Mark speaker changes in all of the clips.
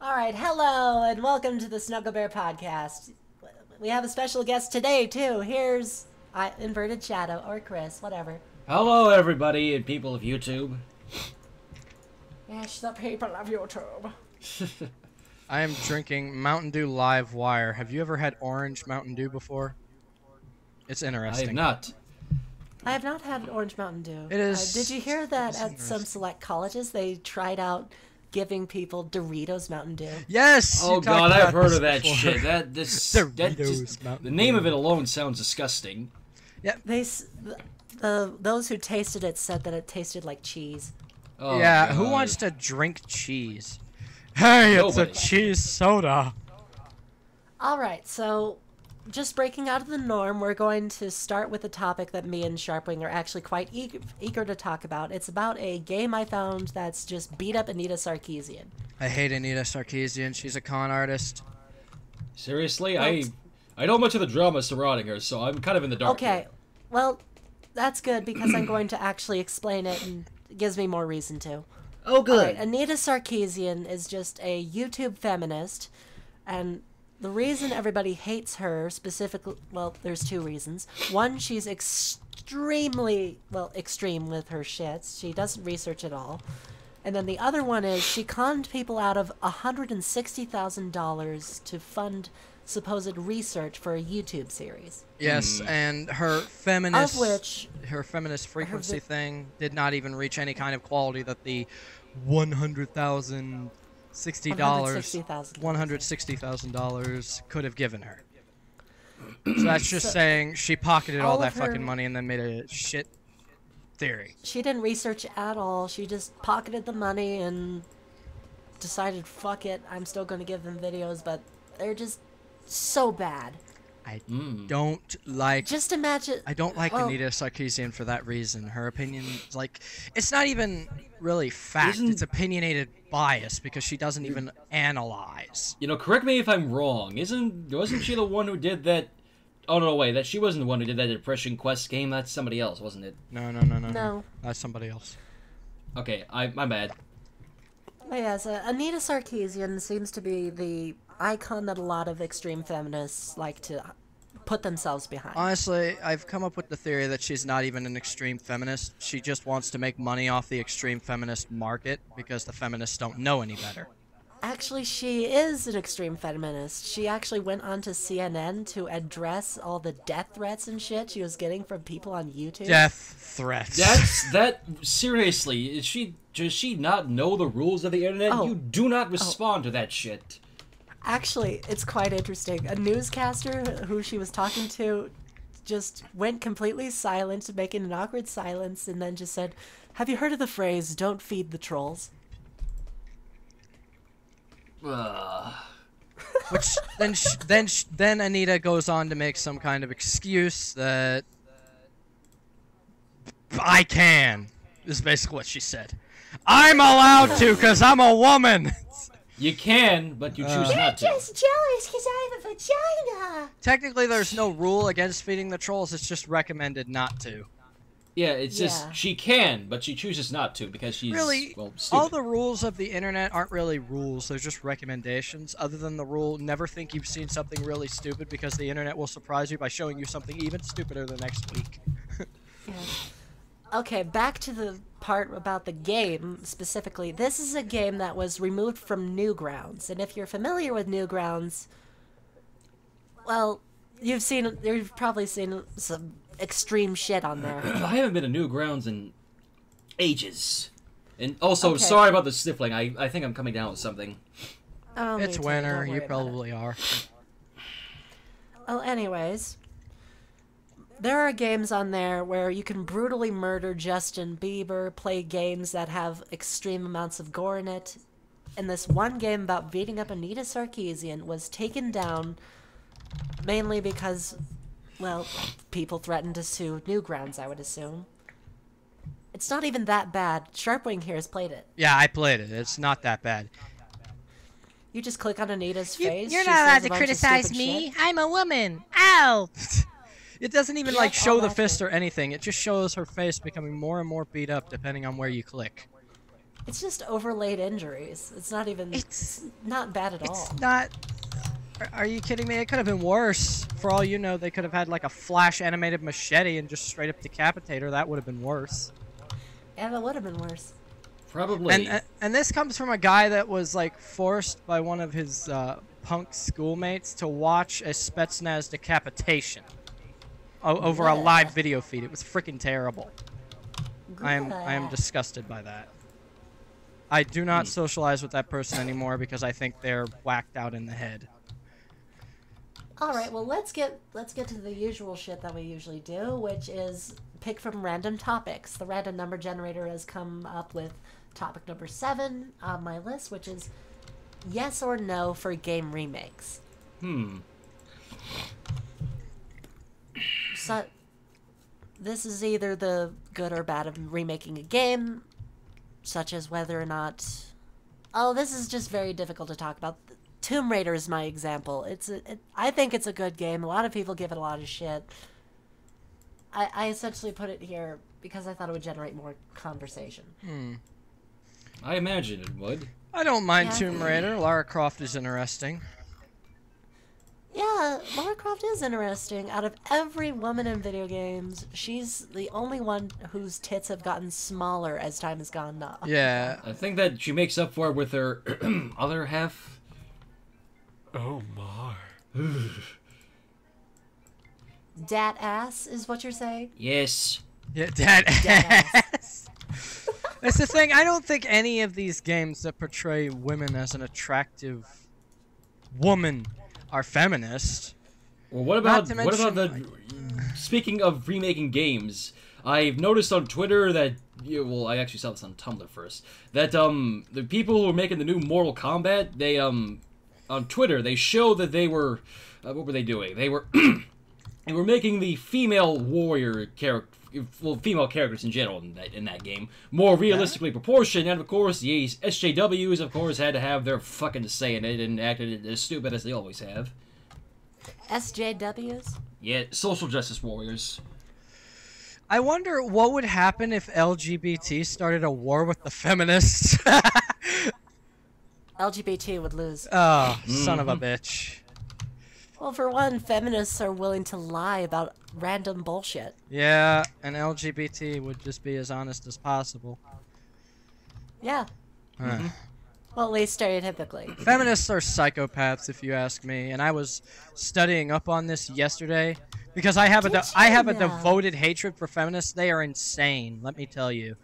Speaker 1: Alright, hello, and welcome to the SnuggleBear podcast. We have a special guest today, too. Here's Inverted Shadow, or Chris, whatever.
Speaker 2: Hello, everybody, and people of YouTube.
Speaker 1: Yes, the people of YouTube.
Speaker 3: I am drinking Mountain Dew Live Wire. Have you ever had orange Mountain Dew before? It's interesting.
Speaker 2: I have not.
Speaker 1: I have not had Orange Mountain Dew.
Speaker 3: It is.
Speaker 1: Did you hear that at some select colleges they tried out giving people Doritos Mountain Dew?
Speaker 3: Yes!
Speaker 2: Oh god, I've heard of that shit.
Speaker 3: Doritos
Speaker 2: The name of it alone sounds disgusting.
Speaker 3: Yep.
Speaker 1: Those who tasted it said that it tasted like cheese.
Speaker 2: Oh,
Speaker 3: yeah,
Speaker 2: god.
Speaker 3: who wants to drink cheese? Hey,
Speaker 2: Nobody.
Speaker 3: it's a cheese soda.
Speaker 1: Alright, so just breaking out of the norm, we're going to start with a topic that me and Sharpwing are actually quite eager to talk about. It's about a game I found that's just beat up Anita Sarkeesian.
Speaker 3: I hate Anita Sarkeesian. She's a con artist.
Speaker 2: Seriously? I know much of the drama surrounding her, so I'm kind of in the dark.
Speaker 1: Okay,
Speaker 2: here.
Speaker 1: well, that's good because I'm going to actually explain it and it gives me more reason to.
Speaker 2: Oh, good.
Speaker 1: Alright, Anita Sarkeesian is just a YouTube feminist, and the reason everybody hates her specifically, well, there's two reasons. One, she's extremely, extreme with her shits. She doesn't research at all. And then the other one is she conned people out of $160,000 to fund supposed research for a YouTube series.
Speaker 3: Yes, and her feminist,
Speaker 1: Of which
Speaker 3: her feminist frequency thing did not even reach any kind of quality that the $160,000 could have given her. So that's just saying she pocketed all that fucking money and then made a shit theory.
Speaker 1: She didn't research at all. She just pocketed the money and decided, fuck it, I'm still going to give them videos, but they're just so bad.
Speaker 3: I don't like.
Speaker 1: Just imagine.
Speaker 3: I don't like Anita Sarkeesian for that reason. Her opinion, like, it's not even really fact. It's opinionated bias because she doesn't even analyze.
Speaker 2: You know, correct me if I'm wrong. Wasn't she the one who did that? Oh no, wait. That she wasn't the one who did that Depression Quest game. That's somebody else, wasn't it?
Speaker 3: No. That's somebody else.
Speaker 2: Okay, my bad.
Speaker 1: But yes, Anita Sarkeesian seems to be the icon that a lot of extreme feminists like to put themselves behind.
Speaker 3: Honestly, I've come up with the theory that she's not even an extreme feminist. She just wants to make money off the extreme feminist market because the feminists don't know any better.
Speaker 1: Actually, she is an extreme feminist. She actually went on to CNN to address all the death threats and shit she was getting from people on YouTube.
Speaker 3: Death threats.
Speaker 2: Seriously, does she not know the rules of the internet? You do not respond to that shit.
Speaker 1: Actually, it's quite interesting. A newscaster who she was talking to just went completely silent, making an awkward silence, and then just said, "Have you heard of the phrase, don't feed the trolls?"
Speaker 3: Which then Anita goes on to make some kind of excuse that I can. Is basically what she said. I'm allowed to because I'm a woman.
Speaker 2: You can, but you choose not to.
Speaker 1: I'm just jealous because I have a vagina.
Speaker 3: Technically, there's no rule against feeding the trolls. It's just recommended not to.
Speaker 2: Yeah, it's just she can, but she chooses not to because she's
Speaker 3: really
Speaker 2: stupid.
Speaker 3: All the rules of the internet aren't really rules. They're just recommendations. Other than the rule, never think you've seen something really stupid because the internet will surprise you by showing you something even stupider the next week.
Speaker 1: Yeah. Okay, back to the part about the game specifically. This is a game that was removed from Newgrounds, and if you're familiar with Newgrounds, well, you've probably seen some extreme shit on there.
Speaker 2: I haven't been to Newgrounds in ages. And also, sorry about the sniffling. I think I'm coming down with something.
Speaker 1: Oh,
Speaker 3: it's winter. You probably are.
Speaker 1: Oh, anyways. There are games on there where you can brutally murder Justin Bieber, play games that have extreme amounts of gore in it. And this one game about beating up Anita Sarkeesian was taken down mainly because, well, people threatened to sue Newgrounds, I would assume. It's not even that bad. Sharpwing here has played it.
Speaker 3: Yeah, I played it. It's not that bad.
Speaker 1: You just click on Anita's face.
Speaker 4: You're not allowed to criticize me. I'm a woman. Ow!
Speaker 3: It doesn't even, like, show the fist or anything. It just shows her face becoming more and more beat up depending on where you click.
Speaker 1: It's just overlaid injuries. It's not even. It's not bad at all.
Speaker 3: It's not. Are you kidding me? It could have been worse. For all you know, they could have had like a flash animated machete and just straight up decapitate her. That would have been worse.
Speaker 1: Yeah, that would have been worse.
Speaker 2: Probably.
Speaker 3: And this comes from a guy that was like forced by one of his punk schoolmates to watch a Spetsnaz decapitation over a live video feed. It was freaking terrible. I am disgusted by that. I do not socialize with that person anymore because I think they're whacked out in the head.
Speaker 1: All right, well let's get to the usual shit that we usually do, which is pick from random topics. The random number generator has come up with topic number 7 on my list, which is yes or no for game remakes. So this is either the good or bad of remaking a game, such as whether or not... Oh, this is just very difficult to talk about. Tomb Raider is my example. I think it's a good game. A lot of people give it a lot of shit. I essentially put it here because I thought it would generate more conversation.
Speaker 2: I imagine it would.
Speaker 3: I don't mind Tomb Raider. Lara Croft is interesting.
Speaker 1: Yeah, Lara Croft is interesting. Out of every woman in video games, she's the only one whose tits have gotten smaller as time has gone on.
Speaker 3: Yeah.
Speaker 2: I think that she makes up for it with her other half.
Speaker 5: Oh my.
Speaker 1: Dat ass is what you're saying?
Speaker 2: Yes.
Speaker 3: Yeah, Dad ass. That's the thing. I don't think any of these games that portray women as an attractive woman are feminist.
Speaker 2: Well, what about the? Speaking of remaking games, I've noticed on Twitter that well, I actually saw this on Tumblr first. That the people who are making the new Mortal Kombat, they on Twitter they show that they were what were they doing? They were they were making the female warrior character. Well, female characters in general in that game more realistically proportioned, and of course the SJWs of course had to have their fucking say in it and acted as stupid as they always have.
Speaker 1: SJWs?
Speaker 2: Yeah, social justice warriors.
Speaker 3: I wonder what would happen if LGBT started a war with the feminists.
Speaker 1: LGBT would lose.
Speaker 3: Oh, son of a bitch.
Speaker 1: Well, for one, feminists are willing to lie about random bullshit.
Speaker 3: Yeah, and LGBT would just be as honest as possible.
Speaker 1: Yeah. Well, at least stereotypically.
Speaker 3: Feminists are psychopaths, if you ask me, and I was studying up on this yesterday because I have a devoted hatred for feminists. They are insane, let me tell you.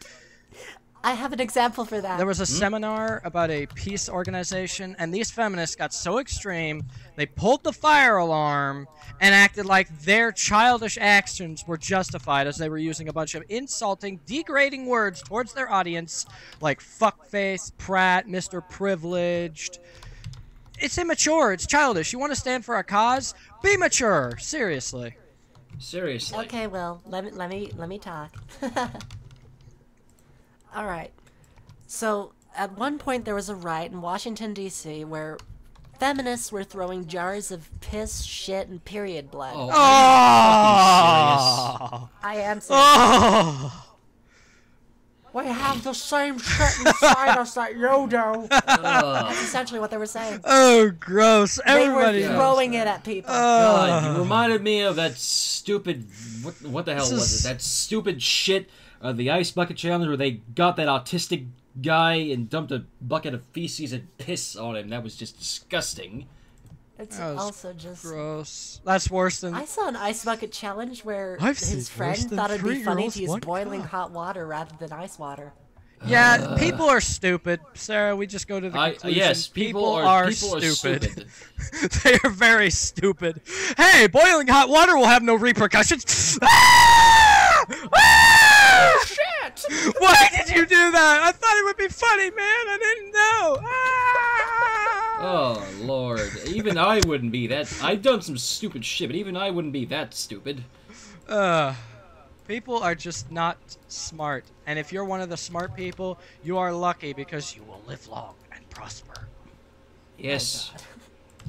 Speaker 1: I have an example for that.
Speaker 3: There was a seminar about a peace organization, and these feminists got so extreme, they pulled the fire alarm and acted like their childish actions were justified as they were using a bunch of insulting, degrading words towards their audience, like fuckface, prat, Mr. Privileged. It's immature. It's childish. You want to stand for a cause? Be mature. Seriously.
Speaker 2: Seriously.
Speaker 1: Okay, well, let me talk. All right. So, at one point there was a riot in Washington, D.C. where feminists were throwing jars of piss, shit, and period blood.
Speaker 2: Oh,
Speaker 1: I am serious.
Speaker 3: Oh!
Speaker 1: We have the same shit inside us that you do. That's essentially what they were saying.
Speaker 3: Oh, gross.
Speaker 1: Everybody. They were throwing it at people.
Speaker 2: God, you reminded me of that stupid... What the hell was it? That stupid shit... the ice bucket challenge where they got that autistic guy and dumped a bucket of feces and piss on him. That was just disgusting.
Speaker 1: It's also just
Speaker 3: gross. That's worse than...
Speaker 1: I saw an ice bucket challenge where his friend thought it'd be funny to use boiling hot water rather than ice water.
Speaker 3: Yeah, people are stupid. Sarah, we just go to the conclusion.
Speaker 2: Yes, people are stupid.
Speaker 3: They are very stupid. Hey, boiling hot water will have no repercussions. Ah! Ah!
Speaker 1: Shit!
Speaker 3: Why did you do that? I thought it would be funny, man. I didn't know. Ah!
Speaker 2: Oh, Lord. Even I wouldn't be that... I've done some stupid shit, but even I wouldn't be that stupid.
Speaker 3: People are just not smart. And if you're one of the smart people, you are lucky because you will live long and prosper.
Speaker 2: Yes.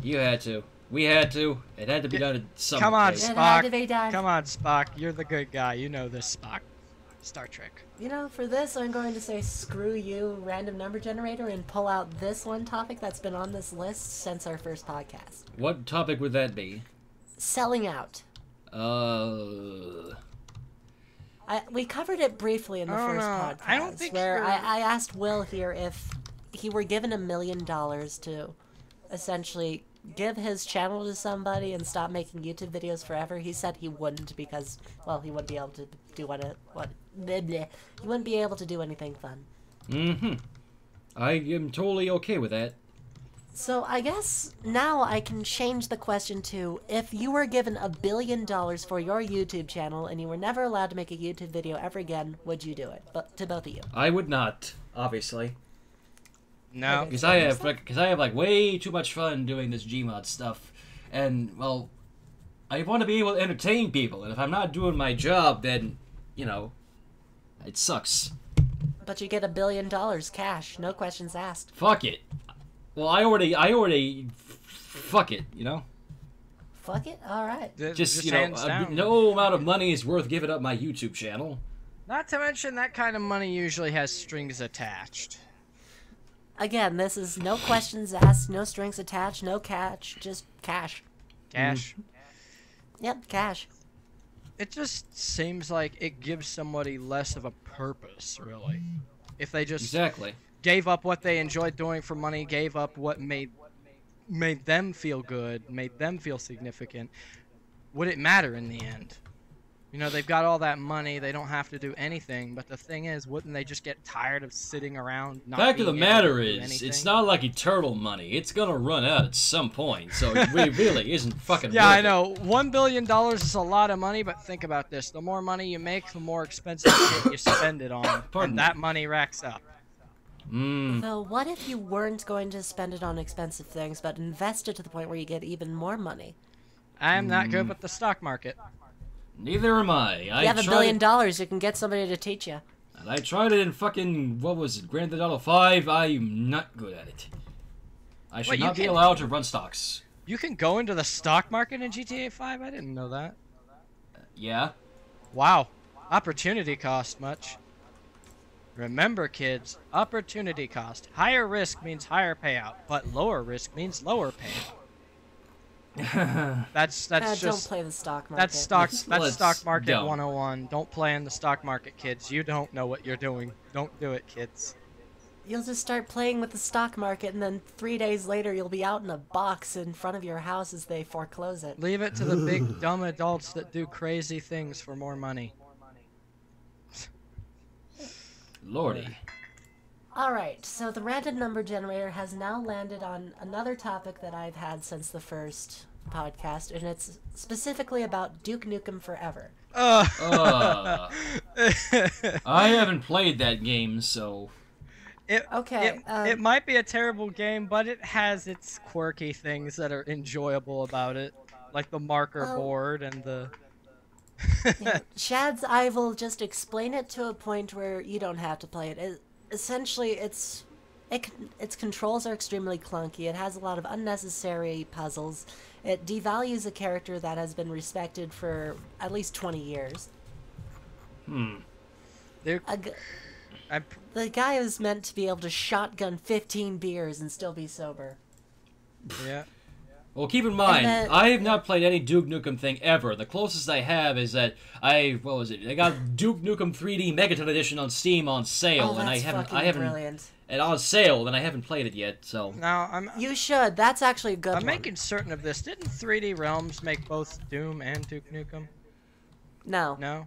Speaker 2: You had to. We had to. It had to be done at some
Speaker 3: Come on,
Speaker 2: place.
Speaker 3: Spock. Come on, Spock. You're the good guy. You know this, Spock. Star Trek.
Speaker 1: You know, for this, I'm going to say screw you, random number generator, and pull out this one topic that's been on this list since our first podcast.
Speaker 2: What topic would that be?
Speaker 1: Selling out. We covered it briefly in the first podcast.
Speaker 3: I don't think
Speaker 1: where I asked Will here if he were given $1 million to essentially give his channel to somebody and stop making YouTube videos forever. He said he wouldn't because, well, he wouldn't be able to do he wouldn't be able to do anything fun.
Speaker 2: Mm-hmm. I am totally okay with that.
Speaker 1: So I guess now I can change the question to, if you were given $1 billion for your YouTube channel and you were never allowed to make a YouTube video ever again, would you do it? But to both of you.
Speaker 2: I would not, obviously.
Speaker 3: No.
Speaker 2: Because I have like way too much fun doing this Gmod stuff, and well, I want to be able to entertain people, and if I'm not doing my job, then you know, it sucks.
Speaker 1: But you get $1 billion cash, no questions asked.
Speaker 2: Fuck it. Well, I already fuck it, you know.
Speaker 1: Fuck it. All right.
Speaker 2: Just you know, no amount of money is worth giving up my YouTube channel.
Speaker 3: Not to mention that kind of money usually has strings attached.
Speaker 1: Again, this is no questions asked, no strings attached, no catch, just cash.
Speaker 3: Cash.
Speaker 1: Yep, cash.
Speaker 3: It just seems like it gives somebody less of a purpose, really. If they just gave up what they enjoyed doing for money, gave up what made them feel good, made them feel significant, would it matter in the end? You know, they've got all that money, they don't have to do anything, but the thing is, wouldn't they just get tired of sitting around not
Speaker 2: Fact of the
Speaker 3: being able
Speaker 2: matter
Speaker 3: to do
Speaker 2: is,
Speaker 3: anything?
Speaker 2: it's not like eternal money. It's gonna run out at some point, so it really isn't fucking
Speaker 3: Yeah,
Speaker 2: worth
Speaker 3: I know. $1 billion is a lot of money, but think about this. The more money you make, the more expensive shit you spend it on, and that money racks up.
Speaker 1: So what if you weren't going to spend it on expensive things, but invest it to the point where you get even more money?
Speaker 3: I'm not good with the stock market.
Speaker 2: Neither am I.
Speaker 1: You have $1 billion, you can get somebody to teach you.
Speaker 2: And I tried it in fucking, what was it, Grand Theft Auto 5. I'm not good at it. I should not be allowed to run stocks.
Speaker 3: You can go into the stock market in GTA 5? I didn't know that.
Speaker 2: Yeah.
Speaker 3: Wow. Opportunity cost much. Remember, kids, opportunity cost. Higher risk means higher payout, but lower risk means lower payout. That's just
Speaker 1: don't play the stock market.
Speaker 3: That's stock market 101. Don't play in the stock market, kids. You don't know what you're doing. Don't do it, kids.
Speaker 1: You'll just start playing with the stock market, and then 3 days later you'll be out in a box in front of your house as they foreclose it.
Speaker 3: Leave it to the big dumb adults that do crazy things for more money.
Speaker 2: Lordy.
Speaker 1: Alright, so the random number generator has now landed on another topic that I've had since the first podcast, and it's specifically about Duke Nukem Forever.
Speaker 2: I haven't played that game, so...
Speaker 3: It might be a terrible game, but it has its quirky things that are enjoyable about it. Like the marker board and the...
Speaker 1: Shads, I will just explain it to a point where you don't have to play it. Essentially, its controls are extremely clunky. It has a lot of unnecessary puzzles. It devalues a character that has been respected for at least 20 years. The guy is meant to be able to shotgun 15 beers and still be sober.
Speaker 3: Yeah.
Speaker 2: Well, keep in mind, I have not played any Duke Nukem thing ever. The closest I have is that I got Duke Nukem 3D Megaton Edition on Steam on sale, and I haven't
Speaker 1: brilliant.
Speaker 2: And on sale, and I haven't played it yet. So
Speaker 3: now
Speaker 1: you should. That's actually a good one.
Speaker 3: I'm making certain of this. Didn't 3D Realms make both Doom and Duke Nukem?
Speaker 1: No.
Speaker 3: No.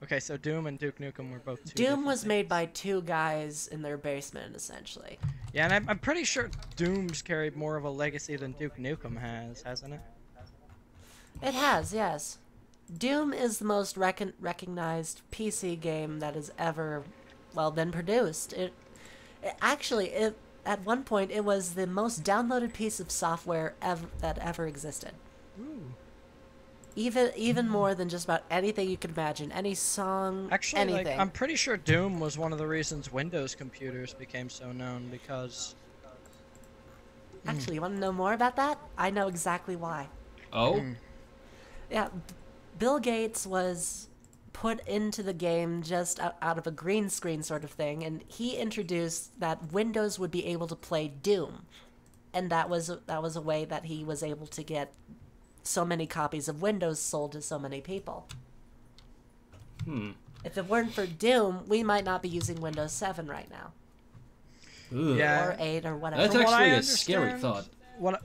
Speaker 3: Okay, so Doom and Duke Nukem were both two.
Speaker 1: Doom was made by two guys in their basement, essentially.
Speaker 3: Yeah, and I'm pretty sure Doom's carried more of a legacy than Duke Nukem has, hasn't it?
Speaker 1: It has, yes. Doom is the most recognized PC game that has ever, well, been produced. Actually, at one point, it was the most downloaded piece of software that ever existed.
Speaker 3: Ooh.
Speaker 1: Even more than just about anything you could imagine. Any song,
Speaker 3: actually,
Speaker 1: anything.
Speaker 3: Like, I'm pretty sure Doom was one of the reasons Windows computers became so known, because...
Speaker 1: Actually, you want to know more about that? I know exactly why.
Speaker 2: Oh?
Speaker 1: Yeah, Bill Gates was put into the game just out of a green screen sort of thing, and he introduced that Windows would be able to play Doom, and that was a way that he was able to get so many copies of Windows sold to so many people. If it weren't for Doom, we might not be using Windows 7 right now.
Speaker 3: Yeah.
Speaker 1: Or 8 or whatever.
Speaker 2: That's actually a scary thought.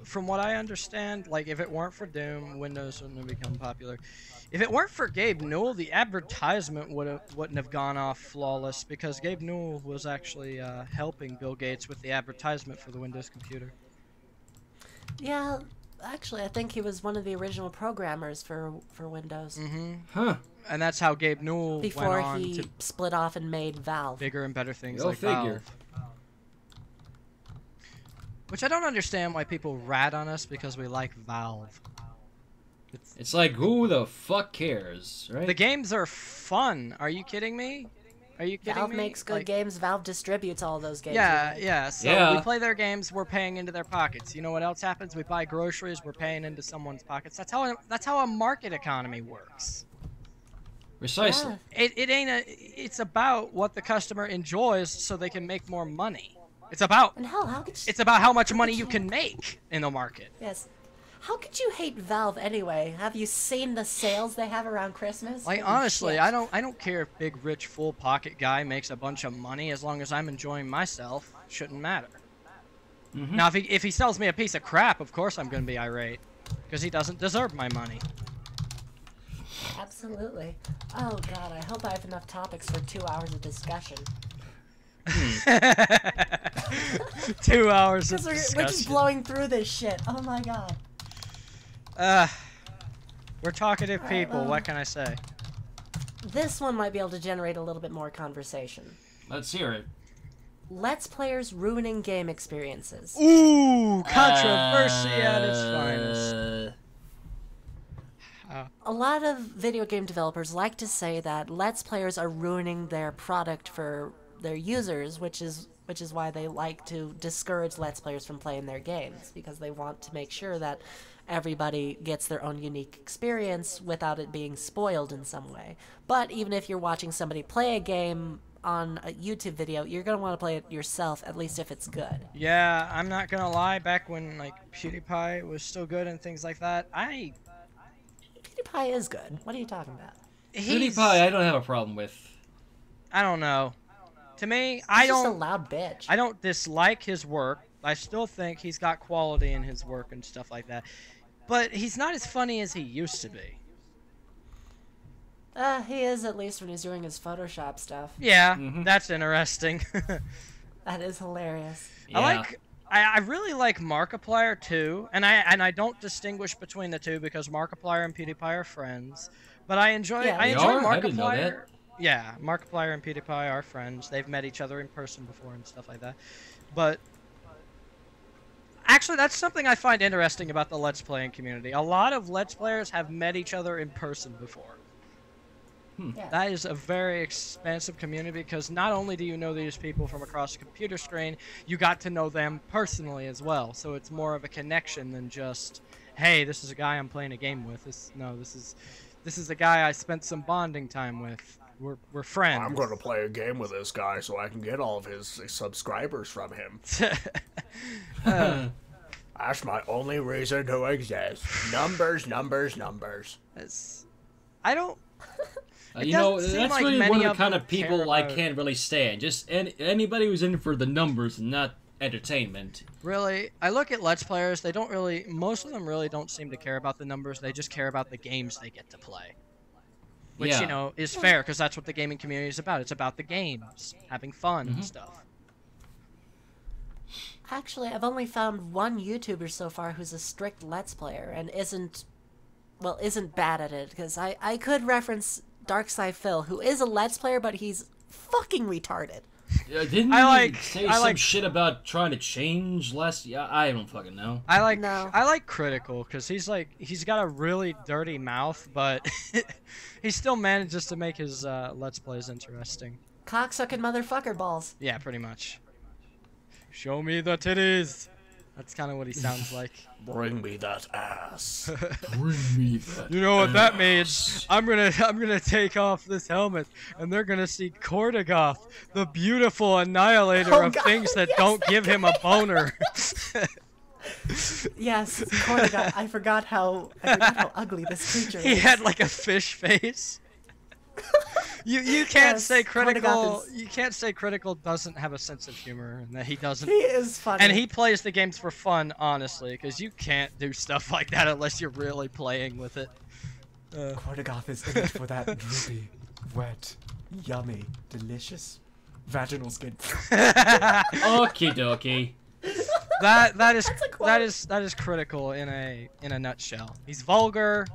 Speaker 3: From what I understand, like, if it weren't for Doom, Windows wouldn't have become popular. If it weren't for Gabe Newell, the advertisement wouldn't have gone off flawless, because Gabe Newell was actually helping Bill Gates with the advertisement for the Windows computer.
Speaker 1: Yeah, actually, I think he was one of the original programmers for Windows.
Speaker 2: Huh.
Speaker 3: And that's how Gabe Newell
Speaker 1: Before
Speaker 3: went on
Speaker 1: he
Speaker 3: to
Speaker 1: split off and made Valve.
Speaker 3: bigger and better things
Speaker 2: Go
Speaker 3: like
Speaker 2: figure.
Speaker 3: Valve. Which I don't understand why people rat on us because we like Valve.
Speaker 2: It's like, who the fuck cares, right?
Speaker 3: The games are fun. Are you kidding me? Are you kidding
Speaker 1: Valve
Speaker 3: me?
Speaker 1: makes good
Speaker 3: Like,
Speaker 1: games. Valve distributes all those games.
Speaker 3: Yeah, yeah. So
Speaker 2: Yeah.
Speaker 3: we play their games. We're paying into their pockets. You know what else happens? We buy groceries. We're paying into someone's pockets. That's how a market economy works.
Speaker 2: Precisely.
Speaker 1: Yeah.
Speaker 3: It's about what the customer enjoys, so they can make more money. It's about
Speaker 1: And hell, how could you...
Speaker 3: It's about how much money you can make in the market.
Speaker 1: Yes. How could you hate Valve anyway? Have you seen the sales they have around Christmas?
Speaker 3: Like,
Speaker 1: Holy
Speaker 3: honestly,
Speaker 1: shit.
Speaker 3: I don't care if big, rich, full pocket guy makes a bunch of money, as long as I'm enjoying myself. Shouldn't matter. Now, if he sells me a piece of crap, of course I'm gonna be irate, because he doesn't deserve my money.
Speaker 1: Absolutely. Oh god, I hope I have enough topics for 2 hours of discussion.
Speaker 3: 2 hours of
Speaker 1: We're just
Speaker 3: discussion.
Speaker 1: blowing through this shit. Oh my god.
Speaker 3: We're talkative people.
Speaker 1: well.
Speaker 3: What can I say?
Speaker 1: This one might be able to generate a little bit more conversation.
Speaker 2: Let's hear it.
Speaker 1: Let's Players ruining game experiences.
Speaker 3: Ooh, controversy at its finest.
Speaker 1: A lot of video game developers like to say that Let's Players are ruining their product for their users, which is why they like to discourage Let's Players from playing their games, because they want to make sure that everybody gets their own unique experience without it being spoiled in some way. But even if you're watching somebody play a game on a YouTube video, you're going to want to play it yourself, at least if it's good.
Speaker 3: Yeah, I'm not gonna lie. Back when like PewDiePie was still good and things like that,
Speaker 1: PewDiePie is good. What are you talking about?
Speaker 2: PewDiePie, I don't have a problem with.
Speaker 3: I don't know. To me,
Speaker 1: He's just a loud bitch.
Speaker 3: I don't dislike his work. I still think he's got quality in his work and stuff like that. But he's not as funny as he used to be.
Speaker 1: He is, at least when he's doing his Photoshop stuff.
Speaker 3: Yeah, that's interesting.
Speaker 1: That is hilarious.
Speaker 2: Yeah.
Speaker 3: I really like Markiplier too, and I don't distinguish between the two because Markiplier and PewDiePie are friends. But I enjoy
Speaker 1: Yeah,
Speaker 3: I
Speaker 1: they
Speaker 3: enjoy
Speaker 2: are?
Speaker 3: Markiplier.
Speaker 2: I didn't know that.
Speaker 3: Yeah, Markiplier and PewDiePie are friends. They've met each other in person before and stuff like that. But actually, that's something I find interesting about the Let's Playing community. A lot of Let's Players have met each other in person before.
Speaker 1: Yeah.
Speaker 3: That is a very expansive community because not only do you know these people from across the computer screen, you got to know them personally as well. So it's more of a connection than just, hey, this is a guy I'm playing a game with. This is a guy I spent some bonding time with. We're friends.
Speaker 5: I'm going to play a game with this guy so I can get all of his subscribers from him. That's my only reason to exist. Numbers, numbers, numbers.
Speaker 3: I don't. It
Speaker 2: You know,
Speaker 3: doesn't seem
Speaker 2: that's
Speaker 3: like
Speaker 2: really
Speaker 3: many
Speaker 2: one of the
Speaker 3: of
Speaker 2: kind
Speaker 3: them
Speaker 2: of people
Speaker 3: care
Speaker 2: I
Speaker 3: about-
Speaker 2: can't really stand. Just anybody who's in for the numbers and not entertainment.
Speaker 3: Really, I look at Let's Players, they don't really, most of them really don't seem to care about the numbers, they just care about the games they get to play. Which,
Speaker 2: Yeah.
Speaker 3: you know, is fair, because that's what the gaming community is about. It's about the games, having fun
Speaker 2: Mm-hmm.
Speaker 3: and stuff.
Speaker 1: Actually, I've only found one YouTuber so far who's a strict Let's Player and isn't bad at it, because I could reference Darkside Phil, who is a Let's Player, but he's fucking retarded.
Speaker 2: Didn't
Speaker 3: I
Speaker 2: he
Speaker 3: like-
Speaker 2: say
Speaker 3: I
Speaker 2: some
Speaker 3: like-
Speaker 2: shit about trying to change less? Yeah, I don't fucking know.
Speaker 3: I like
Speaker 1: No.
Speaker 3: Critical, because he's got a really dirty mouth, but he still manages to make his Let's Plays interesting.
Speaker 1: Cocksucking motherfucker balls.
Speaker 3: Yeah, pretty much. Show me the titties. That's kind of what he sounds like.
Speaker 5: Bring me that ass.
Speaker 2: Bring me that.
Speaker 3: You know what that means? I'm gonna take off this helmet, and they're gonna see Kordagoth, the beautiful annihilator of things that don't give him a boner.
Speaker 1: Yes, Kordagoth. I forgot how ugly this creature is.
Speaker 3: He had like a fish face. You can't say critical. You can't say critical doesn't have a sense of humor, and that he doesn't.
Speaker 1: He is funny.
Speaker 3: And he plays the games for fun, honestly, because you can't do stuff like that unless you're really playing with it.
Speaker 5: Kordagoth is in it for that droopy, wet, yummy, delicious vaginal skin.
Speaker 2: Okie dokie.
Speaker 3: That is critical in a nutshell. He's vulgar.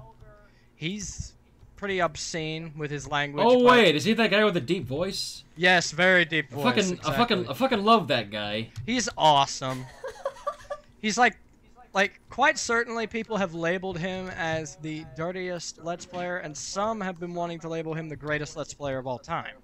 Speaker 3: He's pretty obscene with his language.
Speaker 2: Oh wait, is he that guy with the deep voice?
Speaker 3: Yes, very deep voice.
Speaker 2: I fucking love that guy.
Speaker 3: He's awesome. He's like quite certainly people have labeled him as the dirtiest Let's Player, and some have been wanting to label him the greatest Let's Player of all time.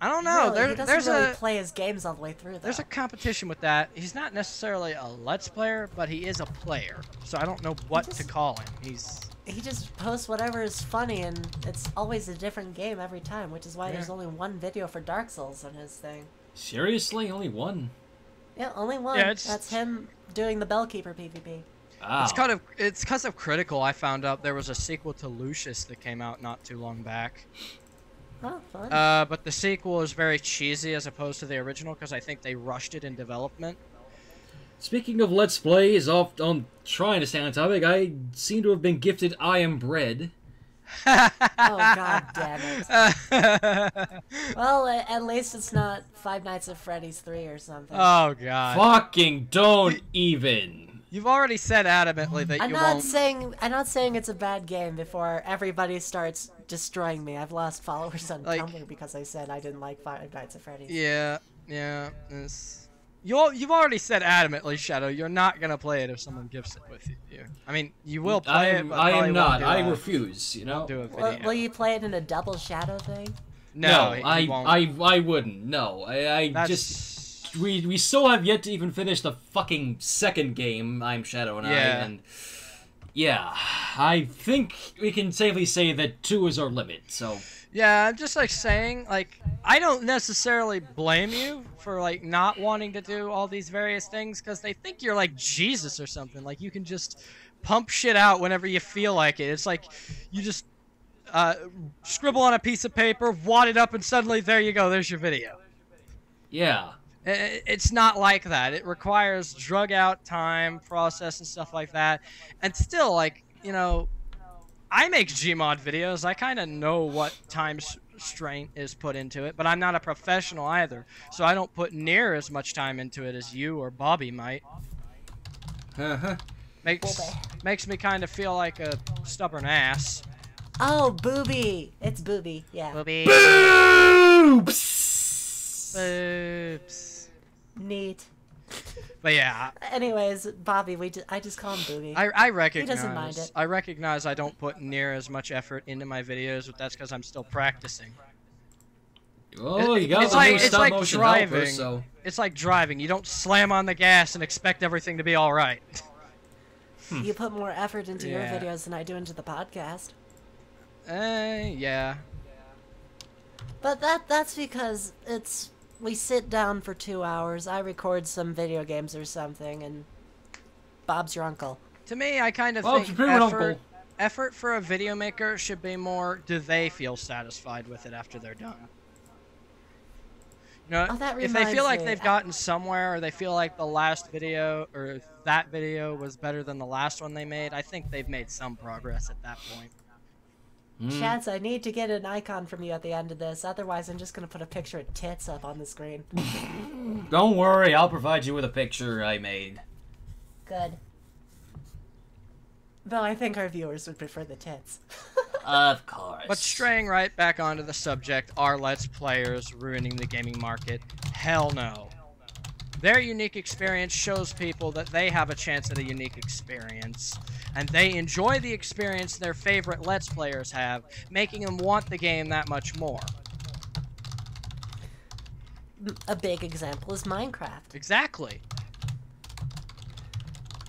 Speaker 3: I don't know.
Speaker 1: Really, he doesn't really play his games all the way through, though.
Speaker 3: There's a competition with that. He's not necessarily a Let's Player, but he is a player. So I don't know what to call him.
Speaker 1: He just posts whatever is funny, and it's always a different game every time, which is why there's only one video for Dark Souls on his thing.
Speaker 2: Seriously? Only one?
Speaker 1: Yeah, only one.
Speaker 3: Yeah,
Speaker 1: that's him doing the Bellkeeper PvP.
Speaker 2: Oh.
Speaker 3: It's because of Critical. I found out there was a sequel to Lucius that came out not too long back.
Speaker 1: Oh, fun.
Speaker 3: But the sequel is very cheesy as opposed to the original because I think they rushed it in development.
Speaker 2: Speaking of Let's Plays, I'm trying to stay on topic. I seem to have been gifted I Am Bread.
Speaker 1: Oh, god damn it. Well, at least it's not Five Nights at Freddy's 3 or something.
Speaker 3: Oh, God.
Speaker 2: Fucking don't even.
Speaker 3: You've already said adamantly that you won't...
Speaker 1: I'm not saying it's a bad game before everybody starts destroying me. I've lost followers on Tumblr because I said I didn't like Five Nights at Freddy's.
Speaker 3: Yeah. You've already said adamantly, Shadow, you're not gonna play it if someone gifts it with you. I mean, you will play it, but
Speaker 2: I am not. I
Speaker 3: won't
Speaker 2: refuse, you know?
Speaker 3: do a video.
Speaker 1: Will you play it in a double Shadow thing?
Speaker 3: No,
Speaker 2: I wouldn't. No, we still have yet to even finish the fucking second game, I'm Shadow and I, and yeah, I think we can safely say that 2 is our limit, so...
Speaker 3: Yeah, I'm just, saying, I don't necessarily blame you for, not wanting to do all these various things, because they think you're, Jesus or something. You can just pump shit out whenever you feel like it. It's you just scribble on a piece of paper, wad it up, and suddenly, there you go, there's your video.
Speaker 2: Yeah.
Speaker 3: It's not like that. It requires drug out time, process, and stuff like that. And still, I make Gmod videos. I kind of know what time strain is put into it, but I'm not a professional either. So I don't put near as much time into it as you or Bobby might. Makes me kind of feel like a stubborn ass.
Speaker 1: Oh, Booby! It's Booby, yeah.
Speaker 3: Booby.
Speaker 2: Boobs!
Speaker 3: Boobs.
Speaker 1: Neat.
Speaker 3: But yeah.
Speaker 1: Anyways, Bobby, I just call him Booby.
Speaker 3: I recognize.
Speaker 1: He doesn't mind it.
Speaker 3: I recognize I don't put near as much effort into my videos, but that's because I'm still practicing.
Speaker 2: Oh, you got
Speaker 3: it's like driving.
Speaker 2: Helper, so.
Speaker 3: It's like driving. You don't slam on the gas and expect everything to be all right.
Speaker 1: You put more effort into your videos than I do into the podcast.
Speaker 3: Yeah.
Speaker 1: But that's because we sit down for 2 hours, I record some video games or something, and Bob's your uncle.
Speaker 3: To me, I kind of think effort for a video maker should be more, do they feel satisfied with it after they're done? You know, if they feel like they've gotten somewhere, or they feel like the last video, or that video was better than the last one they made, I think they've made some progress at that point.
Speaker 1: Chance, I need to get an icon from you at the end of this, otherwise I'm just going to put a picture of tits up on the screen.
Speaker 2: Don't worry, I'll provide you with a picture I made.
Speaker 1: Good. Though I think our viewers would prefer the tits.
Speaker 2: Of course.
Speaker 3: But straying right back onto the subject, are Let's Players ruining the gaming market? Hell no. Their unique experience shows people that they have a chance at a unique experience, and they enjoy the experience their favorite Let's Players have, making them want the game that much more.
Speaker 1: a big example is Minecraft.
Speaker 3: Exactly.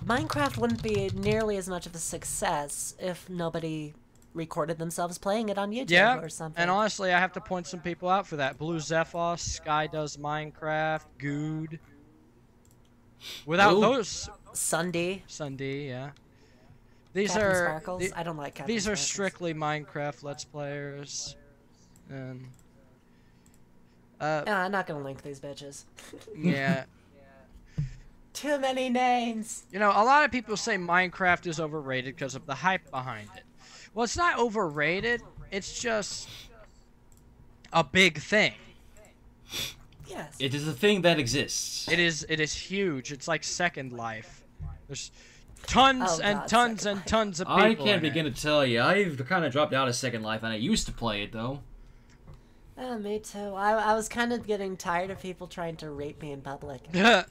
Speaker 1: Minecraft wouldn't be nearly as much of a success if nobody recorded themselves playing it on YouTube or something.
Speaker 3: And honestly, I have to point some people out for that. Blue Zephos, Sky Does Minecraft, Good. Without those...
Speaker 1: Sunday,
Speaker 3: yeah. These
Speaker 1: Captain
Speaker 3: are...
Speaker 1: Sparkles. I don't like Captain
Speaker 3: These are
Speaker 1: Sparkles.
Speaker 3: strictly Minecraft Let's Players. And...
Speaker 1: I'm not gonna link these bitches.
Speaker 3: yeah.
Speaker 1: Too many names.
Speaker 3: You know, a lot of people say Minecraft is overrated because of the hype behind it. Well, it's not overrated. It's just a big thing.
Speaker 1: Yes.
Speaker 2: It is a thing that exists.
Speaker 3: It is huge. It's like Second Life. There's tons and tons and tons of people.
Speaker 2: I can't begin to tell you. I've kind of dropped out of Second Life, and I used to play it though.
Speaker 1: Me too. I was kind of getting tired of people trying to rape me in public.
Speaker 2: Yeah.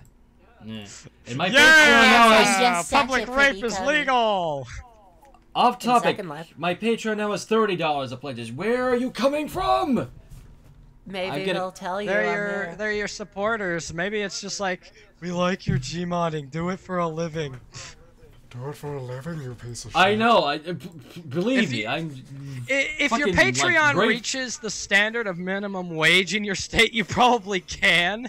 Speaker 2: And my Patreon
Speaker 3: Yeah!
Speaker 2: now
Speaker 1: Yes, such
Speaker 3: Public
Speaker 1: a
Speaker 3: rape
Speaker 1: pretty
Speaker 3: is
Speaker 1: Tony.
Speaker 3: legal!
Speaker 2: off topic.
Speaker 1: Second Life.
Speaker 2: My Patreon now is $30 a pledges. Where are you coming from?
Speaker 1: Maybe
Speaker 2: gonna-
Speaker 1: they'll tell you.
Speaker 3: They're your supporters. Maybe it's just like, we like your Gmodding, do it for a living.
Speaker 5: Do it for a living, you piece of shit.
Speaker 2: I know. Believe me,
Speaker 3: If your
Speaker 2: fucking, like,
Speaker 3: Patreon
Speaker 2: great-
Speaker 3: reaches the standard of minimum wage in your state, you probably can.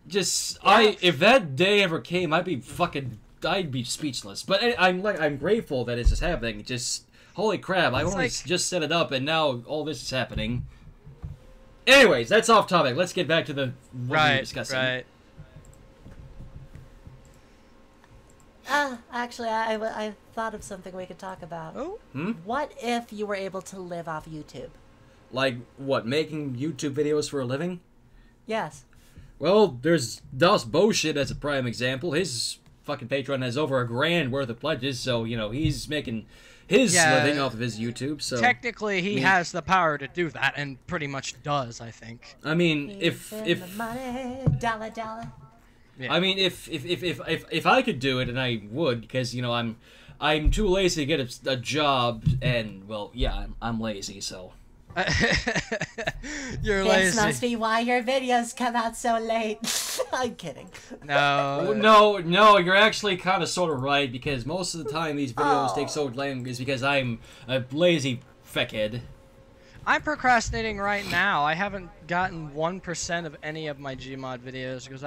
Speaker 2: just if that day ever came, I'd be speechless. But I'm grateful that it's just happening. Just holy crap! I only just set it up, and now all this is happening. Anyways, that's off topic. Let's get back to what we were discussing.
Speaker 3: Right.
Speaker 1: Actually, I thought of something we could talk about.
Speaker 3: Oh.
Speaker 1: What if you were able to live off YouTube?
Speaker 2: Like what? Making YouTube videos for a living?
Speaker 1: Yes.
Speaker 2: Well, there's Das Bullshit as a prime example. His fucking Patreon has over $1,000 worth of pledges, so he's making his living off of his YouTube. So
Speaker 3: technically, he has the power to do that, and pretty much does, I think.
Speaker 2: I mean, if
Speaker 1: the money, dollar.
Speaker 3: Yeah.
Speaker 2: I mean, if I could do it, and I would, because I'm too lazy to get a job, and well, yeah, I'm lazy, so.
Speaker 3: You're
Speaker 1: This
Speaker 3: lazy.
Speaker 1: must be why your videos come out so late. I'm kidding.
Speaker 3: No.
Speaker 2: No, you're actually kind of sort of right, because most of the time these videos take so long is because I'm a lazy feckhead.
Speaker 3: I'm procrastinating right now. I haven't gotten 1% of any of my Gmod videos because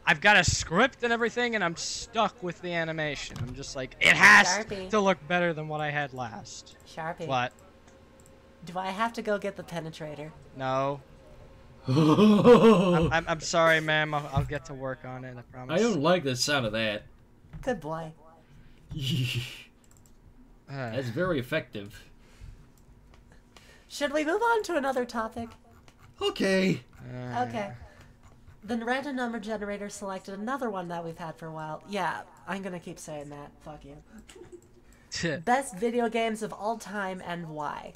Speaker 3: I've got a script and everything, and I'm stuck with the animation. I'm just like, it has
Speaker 1: Sharpie.
Speaker 3: to look better than what I had last.
Speaker 1: Sharpie.
Speaker 3: What?
Speaker 1: Do I have to go get the penetrator?
Speaker 3: No.
Speaker 2: I
Speaker 3: I'm sorry, ma'am. I'll get to work on it, I promise.
Speaker 2: don't like the sound of that.
Speaker 1: Good boy.
Speaker 2: That's very effective.
Speaker 1: Should we move on to another topic?
Speaker 2: Okay.
Speaker 1: Okay. The random number generator selected another one that we've had for a while. Yeah, I'm gonna keep saying that. Fuck you. Best video games of all time and why?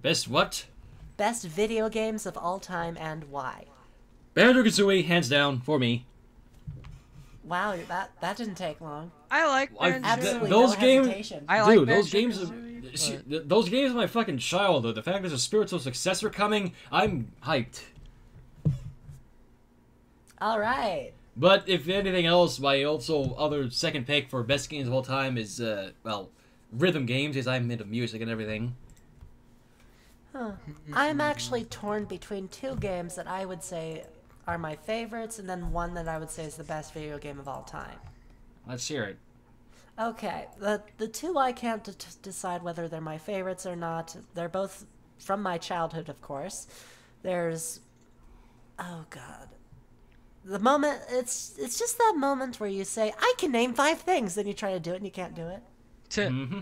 Speaker 2: Best what?
Speaker 1: Best video games of all time and why?
Speaker 2: Banjo-Kazooie, hands down, for me.
Speaker 1: Wow, that didn't take long.
Speaker 3: I like
Speaker 1: Absolutely
Speaker 2: those
Speaker 1: no
Speaker 2: games-
Speaker 1: hesitation.
Speaker 3: I like
Speaker 2: Dude, those games
Speaker 3: Banjo-Kazooie,
Speaker 2: those games are my fucking childhood. The fact there's a spiritual successor coming, I'm hyped.
Speaker 1: All right.
Speaker 2: But if anything else, my also other second pick for best games of all time is, rhythm games, because I'm into music and everything.
Speaker 1: Huh. I'm actually torn between two games that I would say are my favorites, and then one that I would say is the best video game of all time.
Speaker 2: Let's hear it.
Speaker 1: Okay, the two I can't decide whether they're my favorites or not. They're both from my childhood, of course. There's, oh god, the moment. It's just that moment where you say, "I can name 5 things," then you try to do it and you can't do it.
Speaker 2: Mm-hmm.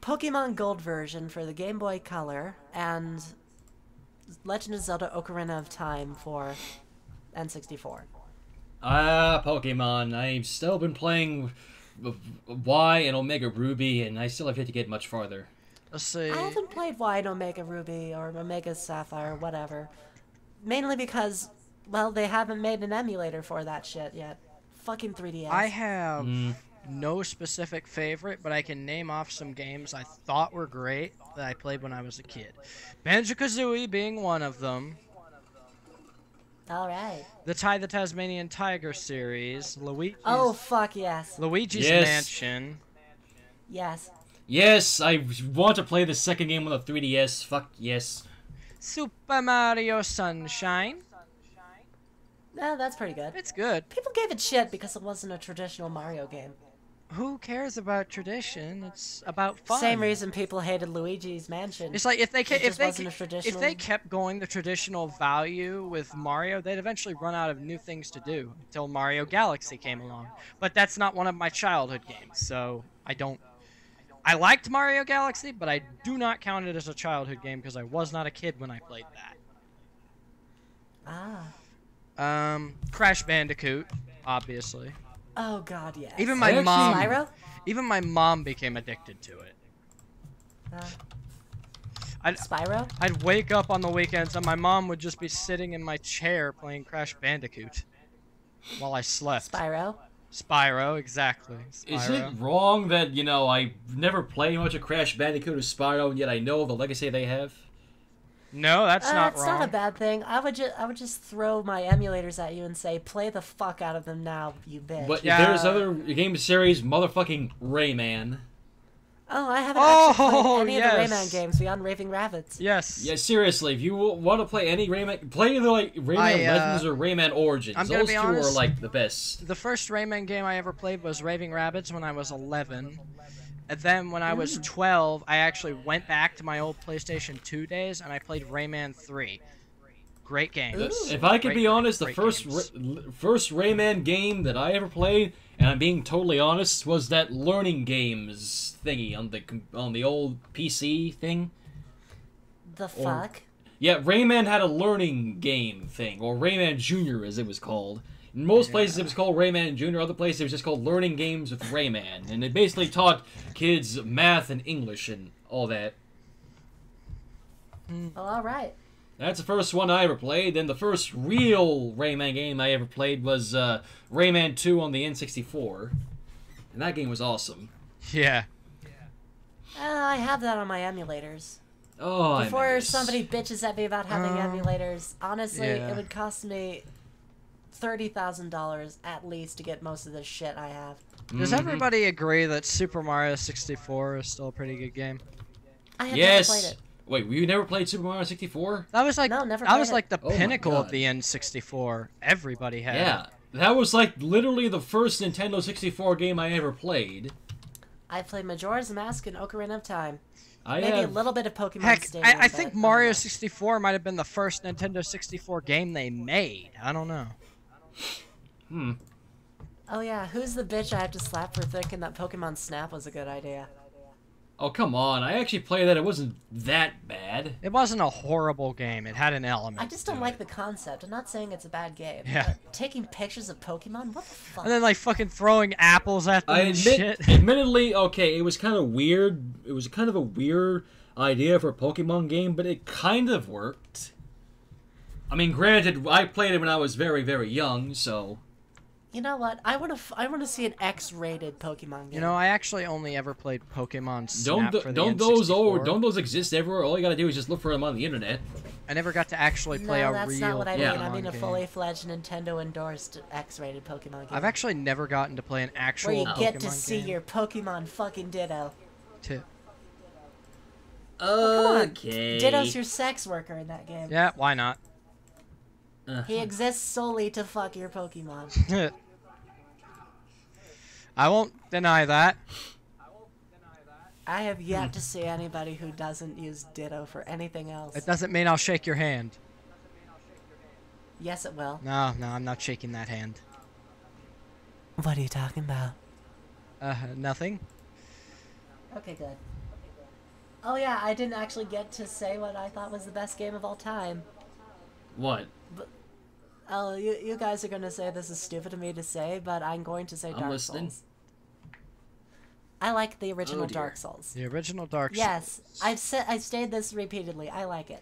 Speaker 1: Pokemon Gold version for the Game Boy Color and Legend of Zelda: Ocarina of Time for N64.
Speaker 2: Pokemon. I've still been playing Y and Omega Ruby, and I still have yet to get much farther.
Speaker 3: Let's see.
Speaker 1: I haven't played Y and Omega Ruby or Omega Sapphire, whatever. Mainly because, well, they haven't made an emulator for that shit yet. Fucking 3DS.
Speaker 3: I have no specific favorite, but I can name off some games I thought were great that I played when I was a kid. Banjo-Kazooie being one of them.
Speaker 1: All right.
Speaker 3: The the Tasmanian Tiger series.
Speaker 1: Oh, fuck yes.
Speaker 3: Luigi's
Speaker 2: Yes.
Speaker 3: Mansion.
Speaker 1: Yes.
Speaker 2: Yes, I want to play the second game on the 3DS. Fuck yes.
Speaker 3: Super Mario Sunshine.
Speaker 1: No, that's pretty good.
Speaker 3: It's good.
Speaker 1: People gave it shit because it wasn't a traditional Mario game.
Speaker 3: Who cares about tradition? It's about fun.
Speaker 1: Same reason people hated Luigi's Mansion.
Speaker 3: It's like if they
Speaker 1: It just wasn't a
Speaker 3: if
Speaker 1: traditional-
Speaker 3: they kept going the traditional value with Mario, they'd eventually run out of new things to do until Mario Galaxy came along. But that's not one of my childhood games, so I liked Mario Galaxy, but I do not count it as a childhood game because I was not a kid when I played that. Crash Bandicoot, obviously.
Speaker 1: Oh god, yes.
Speaker 3: Even my mom,
Speaker 1: Spyro?
Speaker 3: even my mom became addicted to it.
Speaker 1: Spyro?
Speaker 3: I'd wake up on the weekends and my mom would just be sitting in my chair playing Crash Bandicoot while I slept.
Speaker 1: Spyro?
Speaker 3: Spyro, exactly. Spyro.
Speaker 2: Is it wrong that, I never played much of Crash Bandicoot or Spyro, and yet I know the legacy they have?
Speaker 3: No, that's not
Speaker 1: it's
Speaker 3: wrong.
Speaker 1: not a bad thing. I would just throw my emulators at you and say, play the fuck out of them now, you bitch.
Speaker 2: But
Speaker 3: Yeah.
Speaker 2: there's other game series, motherfucking Rayman.
Speaker 1: Oh, I haven't actually played any
Speaker 3: yes.
Speaker 1: of the Rayman games beyond Raving Rabbits.
Speaker 3: Yes.
Speaker 2: Yeah, seriously, if you want to play any Rayman, play the Rayman Legends or Rayman Origins.
Speaker 3: I'm gonna
Speaker 2: Those
Speaker 3: be
Speaker 2: two
Speaker 3: honest,
Speaker 2: are the best.
Speaker 3: The first Rayman game I ever played was Raving Rabbids when I was 11. And then when I was 12, I actually went back to my old PlayStation 2 days and I played Rayman 3. Great game.
Speaker 2: If I can be honest, the
Speaker 3: great
Speaker 2: first
Speaker 3: games.
Speaker 2: first Rayman game that I ever played, and I'm being totally honest, was that learning games thingy on the old PC thing.
Speaker 1: The fuck?
Speaker 2: Yeah, Rayman had a learning game thing, or Rayman Junior as it was called. In most places it was called Rayman Junior, other places it was just called Learning Games with Rayman, and it basically taught kids math and English and all that.
Speaker 1: Well, alright.
Speaker 2: That's the first one I ever played. Then the first real Rayman game I ever played was Rayman 2 on the N64. And that game was awesome.
Speaker 3: Yeah.
Speaker 1: I have that on my emulators.
Speaker 2: Oh,
Speaker 1: Before somebody bitches at me about having emulators, honestly,
Speaker 3: yeah.
Speaker 1: it would cost me $30,000 at least to get most of the shit I have.
Speaker 3: Does everybody agree that Super Mario 64 is still a pretty good game?
Speaker 1: I have
Speaker 2: Yes.
Speaker 1: never played it.
Speaker 2: Wait, you never played Super Mario 64?
Speaker 3: That was like
Speaker 1: No, never
Speaker 3: that was
Speaker 1: played
Speaker 3: like the
Speaker 2: Oh my
Speaker 3: pinnacle of
Speaker 2: God.
Speaker 3: the N64. Everybody had
Speaker 2: Yeah.
Speaker 3: it.
Speaker 2: That was literally the first Nintendo 64 game I ever played.
Speaker 1: I played Majora's Mask and Ocarina of Time.
Speaker 2: I
Speaker 1: Maybe
Speaker 2: have...
Speaker 1: a little bit of Pokemon
Speaker 3: Heck,
Speaker 1: Stadium.
Speaker 3: I
Speaker 1: but
Speaker 3: think
Speaker 1: don't
Speaker 3: Mario
Speaker 1: know.
Speaker 3: 64 might have been the first Nintendo 64 game they made. I don't know.
Speaker 1: Oh yeah, who's the bitch I have to slap for thinking that Pokemon Snap was a good idea?
Speaker 2: Oh, come on. I actually played that. It wasn't that bad.
Speaker 3: It wasn't a horrible game. It had an element.
Speaker 1: I just don't like the concept. I'm not saying it's a bad game.
Speaker 3: Yeah.
Speaker 1: But taking pictures of Pokemon? What the fuck?
Speaker 3: And then like fucking throwing apples at them
Speaker 2: I
Speaker 3: and
Speaker 2: admit,
Speaker 3: shit.
Speaker 2: admittedly, okay, it was kind of weird. It was kind of a weird idea for a Pokemon game, but it kind of worked. I mean, granted, I played it when I was very, very young, so...
Speaker 1: You know what? I want to see an X-rated Pokemon game.
Speaker 3: You know, I actually only ever played Pokemon Snap for the
Speaker 2: Don't
Speaker 3: N64.
Speaker 2: those exist everywhere? All you gotta do is just look for them on the internet.
Speaker 3: I never got to actually play
Speaker 1: no,
Speaker 3: a
Speaker 1: that's
Speaker 3: real
Speaker 1: not what I mean.
Speaker 2: Yeah.
Speaker 1: I mean a
Speaker 3: Pokemon
Speaker 1: fully
Speaker 3: game.
Speaker 1: fledged Nintendo-endorsed X-rated Pokemon game.
Speaker 3: I've actually never gotten to play an actual
Speaker 1: where you
Speaker 3: Pokemon
Speaker 1: get to see
Speaker 3: game.
Speaker 1: your Pokemon fucking Ditto.
Speaker 2: Okay.
Speaker 1: Ditto's your sex worker in that game.
Speaker 3: Yeah, why not?
Speaker 1: He exists solely to fuck your Pokemon.
Speaker 3: I won't deny that.
Speaker 1: I have yet to see anybody who doesn't use Ditto for anything else.
Speaker 3: It doesn't mean I'll shake your hand.
Speaker 1: Yes, it will.
Speaker 3: No, I'm not shaking that hand.
Speaker 1: What are you talking about?
Speaker 3: Nothing.
Speaker 1: Okay, good. Oh yeah, I didn't actually get to say what I thought was the best game of all time.
Speaker 2: What?
Speaker 1: Oh, you guys are gonna say this is stupid of me to say, but I'm going to say
Speaker 2: I'm
Speaker 1: Dark
Speaker 2: listening.
Speaker 1: Souls. I like the original
Speaker 2: Oh, dear.
Speaker 1: Dark Souls.
Speaker 3: The original Dark Souls.
Speaker 1: Yes, I've said this repeatedly. I like it.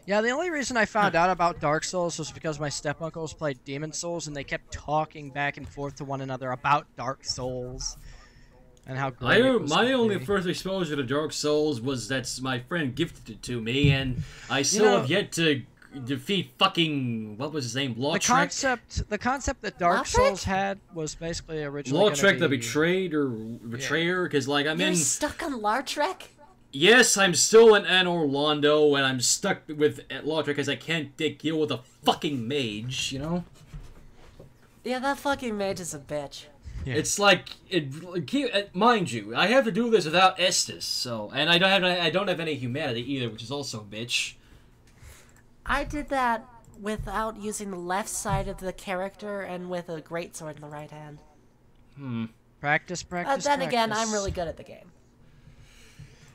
Speaker 3: Yeah, the only reason I found out about Dark Souls was because my stepuncles played Demon Souls, and they kept talking back and forth to one another about Dark Souls and how great it was.
Speaker 2: My only first exposure to Dark Souls was that my friend gifted it to me, and I still have yet to defeat fucking, what was his name, Lautrec?
Speaker 3: The concept that Dark Souls had was basically originally
Speaker 2: Lautrec the Betrayer, because like
Speaker 1: You're stuck on Lautrec?
Speaker 2: Yes, I'm still in Anne Orlando, and I'm stuck with Lautrec because I can't deal with a fucking mage, you know?
Speaker 1: Yeah, that fucking mage is a bitch.
Speaker 2: Yeah. It's like, mind you, I have to do this without Estus, so, and I don't have any humanity either, which is also a bitch.
Speaker 1: I did that without using the left side of the character and with a greatsword in the right hand.
Speaker 3: Practice.
Speaker 1: Then again, I'm really good at the game.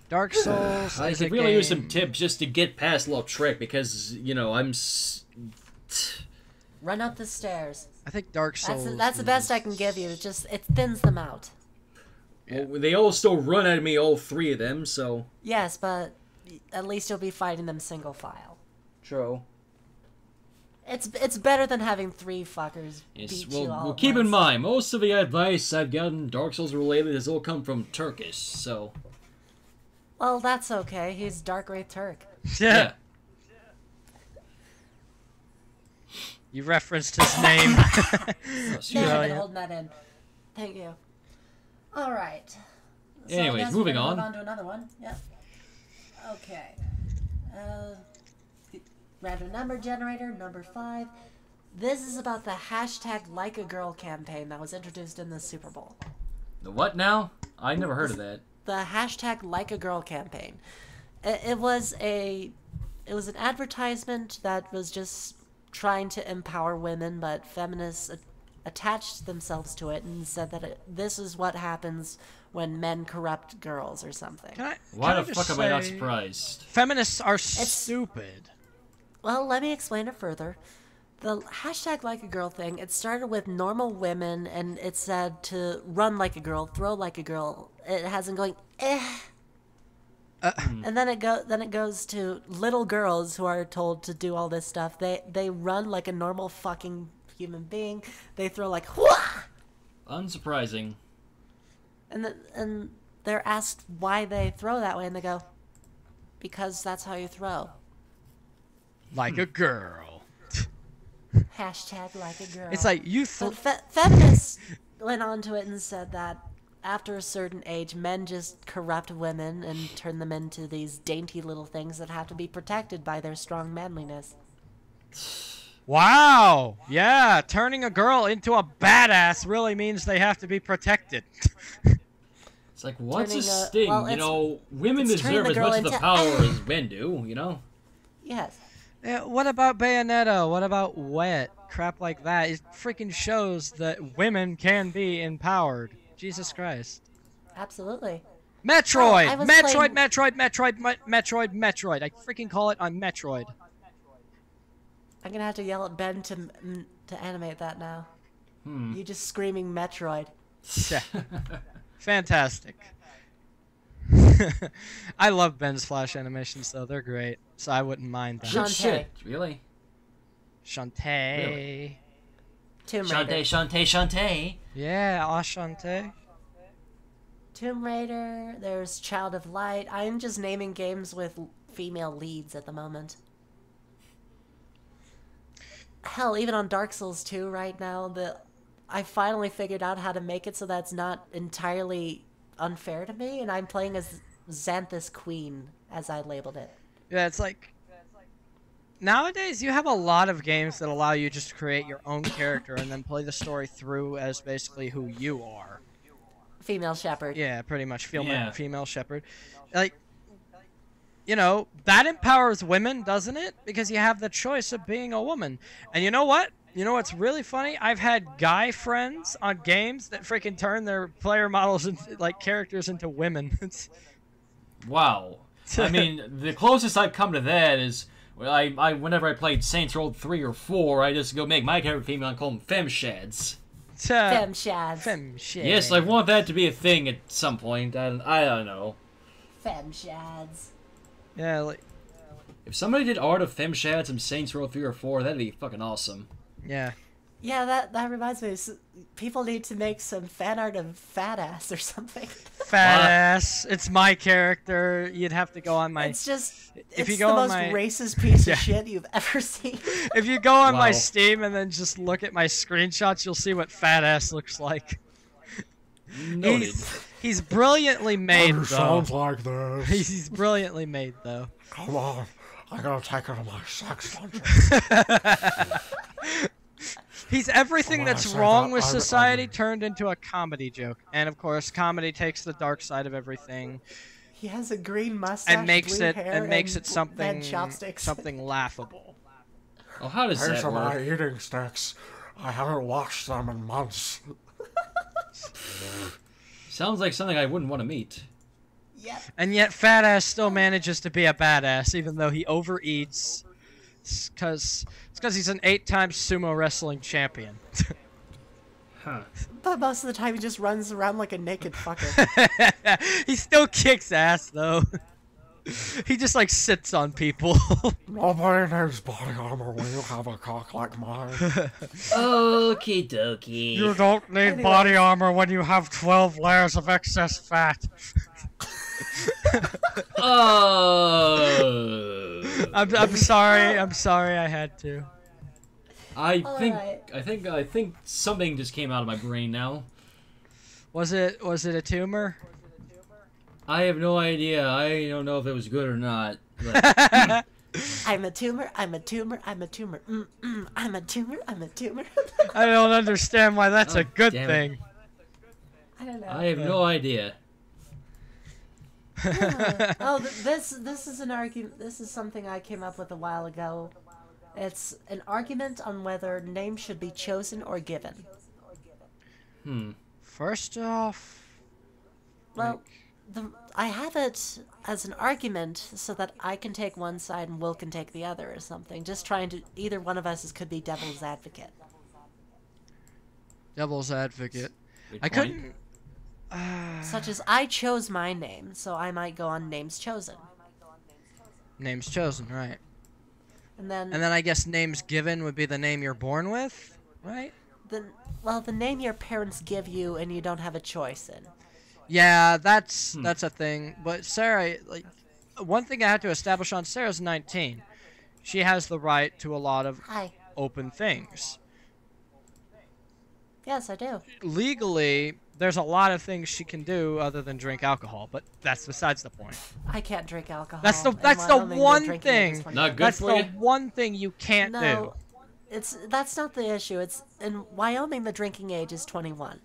Speaker 3: Dark Souls.
Speaker 2: I could really use some tips just to get past Lautrec because, you know,
Speaker 1: Run up the stairs.
Speaker 3: I think Dark Souls.
Speaker 1: That's the best I can give you. It thins them out.
Speaker 2: Well, they all still run at me, all three of them, so.
Speaker 1: Yes, but at least you'll be fighting them single file.
Speaker 2: True.
Speaker 1: It's better than having three fuckers beat you all.
Speaker 2: Well, keep in mind, most of the advice I've gotten Dark Souls related has all come from Turkish, so.
Speaker 1: Well, that's okay. He's Dark Wraith Turk.
Speaker 3: Yeah. You referenced his name.
Speaker 1: Yeah, I've been holding that in. Thank you. All right. So
Speaker 2: anyways, moving on.
Speaker 1: Move on to another one. Yep. Okay. Random number generator, number 5. This is about the hashtag Like a Girl campaign that was introduced in the Super Bowl.
Speaker 2: The what now? I never heard of that.
Speaker 1: The hashtag Like a Girl campaign. It was an advertisement that was just trying to empower women, but feminists attached themselves to it and said that this is what happens when men corrupt girls or something.
Speaker 2: Why the fuck am I not surprised?
Speaker 3: Feminists are stupid.
Speaker 1: Well, let me explain it further. The hashtag Like a Girl thing, it started with normal women, and it said to run like a girl, throw like a girl. It hasn't going, and then it goes to little girls who are told to do all this stuff. They run like a normal fucking human being. They throw like, whah!
Speaker 2: Unsurprising.
Speaker 1: And they're asked why they throw that way, and they go, because that's how you throw.
Speaker 3: Like a girl.
Speaker 1: Hashtag Like a Girl.
Speaker 3: It's like you.
Speaker 1: Feminists went on to it and said that after a certain age, men just corrupt women and turn them into these dainty little things that have to be protected by their strong manliness.
Speaker 3: Wow. Yeah, turning a girl into a badass really means they have to be protected.
Speaker 2: It's like, what's a sting? Well, you know, women deserve as much of the power as men do, you know?
Speaker 1: Yes.
Speaker 3: Yeah, what about Bayonetta? What about Wet? Crap like that. It freaking shows that women can be empowered. Jesus Christ.
Speaker 1: Absolutely.
Speaker 3: Metroid! Metroid! I freaking call it on Metroid.
Speaker 1: I'm gonna have to yell at Ben to animate that now. You just screaming Metroid.
Speaker 3: Yeah. Fantastic. I love Ben's Flash animations, though. They're great, so I wouldn't mind that.
Speaker 2: Good shit, really?
Speaker 3: Shantae.
Speaker 2: Really?
Speaker 1: Tomb Raider.
Speaker 2: Shantae.
Speaker 3: Yeah, Shantae.
Speaker 1: Tomb Raider, there's Child of Light. I'm just naming games with female leads at the moment. Hell, even on Dark Souls 2 right now, I finally figured out how to make it so that's not entirely unfair to me, and I'm playing as Xanthus Queen, as I labeled it.
Speaker 3: Yeah, it's like... Nowadays, you have a lot of games that allow you just to create your own character and then play the story through as basically who you are.
Speaker 1: Female shepherd.
Speaker 3: Yeah, pretty much. Female shepherd. Like, you know, that empowers women, doesn't it? Because you have the choice of being a woman. And you know what? You know what's really funny? I've had guy friends on games that freaking turn their player models into, like, characters into women.
Speaker 2: Wow. I mean, the closest I've come to that is... I whenever I played Saints Row 3 or 4, I just go make my character female and call them femshads.
Speaker 1: Femshads.
Speaker 2: Yes, I want that to be a thing at some point. I don't know.
Speaker 1: Femshads.
Speaker 3: Yeah, like...
Speaker 2: If somebody did art of FemShad, some Saints Row 3 or 4, that'd be fucking awesome.
Speaker 3: Yeah.
Speaker 1: Yeah, that reminds me. People need to make some fan art of Fat Ass or something.
Speaker 3: Fat ass. It's my character. You'd have to go on my...
Speaker 1: It's just...
Speaker 3: If
Speaker 1: it's
Speaker 3: you go
Speaker 1: the
Speaker 3: on
Speaker 1: most
Speaker 3: my...
Speaker 1: racist piece
Speaker 3: Yeah.
Speaker 1: of shit you've ever seen.
Speaker 3: If you go on my
Speaker 2: Wow.
Speaker 3: Steam and then just look at my screenshots, you'll see what fat ass looks like.
Speaker 2: Noted.
Speaker 3: He's brilliantly made, though.
Speaker 5: Sounds like this.
Speaker 3: He's brilliantly made, though.
Speaker 5: Come on, I gotta take her to my sex dungeon.
Speaker 3: He's everything
Speaker 5: Oh,
Speaker 3: that's
Speaker 5: I say
Speaker 3: wrong
Speaker 5: that,
Speaker 3: with
Speaker 5: I'm-
Speaker 3: society turned into a comedy joke. And of course, comedy takes the dark side of everything
Speaker 1: He has a green mustache,
Speaker 3: and makes
Speaker 1: blue
Speaker 3: it
Speaker 1: hair,
Speaker 3: something
Speaker 1: red chopsticks.
Speaker 3: something laughable.
Speaker 2: Oh, how does
Speaker 5: These
Speaker 2: that
Speaker 5: are my
Speaker 2: work?
Speaker 5: eating sticks. I haven't washed them in months.
Speaker 2: Sounds like something I wouldn't want to meet.
Speaker 1: Yep.
Speaker 3: And yet, fat ass still manages to be a badass, even though he overeats. It's because he's an 8-time sumo wrestling champion.
Speaker 2: Huh.
Speaker 1: But most of the time he just runs around like a naked fucker.
Speaker 3: He still kicks ass, though. He just, like, sits on people.
Speaker 5: Nobody needs body armor when you have a cock like mine.
Speaker 2: Okie dokie.
Speaker 3: You don't need
Speaker 1: Anyway.
Speaker 3: body armor when you have 12 layers of excess fat. I'm sorry. I'm sorry I had to.
Speaker 2: I
Speaker 1: Alright.
Speaker 2: think something just came out of my brain now.
Speaker 3: Was it a tumor?
Speaker 2: I have no idea. I don't know if it was good or not. But
Speaker 1: I'm a tumor, I'm a tumor, I'm a tumor. I'm a tumor, I'm a tumor.
Speaker 3: I don't understand why that's
Speaker 2: Oh,
Speaker 3: a good
Speaker 2: damn it.
Speaker 3: thing.
Speaker 1: I don't know.
Speaker 2: I have no idea.
Speaker 1: Oh, this is an argument. This is something I came up with a while ago. It's an argument on whether names should be chosen or given.
Speaker 3: First off,
Speaker 1: Well, I have it as an argument so that I can take one side and Will can take the other or something. Just trying to... Either one of us could be devil's advocate.
Speaker 3: devil's advocate.
Speaker 2: Good
Speaker 3: I
Speaker 2: point.
Speaker 3: couldn't.
Speaker 1: Such as I chose my name, so I might go on names chosen.
Speaker 3: Names chosen, right?
Speaker 1: And then
Speaker 3: I guess names given would be the name you're born with, right?
Speaker 1: the name your parents give you and you don't have a choice in.
Speaker 3: Yeah, that's a thing. But Sarah, like, one thing I had to establish on Sarah's 19. She has the right to a lot of
Speaker 1: Hi.
Speaker 3: open things.
Speaker 1: Yes, I do.
Speaker 3: Legally, there's a lot of things she can do other than drink alcohol, but that's besides the point.
Speaker 1: I can't drink alcohol.
Speaker 3: That's the
Speaker 1: In Wyoming,
Speaker 3: one
Speaker 1: drinking age is
Speaker 3: thing.
Speaker 1: 21.
Speaker 2: Not good
Speaker 3: That's
Speaker 2: for
Speaker 3: the
Speaker 2: you?
Speaker 3: one thing you can't
Speaker 1: No,
Speaker 3: do.
Speaker 1: that's not the issue. It's in Wyoming the drinking age is 21.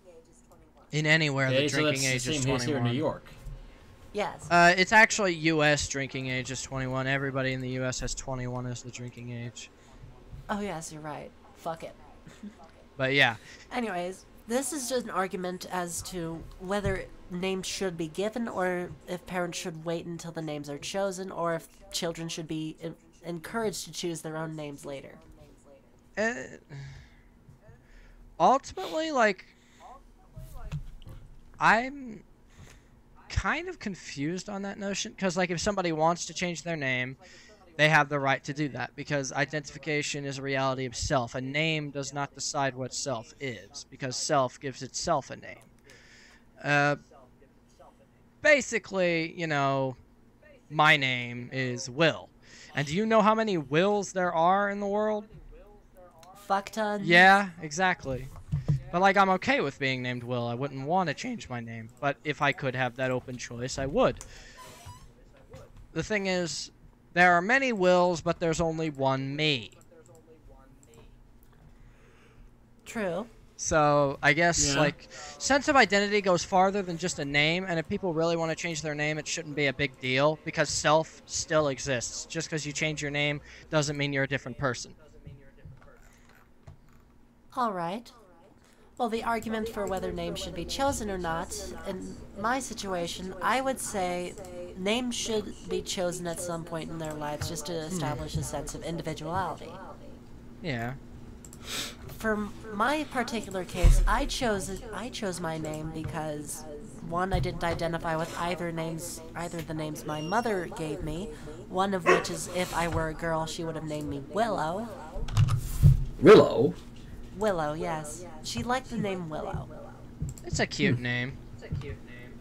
Speaker 3: In anywhere,
Speaker 2: Okay,
Speaker 3: the
Speaker 2: so
Speaker 3: drinking
Speaker 2: that's
Speaker 3: age
Speaker 2: the
Speaker 3: is
Speaker 2: same case here in
Speaker 3: 21.
Speaker 2: New York.
Speaker 1: Yes.
Speaker 3: It's actually U.S. drinking age is 21. Everybody in the U.S. has 21 as the drinking age.
Speaker 1: Oh yes, you're right. Fuck it.
Speaker 3: But yeah,
Speaker 1: Anyways, this is just an argument as to whether names should be given or if parents should wait until the names are chosen or if children should be encouraged to choose their own names later.
Speaker 3: ultimately, like, I'm kind of confused on that notion because, like, if somebody wants to change their name, they have the right to do that because identification is a reality of self. A name does not decide what self is because self gives itself a name. Basically, you know, my name is Will. And do you know how many Wills there are in the world?
Speaker 1: Fuck ton.
Speaker 3: Yeah, exactly. But, like, I'm okay with being named Will. I wouldn't want to change my name. But if I could have that open choice, I would. The thing is, there are many Wills, but there's only one me.
Speaker 1: True.
Speaker 3: So, I guess,
Speaker 2: Yeah.
Speaker 3: like, sense of identity goes farther than just a name, and if people really want to change their name, it shouldn't be a big deal, because self still exists. Just because you change your name doesn't mean you're a different person.
Speaker 1: All right. Well, the argument for whether names should be chosen or not, in my situation, I would say names should be chosen at some point in their lives just to establish a sense of individuality.
Speaker 3: Yeah.
Speaker 1: For my particular case, I chose my name because one, I didn't identify with either of the names my mother gave me. One of which is, if I were a girl, she would have named me Willow.
Speaker 2: Willow?
Speaker 1: Willow, yes. She liked the name Willow.
Speaker 3: It's a cute name.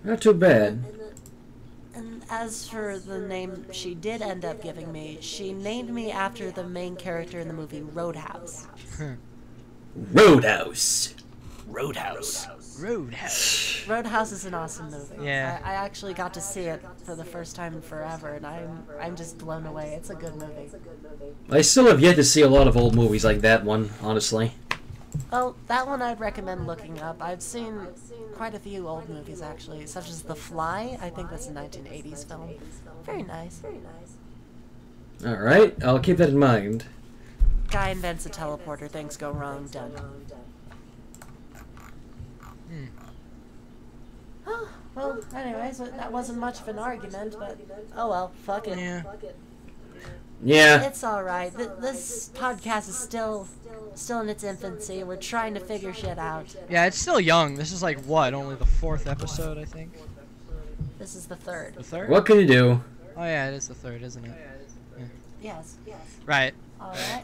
Speaker 2: Not too bad.
Speaker 1: And as for the name she did end up giving me, she named me after the main character in the movie Roadhouse.
Speaker 2: Roadhouse.
Speaker 1: Roadhouse is an awesome movie.
Speaker 3: Yeah.
Speaker 1: I actually got to see it for the first time in forever, and I'm just blown away. It's a good movie.
Speaker 2: I still have yet to see a lot of old movies like that one, honestly.
Speaker 1: Well, that one I'd recommend looking up. I've seen quite a few old movies, actually, such as The Fly. I think that's a 1980s film. Very nice.
Speaker 2: Alright, I'll keep that in mind.
Speaker 1: Guy invents a teleporter, things go wrong, done. Oh, well, anyways, that wasn't much of an argument, but oh well, fuck it.
Speaker 2: Yeah.
Speaker 1: It's alright. This podcast is still in its infancy. We're trying to figure shit out.
Speaker 3: Yeah, it's still young. This is like, what, only the 4th episode, I think?
Speaker 1: This is the third.
Speaker 3: The 3rd?
Speaker 2: What can you do?
Speaker 3: Oh yeah, it is the 3rd, isn't it? Yeah.
Speaker 1: Yes.
Speaker 3: Right.
Speaker 1: Alright.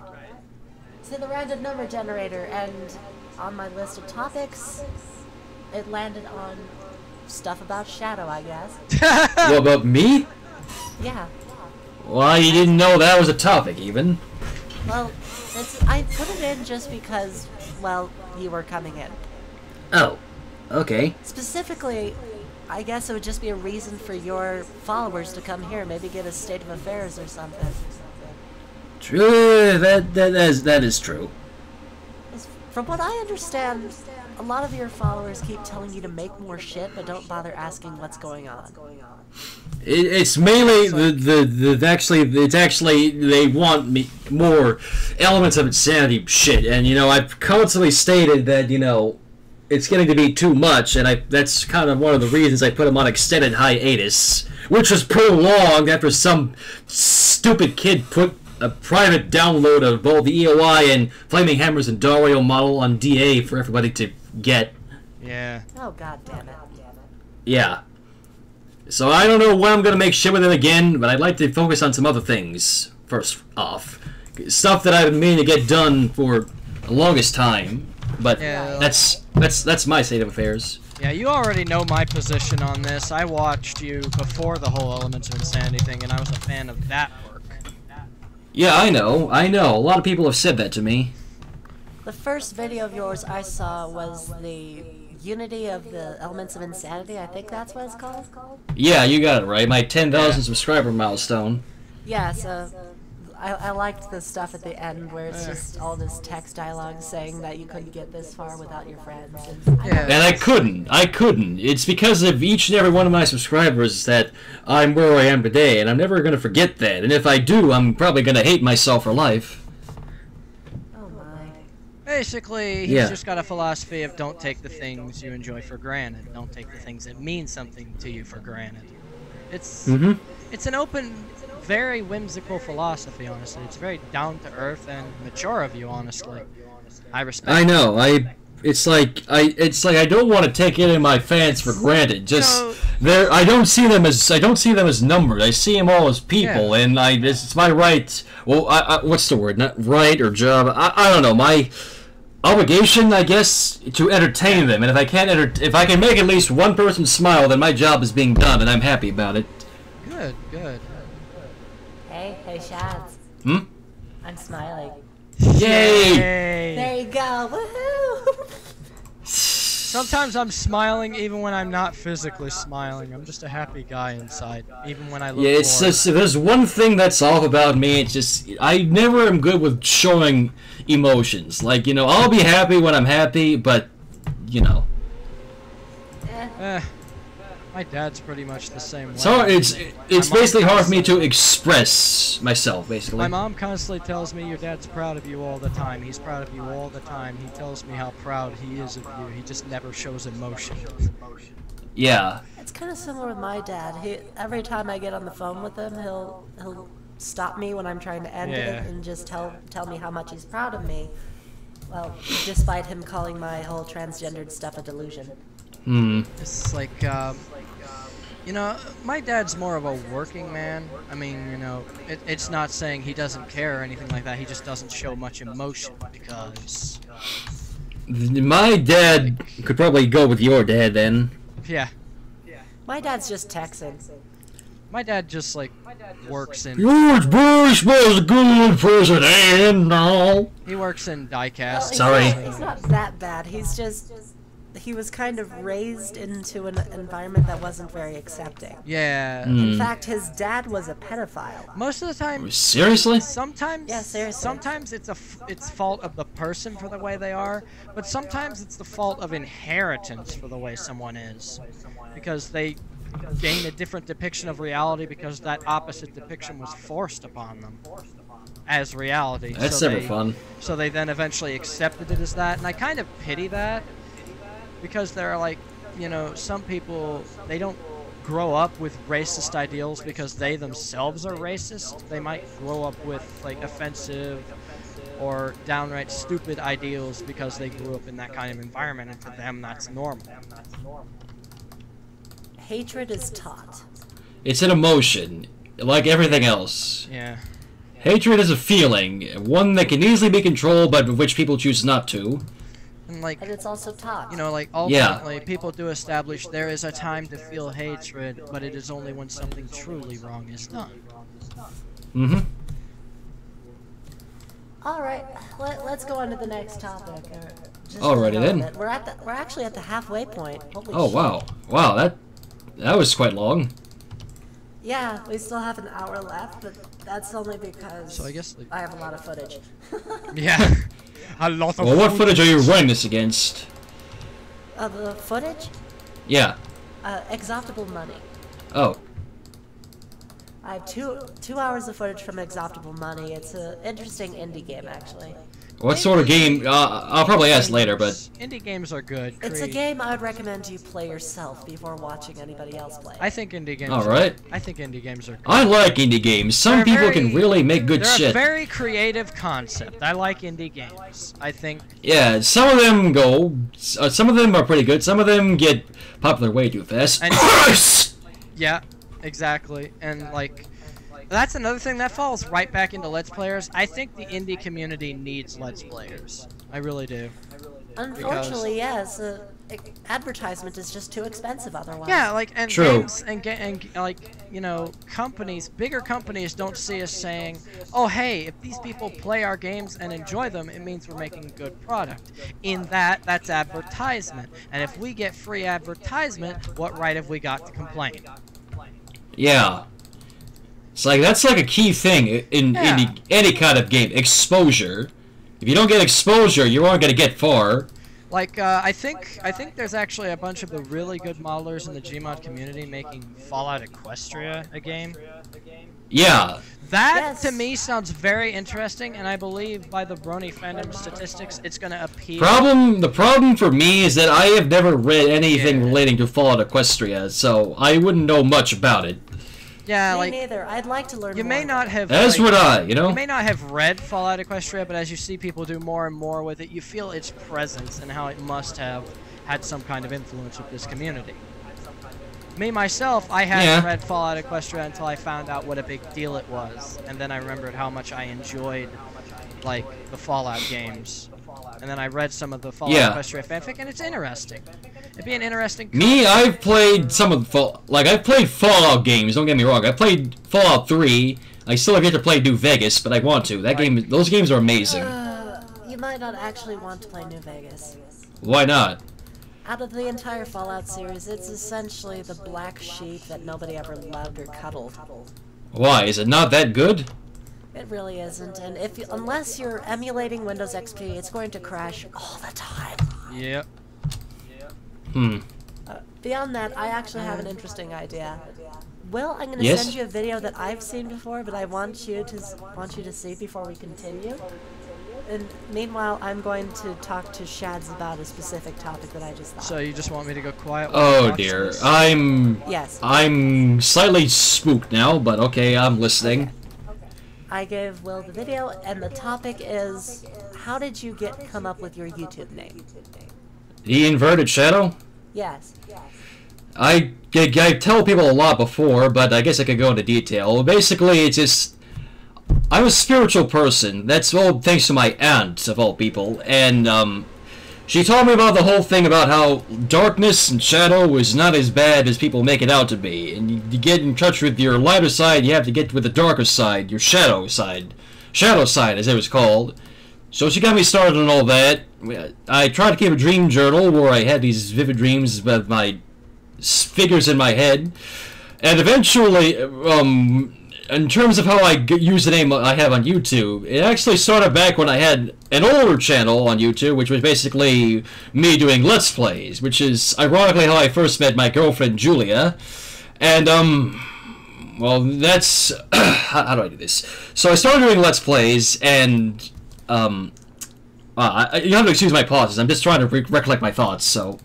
Speaker 1: See the random number generator, and on my list of topics, it landed on stuff about Shadow, I guess.
Speaker 2: What about me?
Speaker 1: Yeah.
Speaker 2: Well, you didn't know that was a topic, even.
Speaker 1: Well, I put it in just because, well, you were coming in.
Speaker 2: Oh. Okay.
Speaker 1: Specifically, I guess it would just be a reason for your followers to come here, maybe get a state of affairs or something.
Speaker 2: True, that is true.
Speaker 1: From what I understand, a lot of your followers keep telling you to make more shit, but don't bother asking what's going on.
Speaker 2: It's mainly it's actually they want more elements of insanity shit, and I've constantly stated that it's getting to be too much, and that's kind of one of the reasons I put him on extended hiatus, which was prolonged after some stupid kid put a private download of both the EOI and Flaming Hammers and Dario model on DA for everybody to get.
Speaker 3: Yeah.
Speaker 1: Oh, god damn it.
Speaker 2: Yeah. So I don't know when I'm going to make shit with it again, but I'd like to focus on some other things first off. Stuff that I've been meaning to get done for the longest time, but
Speaker 3: yeah,
Speaker 2: that's my state of affairs.
Speaker 3: Yeah, you already know my position on this. I watched you before the whole Elements of Insanity thing, and I was a fan of that work.
Speaker 2: Yeah, I know. A lot of people have said that to me.
Speaker 1: The first video of yours I saw was the Unity of the Elements of Insanity. I think that's what it's called.
Speaker 2: Yeah, you got it right. My 10,000 subscriber milestone.
Speaker 1: Yeah, so I liked the stuff at the end where it's just all this text dialogue saying that you couldn't get this far without your friends.
Speaker 2: And I couldn't. It's because of each and every one of my subscribers that I'm where I am today, and I'm never going to forget that. And if I do, I'm probably going to hate myself for life.
Speaker 1: Oh my.
Speaker 3: Basically, he's just got a philosophy of don't take the things you enjoy for granted. Don't take the things that mean something to you for granted. It's an open, very whimsical philosophy, honestly. It's very down-to-earth and mature of you, honestly. I respect
Speaker 2: I know. It's like I don't want to take any of my fans for granted. I don't see them as numbers. I see them all as people, and it's my right. Well, what's the word? Not right or job. I don't know. My obligation, I guess, to entertain them. And if I can make at least one person smile, then my job is being done, and I'm happy about it.
Speaker 3: Good.
Speaker 1: Hey, Shads. I'm smiling.
Speaker 2: Yay!
Speaker 1: There you go. Woohoo!
Speaker 3: Sometimes I'm smiling even when I'm not physically smiling. I'm just a happy guy inside, even when I look bored.
Speaker 2: It's just, if there's one thing that's off about me, it's just, I never am good with showing emotions. Like, I'll be happy when I'm happy, but,
Speaker 3: My dad's pretty much the same way.
Speaker 2: So it's basically hard for me to express myself, basically.
Speaker 3: My mom constantly tells me your dad's proud of you all the time. He's proud of you all the time. He tells me how proud he is of you. He just never shows emotion.
Speaker 2: Yeah.
Speaker 1: It's kind of similar with my dad. Every time I get on the phone with him, he'll stop me when I'm trying to end it and just tell me how much he's proud of me. Well, despite him calling my whole transgendered stuff a delusion.
Speaker 3: It's like, you know, my dad's more of a working man. I mean, you know, it's not saying he doesn't care or anything like that. He just doesn't show much emotion because...
Speaker 2: My dad could probably go with your dad then.
Speaker 3: Yeah.
Speaker 1: My dad's just Texan.
Speaker 3: My dad just, like, works in...
Speaker 2: George Bush was a good president, no.
Speaker 3: He works in diecast.
Speaker 2: Sorry.
Speaker 1: He's not that bad. He's just... He was kind of raised into an environment that wasn't very accepting.
Speaker 3: Yeah.
Speaker 1: In fact, his dad was a pedophile.
Speaker 3: Most of the time...
Speaker 2: Seriously?
Speaker 3: Sometimes...
Speaker 1: Yeah, seriously.
Speaker 3: Sometimes it's fault of the person for the way they are, but sometimes it's the fault of inheritance for the way someone is. Because they gain a different depiction of reality because that opposite depiction was forced upon them as reality.
Speaker 2: That's never fun.
Speaker 3: So they then eventually accepted it as that, and I kind of pity that because there are, like, you know, some people, they don't grow up with racist ideals because they themselves are racist. They might grow up with, like, offensive or downright stupid ideals because they grew up in that kind of environment, and for them that's normal.
Speaker 1: Hatred is taught.
Speaker 2: It's an emotion, like everything else.
Speaker 3: Yeah.
Speaker 2: Hatred is a feeling, one that can easily be controlled, but which people choose not to.
Speaker 3: And, like,
Speaker 1: And it's also taught.
Speaker 3: you know, like, ultimately, people do establish there is a time to feel hatred, but it is only when something truly wrong is done.
Speaker 2: Mm-hmm.
Speaker 1: All right, let's go on to the next topic.
Speaker 2: Alrighty then.
Speaker 1: We're actually at the halfway point. Holy
Speaker 2: Oh,
Speaker 1: shit.
Speaker 2: wow, that was quite long.
Speaker 1: Yeah, we still have an hour left, but that's only because
Speaker 3: So I guess, like,
Speaker 1: I have a lot of footage.
Speaker 3: yeah. A lot of
Speaker 2: Well, what footage are you running this against?
Speaker 1: The footage?
Speaker 2: Yeah.
Speaker 1: Exoptable Money.
Speaker 2: Oh.
Speaker 1: I have two hours of footage from Exoptable Money. It's an interesting indie game, actually.
Speaker 2: What sort of game? I'll probably ask later, but...
Speaker 3: Indie games are good.
Speaker 1: It's a game I would recommend you play yourself before watching anybody else play.
Speaker 3: I think indie games
Speaker 2: Alright.
Speaker 3: I think indie games are good.
Speaker 2: I like indie games. Some people can really make good
Speaker 3: They're
Speaker 2: shit.
Speaker 3: a very creative concept. I like indie games. I think...
Speaker 2: Yeah, some of them go... some of them are pretty good. Some of them get popular way too fast.
Speaker 3: And- Yeah, exactly. And, like... That's another thing that falls right back into Let's Players. I think the indie community needs Let's Players. I really do.
Speaker 1: Unfortunately, yes. Advertisement is just too expensive otherwise.
Speaker 3: Yeah, like, and
Speaker 2: True.
Speaker 3: games, and like, you know, companies, bigger companies don't see us saying, oh, hey, if these people play our games and enjoy them, it means we're making a good product. In that's advertisement. And if we get free advertisement, what right have we got to complain?
Speaker 2: Yeah. It's like, that's like a key thing in any kind of game. Exposure. If you don't get exposure, you aren't going to get far.
Speaker 3: Like, I think there's actually a bunch of the really good modelers in the Gmod community making Fallout Equestria a game.
Speaker 2: Yeah.
Speaker 3: That, to me, sounds very interesting, and I believe by the Brony fandom statistics, it's going to appeal.
Speaker 2: The problem for me is that I have never read anything relating to Fallout Equestria, so I wouldn't know much about it.
Speaker 3: Yeah,
Speaker 1: Me
Speaker 3: like,
Speaker 1: neither. I'd like to learn
Speaker 3: you
Speaker 1: more.
Speaker 3: may not have...
Speaker 2: As
Speaker 3: like,
Speaker 2: would I, you know?
Speaker 3: You may not have read Fallout Equestria, but as you see people do more and more with it, you feel its presence and how it must have had some kind of influence with this community. Me, myself, I hadn't read Fallout Equestria until I found out what a big deal it was. And then I remembered how much I enjoyed, like, the Fallout games. And then I read some of the Fallout Equestria fanfic, and it's interesting. It'd be an interesting...
Speaker 2: Me, I've played some of the I've played Fallout games, don't get me wrong. I played Fallout 3. I still have yet to play New Vegas, but I want to. Those games are amazing.
Speaker 1: You might not actually want to play New Vegas.
Speaker 2: Why not?
Speaker 1: Out of the entire Fallout series, it's essentially the black sheep that nobody ever loved or cuddled.
Speaker 2: Why? Is it not that good?
Speaker 1: It really isn't, and unless you're emulating Windows XP, it's going to crash all the time.
Speaker 3: Yep.
Speaker 1: Beyond that, I actually have an interesting idea. Will, I'm going to send you a video that I've seen before, but I want you to see before we continue. And meanwhile, I'm going to talk to Shads about a specific topic that I just thought.
Speaker 3: So you just want me to go quiet? while you
Speaker 2: Oh
Speaker 3: watch
Speaker 2: dear.
Speaker 3: this?
Speaker 2: I'm slightly spooked now, but okay, I'm listening.
Speaker 1: Okay. I gave Will the video, and the topic is, how did you come up with your YouTube name?
Speaker 2: The inverted shadow?
Speaker 1: Yes.
Speaker 2: I tell people a lot before, but I guess I could go into detail. Basically, it's just... I'm a spiritual person. That's all thanks to my aunt, of all people. And, she told me about the whole thing about how darkness and shadow is not as bad as people make it out to be. And you get in touch with your lighter side, you have to get with the darker side, your shadow side. Shadow side, as it was called. So she got me started on all that. I tried to keep a dream journal where I had these vivid dreams about my figures in my head. And eventually, in terms of how I use the name I have on YouTube, it actually started back when I had an older channel on YouTube, which was basically me doing Let's Plays, which is ironically how I first met my girlfriend, Julia. And, well, that's... how do I do this? So I started doing Let's Plays, and, you have to excuse my pauses. I'm just trying to recollect my thoughts, so...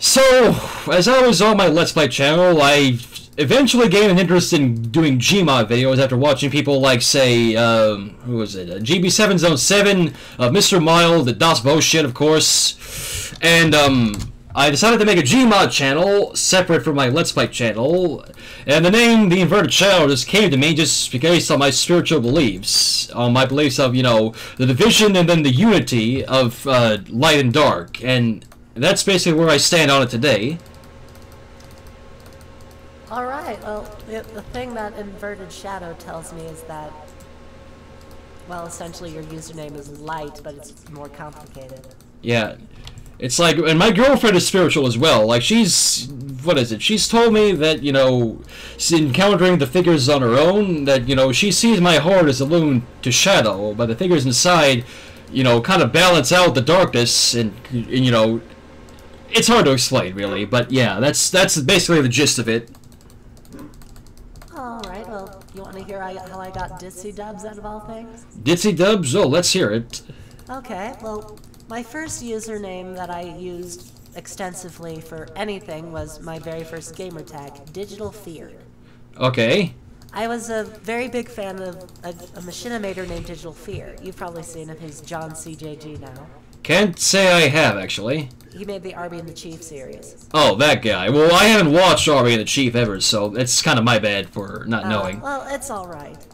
Speaker 2: So, as I was on my Let's Play channel, I eventually gained an interest in doing Gmod videos after watching people like, say, who was it? GB707, Mr. Mild, the Das Bo shit, of course. And, I decided to make a Gmod channel separate from my Let's Play channel, and the name The Inverted Shadow just came to me just based on my spiritual beliefs, on my beliefs of, you know, the division and then the unity of light and dark, and that's basically where I stand on it today.
Speaker 1: Alright, well, the thing that Inverted Shadow tells me is that, well, essentially your username is light, but it's more complicated.
Speaker 2: Yeah. It's like, and my girlfriend is spiritual as well. Like, she's, what is it? She's told me that, you know, encountering the figures on her own, that, you know, she sees my heart as a loon to shadow, but the figures inside, you know, kind of balance out the darkness, and you know, it's hard to explain, really, but yeah, that's basically the gist of it.
Speaker 1: Alright, well, you want to hear how I got Ditsy Dubs out of all things?
Speaker 2: Ditsy Dubs? Oh, let's hear it.
Speaker 1: Okay, well, my first username that I used extensively for anything was my very first gamer tag, Digital Fear.
Speaker 2: Okay.
Speaker 1: I was a very big fan of a machinimator named Digital Fear. You've probably seen him, he's John CJG now.
Speaker 2: Can't say I have, actually.
Speaker 1: He made the Arby and the Chief series.
Speaker 2: Oh, that guy. Well, I haven't watched Arby and the Chief ever, so it's kind of my bad for not knowing.
Speaker 1: Well, it's alright.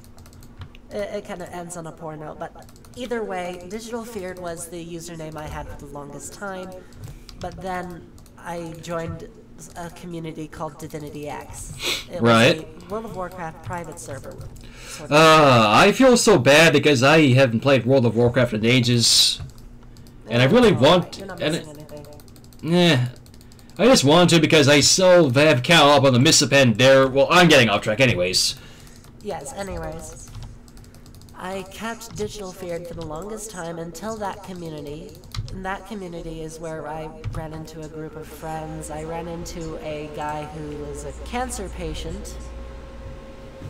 Speaker 1: It kind of ends on a poor note, but either way, Digital Feared was the username I had for the longest time, but then I joined a community called Divinity X. It was a World of Warcraft private server. Sort of.
Speaker 2: I feel so bad because I haven't played World of Warcraft in ages, and I really want...
Speaker 1: You're not missing anything.
Speaker 2: Yeah. I just want to because I still have Cal up on the Mississippi there. Well, I'm getting off track anyways.
Speaker 1: Yes, anyways. I kept Digital Feared for the longest time until that community. And that community is where I ran into a group of friends. I ran into a guy who was a cancer patient.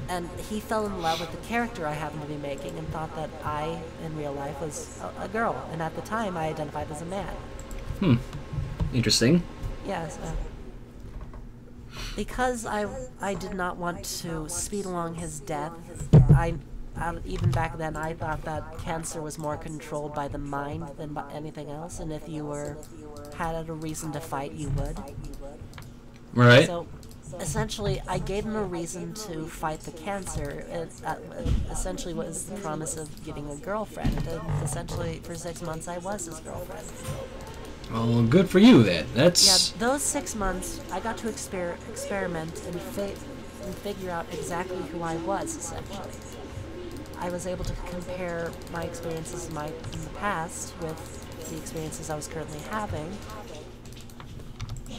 Speaker 1: And he fell in love with the character I happened to be making and thought that I, in real life, was a girl. And at the time, I identified as a man.
Speaker 2: Hmm. Interesting.
Speaker 1: Yes. Because I did not want to speed along his death, even back then, I thought that cancer was more controlled by the mind than by anything else, and if you had a reason to fight, you would.
Speaker 2: Right.
Speaker 1: So, essentially, I gave him a reason to fight the cancer. It essentially was the promise of getting a girlfriend, and essentially, for 6 months, I was his girlfriend.
Speaker 2: Well, good for you then. That's...
Speaker 1: Yeah, those 6 months, I got to experiment and figure out exactly who I was, essentially. I was able to compare my experiences in the past with the experiences I was currently having.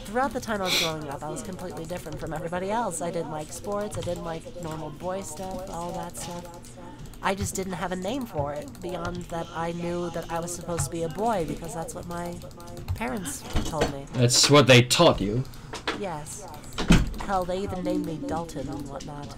Speaker 1: Throughout the time I was growing up, I was completely different from everybody else. I didn't like sports, I didn't like normal boy stuff, all that stuff. I just didn't have a name for it, beyond that I knew that I was supposed to be a boy because that's what my parents told me.
Speaker 2: That's what they taught you.
Speaker 1: Yes. Hell, they even named me Dalton and whatnot.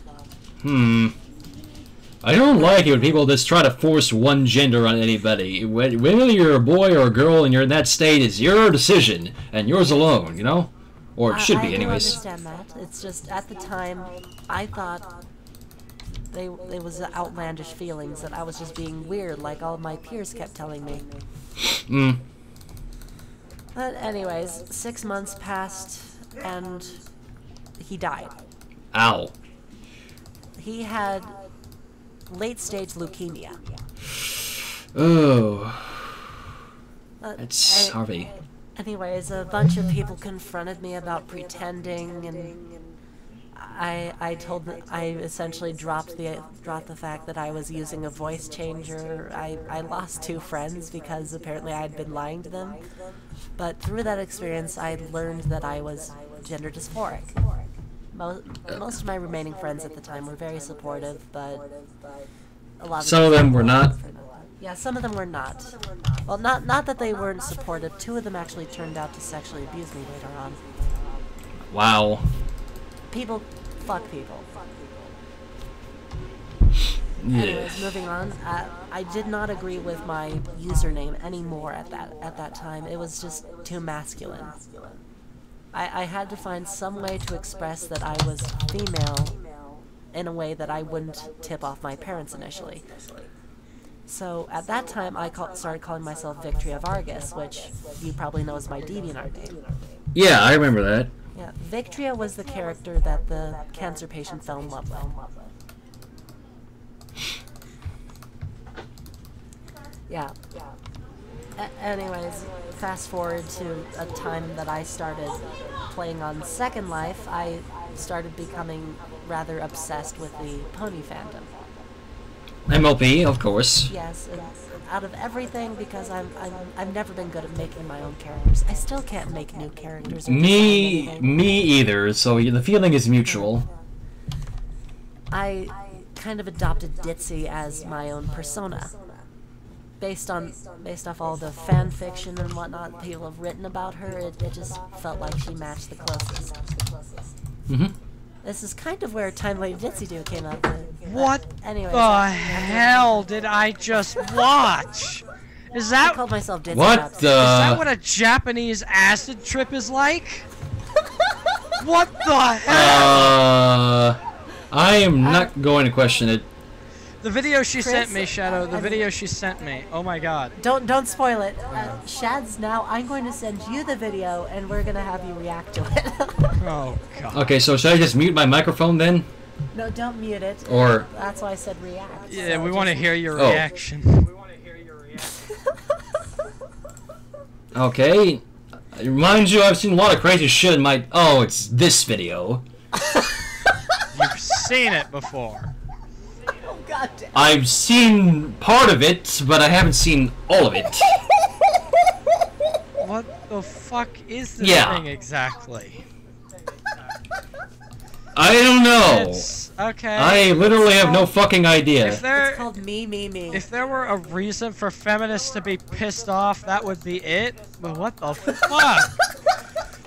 Speaker 2: I don't like it when people just try to force one gender on anybody. Whether you're a boy or a girl and you're in that state, it's your decision, and yours alone, you know? Or it should be, anyways.
Speaker 1: I understand that. It's just, at the time, I thought they was outlandish feelings, that I was just being weird, like all my peers kept telling me. But anyways, 6 months passed, and he died.
Speaker 2: Ow.
Speaker 1: He had late-stage leukemia.
Speaker 2: Oh. It's Harvey.
Speaker 1: Anyways, a bunch of people confronted me about pretending, and I essentially dropped the fact that I was using a voice changer. I lost 2 friends because apparently I had been lying to them. But through that experience, I learned that I was gender dysphoric. Most of my remaining friends at the time were very supportive, but a lot of
Speaker 2: some of them were not.
Speaker 1: Yeah, some of them were not. Well, not that they weren't supportive. 2 of them actually turned out to sexually abuse me later on.
Speaker 2: Wow.
Speaker 1: People, fuck people.
Speaker 2: Yeah.
Speaker 1: Anyways, moving on. I did not agree with my username anymore at that time. It was just too masculine. I had to find some way to express that I was female in a way that I wouldn't tip off my parents initially. So at that time, I started calling myself Victoria Vargas, which you probably know as my DeviantArt name.
Speaker 2: Yeah, I remember that.
Speaker 1: Yeah, Victoria was the character that the cancer patient fell in love with. Yeah. Anyways, fast forward to a time that I started playing on Second Life, I started becoming rather obsessed with the pony fandom.
Speaker 2: MLP, of course.
Speaker 1: Yes, and out of everything, because I've never been good at making my own characters. I still can't make new characters.
Speaker 2: Me either. So the feeling is mutual.
Speaker 1: I kind of adopted Ditzy as my own persona, based off all the fan fiction and whatnot people have written about her. It just felt like she matched the closest.
Speaker 2: Mhm.
Speaker 1: This is kind of where Time Lady Ditzy Do came up.
Speaker 3: What
Speaker 1: anyways,
Speaker 3: the hell did I just watch? Is
Speaker 1: I
Speaker 3: that
Speaker 1: called myself Ditzy.
Speaker 2: What
Speaker 3: is
Speaker 2: the?
Speaker 3: that what a Japanese acid trip is like? What the hell?
Speaker 2: I am not going to question it.
Speaker 3: The video she
Speaker 1: Chris,
Speaker 3: sent me, Shadow. The video she sent me. Oh my god.
Speaker 1: Don't spoil it. Shads, now I'm going to send you the video, and we're gonna have you react to it.
Speaker 3: Oh god.
Speaker 2: Okay, so should I just mute my microphone then?
Speaker 1: No, don't mute it.
Speaker 2: Or
Speaker 1: That's why I said react.
Speaker 3: Yeah,
Speaker 1: so
Speaker 3: we want to
Speaker 1: just-
Speaker 3: hear your
Speaker 2: Oh.
Speaker 3: reaction.
Speaker 2: okay. Mind you, I've seen a lot of crazy shit in my. Oh, it's this video.
Speaker 3: You've seen it before.
Speaker 1: God damn.
Speaker 2: I've seen part of it, but I haven't seen all of it.
Speaker 3: What the fuck is this
Speaker 2: Yeah.
Speaker 3: thing exactly?
Speaker 2: I don't know.
Speaker 3: It's okay.
Speaker 2: I literally have no fucking idea.
Speaker 3: If there
Speaker 1: It's called Me.
Speaker 3: if there were a reason for feminists to be pissed off, that would be it. But what the fuck?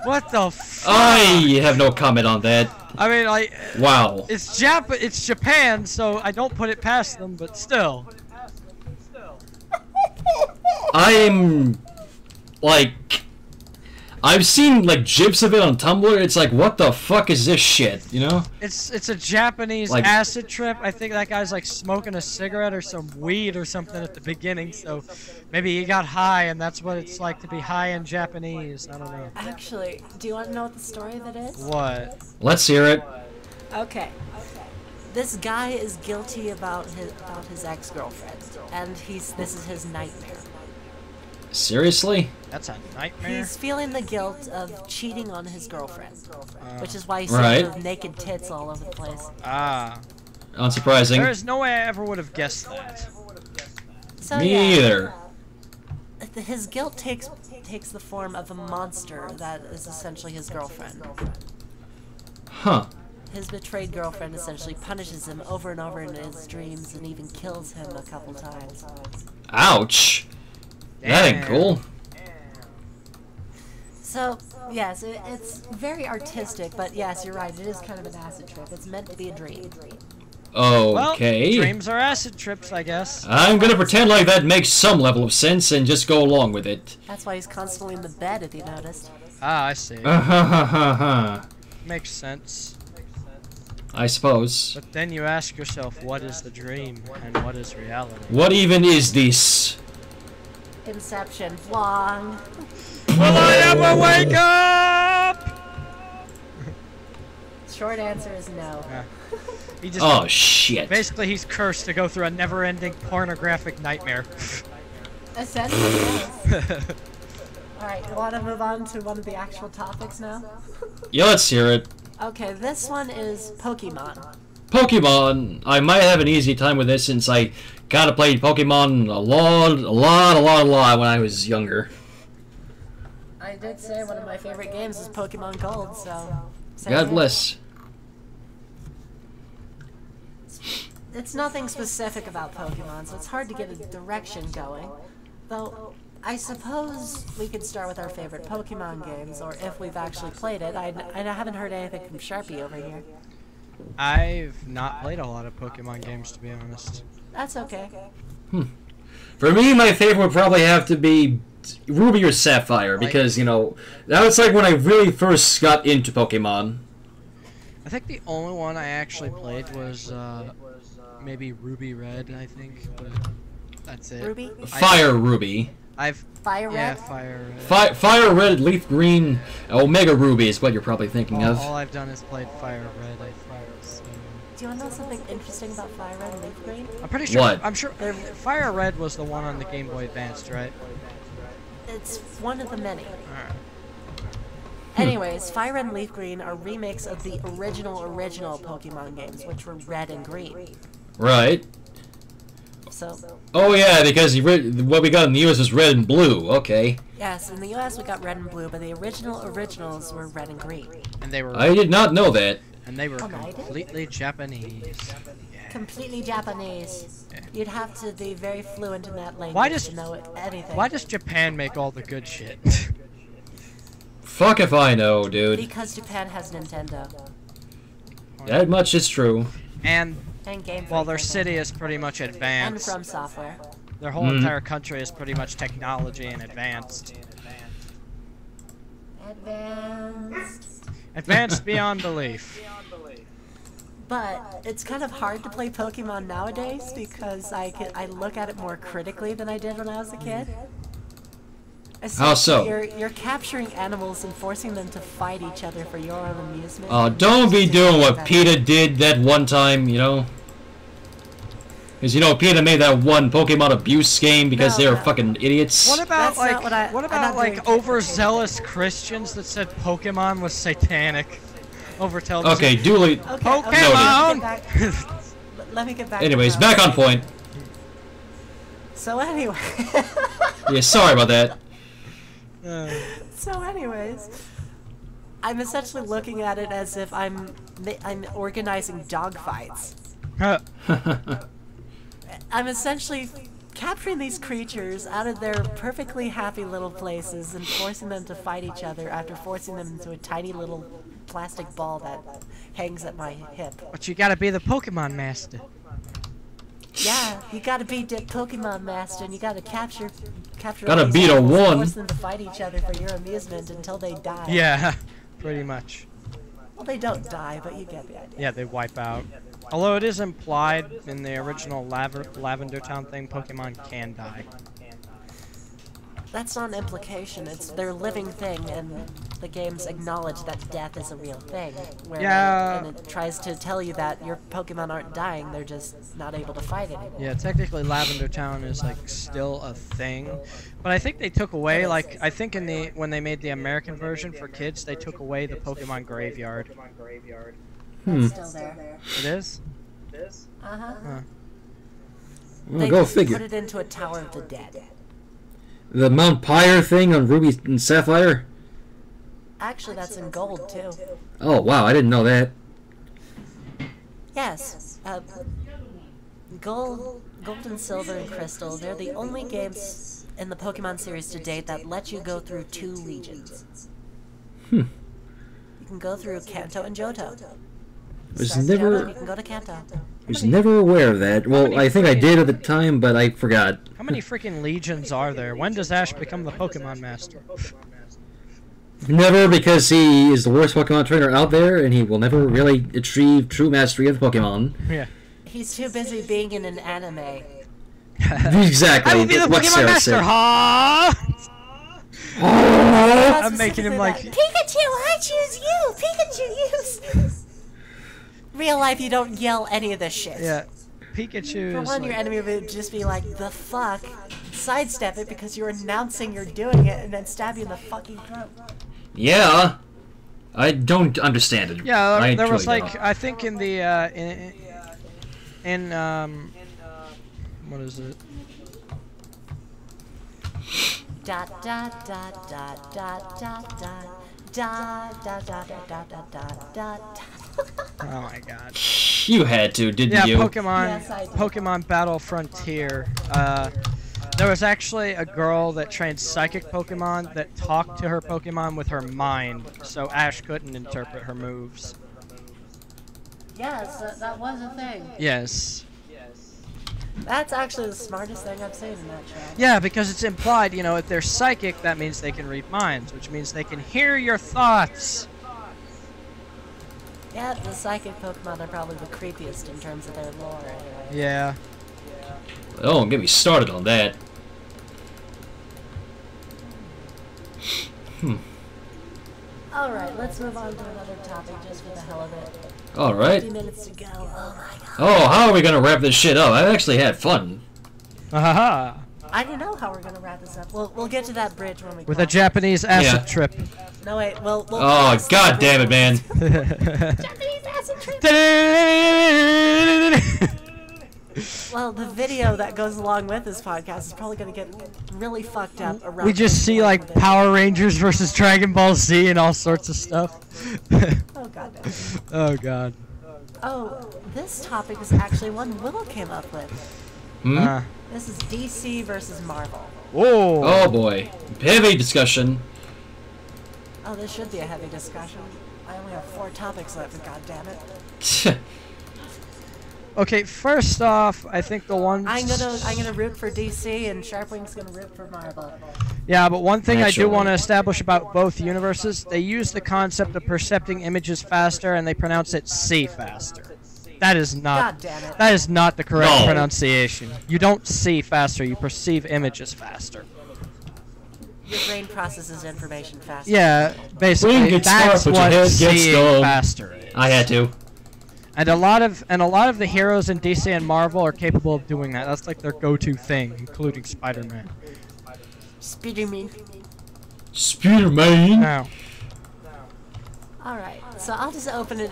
Speaker 3: What the fuck?
Speaker 2: I have no comment on that.
Speaker 3: I mean, like,
Speaker 2: Wow.
Speaker 3: it's Japan, so I don't put it past them, but still.
Speaker 2: I'm like, I've seen like gifs of it on Tumblr. It's like, what the fuck is this shit? You know?
Speaker 3: It's a Japanese
Speaker 2: Like-
Speaker 3: acid trip. I think that guy's like smoking a cigarette or some weed or something at the beginning, so maybe he got high and that's what it's like to be high in Japanese. I don't know.
Speaker 1: Actually, do you want to know what the story of it is?
Speaker 3: What?
Speaker 2: Let's hear it.
Speaker 1: Okay. This guy is guilty about his ex-girlfriend, and this is his nightmare.
Speaker 2: Seriously?
Speaker 3: That's a nightmare.
Speaker 1: He's feeling the guilt of cheating on his girlfriend, which is why he's
Speaker 2: Right.
Speaker 1: seeing naked tits all over the place.
Speaker 3: Ah.
Speaker 2: Unsurprising.
Speaker 3: There's no way I ever would have guessed that.
Speaker 1: So
Speaker 2: Me
Speaker 1: yeah,
Speaker 2: either.
Speaker 1: his guilt takes the form of a monster that is essentially his girlfriend.
Speaker 2: Huh.
Speaker 1: His betrayed girlfriend essentially punishes him over and over in his dreams and even kills him a couple times.
Speaker 2: Ouch. That ain't
Speaker 3: Damn.
Speaker 2: cool.
Speaker 1: So, yes, it's very artistic, but yes, you're right, it is kind of an acid trip. It's meant to be a dream.
Speaker 2: Okay.
Speaker 3: Well, dreams are acid trips, I guess.
Speaker 2: I'm gonna pretend like that makes some level of sense and just go along with it.
Speaker 1: That's why he's constantly in the bed, if you noticed.
Speaker 3: Ah, I see.
Speaker 2: Ha.
Speaker 3: Makes sense.
Speaker 2: I suppose.
Speaker 3: But then you ask yourself, what is the dream and what is reality?
Speaker 2: What even is this?
Speaker 1: Inception. Blong.
Speaker 3: Will I ever wake up?
Speaker 1: Short answer is no.
Speaker 3: Yeah. He just,
Speaker 2: Oh shit.
Speaker 3: basically, he's cursed to go through a never-ending pornographic nightmare.
Speaker 1: Essentially, yes. Alright, you want to move on to one of the actual topics now?
Speaker 2: Yeah, let's hear it.
Speaker 1: Okay, this one is Pokemon.
Speaker 2: Pokemon. I might have an easy time with this since I kind of played Pokemon a lot when I was younger.
Speaker 1: I did say one of my favorite games is Pokemon Gold, so...
Speaker 2: God bless.
Speaker 1: It's nothing specific about Pokemon, so it's hard to get a direction going. Though, I suppose we could start with our favorite Pokemon games, or if we've actually played it. I haven't heard anything from Sharpie over here.
Speaker 3: I've not played a lot of Pokemon games, to be honest.
Speaker 1: That's okay.
Speaker 2: For me, my favorite would probably have to be Ruby or Sapphire, because, you know, that was like when I really first got into Pokemon.
Speaker 3: I think the only one I actually played was maybe Ruby Red, I think, but that's it.
Speaker 1: Ruby?
Speaker 2: Fire Ruby.
Speaker 1: Fire Red?
Speaker 3: Yeah, Fire Red.
Speaker 2: Fire Red, Leaf Green, Omega Ruby is what you're probably thinking of.
Speaker 3: All I've done is played Fire Red, I think. So.
Speaker 1: Do you want to know something interesting about Fire Red and Leaf Green?
Speaker 3: I'm pretty sure.
Speaker 2: What?
Speaker 3: I'm sure Fire Red was the one on the Game Boy Advanced, right?
Speaker 1: It's one of the many.
Speaker 3: Alright.
Speaker 1: Anyways, Fire Red and Leaf Green are remakes of the original Pokemon games, which were Red and Green.
Speaker 2: Right.
Speaker 1: So...
Speaker 2: Oh yeah, because what we got in the US was Red and Blue, okay.
Speaker 1: Yes, in the US we got Red and Blue, but the originals were Red and Green.
Speaker 3: And they were.
Speaker 2: I did not know that.
Speaker 3: And they were
Speaker 1: Oh, no, I did?
Speaker 3: completely Japanese.
Speaker 1: Completely Japanese.
Speaker 3: Yeah.
Speaker 1: You'd have to be very fluent in that language
Speaker 3: Why does-
Speaker 1: to know anything.
Speaker 3: Why does Japan make all the good shit?
Speaker 2: Fuck if I know, dude.
Speaker 1: Because Japan has Nintendo.
Speaker 2: That much is true.
Speaker 3: And
Speaker 1: And Game
Speaker 3: well,
Speaker 1: Freak,
Speaker 3: their
Speaker 1: I think.
Speaker 3: city is pretty much
Speaker 1: And
Speaker 3: advanced.
Speaker 1: From Software.
Speaker 3: Their whole entire country is pretty much technology and advanced.
Speaker 1: Advanced.
Speaker 3: Advanced beyond belief.
Speaker 1: But it's kind of hard to play Pokemon nowadays because I look at it more critically than I did when I was a kid.
Speaker 2: How so?
Speaker 1: You're capturing animals and forcing them to fight each other for your own amusement.
Speaker 2: Oh, don't be doing what PETA did that one time, you know? Because, you know, PETA made that one Pokemon abuse game because they were fucking idiots.
Speaker 3: What about
Speaker 1: That's not what I'm not
Speaker 3: like
Speaker 1: doing.
Speaker 3: overzealous Christians that said Pokemon was satanic over television?
Speaker 2: Okay, duly...
Speaker 3: Pokemon!
Speaker 1: Let me get back.
Speaker 2: Anyways,
Speaker 1: to
Speaker 2: back on point.
Speaker 1: So anyway.
Speaker 2: Yeah, sorry about that.
Speaker 1: So anyways, I'm essentially looking at it as if I'm organizing dogfights. I'm essentially capturing these creatures out of their perfectly happy little places and forcing them to fight each other after forcing them into a tiny little plastic ball that hangs at my hip.
Speaker 3: But you gotta be the Pokemon master.
Speaker 1: Yeah, you gotta be the Pokemon master and you gotta capture
Speaker 2: Gotta
Speaker 1: all these
Speaker 2: beat a
Speaker 1: animals and
Speaker 2: one.
Speaker 1: force them to fight each other for your amusement until they die.
Speaker 3: Yeah, pretty much.
Speaker 1: Well, they don't die, but you get the idea.
Speaker 3: Yeah, they wipe out. Although it is implied in the original Lavender Town thing, Pokemon can die.
Speaker 1: That's not an implication. It's their living thing, and the games acknowledge that death is a real thing. Where
Speaker 3: Yeah.
Speaker 1: And it tries to tell you that your Pokemon aren't dying; they're just not able to fight anymore.
Speaker 3: Yeah, technically Lavender Town is like still a thing, but I think they took away I think when they made the American version for kids, they took away the Pokemon graveyard.
Speaker 1: It's still there.
Speaker 3: It is?
Speaker 1: Uh-huh.
Speaker 3: Huh.
Speaker 2: Well,
Speaker 1: They
Speaker 2: go
Speaker 1: just
Speaker 2: figure.
Speaker 1: put it into a Tower of the Dead.
Speaker 2: The Mount Pyre thing on Ruby and Sapphire?
Speaker 1: Actually, that's in Gold too.
Speaker 2: Oh, wow, I didn't know that.
Speaker 1: Yes. Gold and Silver and Crystal, they're the only games in the Pokemon series to date that let you go through 2 regions. You can go through Kanto and Johto.
Speaker 2: Was
Speaker 1: Start
Speaker 2: never-
Speaker 1: Johto, you can go to Kanto.
Speaker 2: Was never aware of that. Well, I think I did at the time, but I forgot.
Speaker 3: How many freaking legions are there? When does Ash become the Pokemon master?
Speaker 2: Never, because he is the worst Pokemon trainer out there, and he will never really achieve true mastery of Pokemon.
Speaker 3: Yeah.
Speaker 1: He's too busy being in an anime.
Speaker 2: Exactly.
Speaker 3: I will be the
Speaker 2: What's
Speaker 3: Pokemon
Speaker 2: Sarah
Speaker 3: Master,
Speaker 2: say?
Speaker 3: huh?
Speaker 1: Not
Speaker 3: I'm making him
Speaker 1: specifically
Speaker 3: like...
Speaker 1: that. Pikachu, I choose you! Pikachu, use! Real life, you don't yell any of this shit.
Speaker 3: Yeah. Pikachu
Speaker 1: For
Speaker 3: is
Speaker 1: one,
Speaker 3: like...
Speaker 1: your enemy would just be like, the fuck? Sidestep it because you're announcing you're doing it and then stab you in the fucking throat.
Speaker 2: Yeah. I don't understand it.
Speaker 3: Yeah, there was
Speaker 2: truly
Speaker 3: like...
Speaker 2: don't.
Speaker 3: I think in the... what is it?
Speaker 1: Dot dot dot dot dot dot dot dot dot dot dot dot dot dot.
Speaker 3: Oh my god.
Speaker 2: You had to, didn't
Speaker 3: Yeah,
Speaker 2: you?
Speaker 3: Pokemon.
Speaker 1: Yes, I did.
Speaker 3: Pokemon Battle Frontier. There was actually a girl that trained psychic Pokemon that talked to her Pokemon with her mind, so Ash couldn't interpret her moves.
Speaker 1: Yes, that was a thing.
Speaker 3: Yes.
Speaker 1: That's actually the smartest thing I've seen in that show.
Speaker 3: Yeah, because it's implied, you know, if they're psychic, that means they can read minds, which means they can hear your thoughts.
Speaker 1: Yeah, the psychic Pokemon are probably the creepiest in terms of their lore, anyway.
Speaker 3: Yeah.
Speaker 2: Oh, don't get me started on that.
Speaker 1: Alright, let's move on to another topic just for the hell of it.
Speaker 2: Alright.
Speaker 1: 50 minutes to go. Oh my god.
Speaker 2: Oh, how are we gonna wrap this shit up? I actually had fun.
Speaker 3: Ahaha.
Speaker 1: I don't know how we're gonna wrap this up. We'll get to that bridge when we
Speaker 3: With a
Speaker 1: cross.
Speaker 3: Japanese acid
Speaker 2: Yeah.
Speaker 3: trip.
Speaker 1: No wait, we'll
Speaker 2: Oh,
Speaker 1: cross that
Speaker 2: god
Speaker 1: bridge
Speaker 2: damn it, man.
Speaker 1: Japanese acid trip. Well, the video that goes along with this podcast is probably gonna get really fucked up around.
Speaker 3: We just
Speaker 1: this
Speaker 3: see
Speaker 1: point
Speaker 3: like
Speaker 1: of it.
Speaker 3: Power Rangers versus Dragon Ball Z and all sorts of stuff.
Speaker 1: Oh god damn.
Speaker 3: Oh god.
Speaker 1: Oh, this topic is actually one Willow came up with.
Speaker 2: Hmm?
Speaker 1: This is DC versus Marvel.
Speaker 3: Whoa.
Speaker 2: Oh boy. Heavy discussion.
Speaker 1: Oh, this should be a heavy discussion. I only have 4 topics left, god damn it.
Speaker 3: Okay, first off, I think the one.
Speaker 1: I'm gonna root for DC and Sharpwing's gonna root for Marvel.
Speaker 3: Yeah, but one thing I do
Speaker 2: Naturally.
Speaker 3: want to establish about both universes, they use the concept of percepting images faster, and they pronounce it see faster. That is not.
Speaker 1: God damn it.
Speaker 3: That is not the correct
Speaker 2: No.
Speaker 3: pronunciation. You don't see faster; you perceive images faster.
Speaker 1: Your brain processes information faster.
Speaker 3: Yeah,
Speaker 2: Brain
Speaker 3: basically,
Speaker 2: gets
Speaker 3: that's
Speaker 2: smart, but your
Speaker 3: what
Speaker 2: head gets
Speaker 3: seeing
Speaker 2: dumb.
Speaker 3: faster is.
Speaker 2: I had to.
Speaker 3: And a lot of the heroes in DC and Marvel are capable of doing that. That's like their go-to thing, including Spider-Man.
Speaker 1: Spider-Man.
Speaker 2: Spider-Man.
Speaker 3: Now,
Speaker 1: Alright, so I'll just open it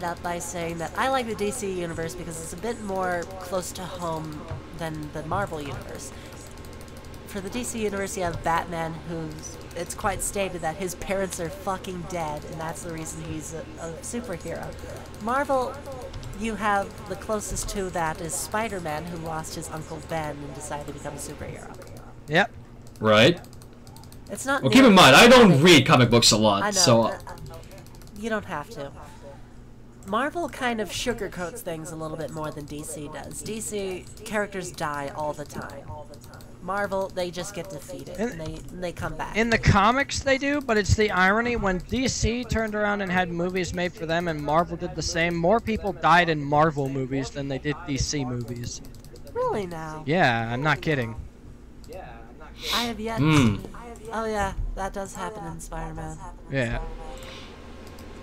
Speaker 1: up by saying that I like the DC universe because it's a bit more close to home than the Marvel universe. For the DC universe, you have Batman, it's quite stated that his parents are fucking dead, and that's the reason he's a superhero. Marvel, you have the closest to that is Spider-Man, who lost his Uncle Ben and decided to become a superhero.
Speaker 3: yep.
Speaker 2: Right.
Speaker 1: It's not.
Speaker 2: Well, keep in mind, I don't read comic books a
Speaker 1: I
Speaker 2: lot,
Speaker 1: know.
Speaker 2: so...
Speaker 1: You don't have to. Marvel kind of sugarcoats things a little bit more than DC does. DC characters die all the time. Marvel, they just get defeated and they come back.
Speaker 3: In the comics, they do, but it's the irony when DC turned around and had movies made for them, and Marvel did the same. More people died in Marvel movies than they did DC movies.
Speaker 1: Really now?
Speaker 3: Yeah, I'm not kidding.
Speaker 1: I have yet.
Speaker 2: Hmm.
Speaker 1: Oh yeah, that does happen in Spider-Man.
Speaker 3: Yeah.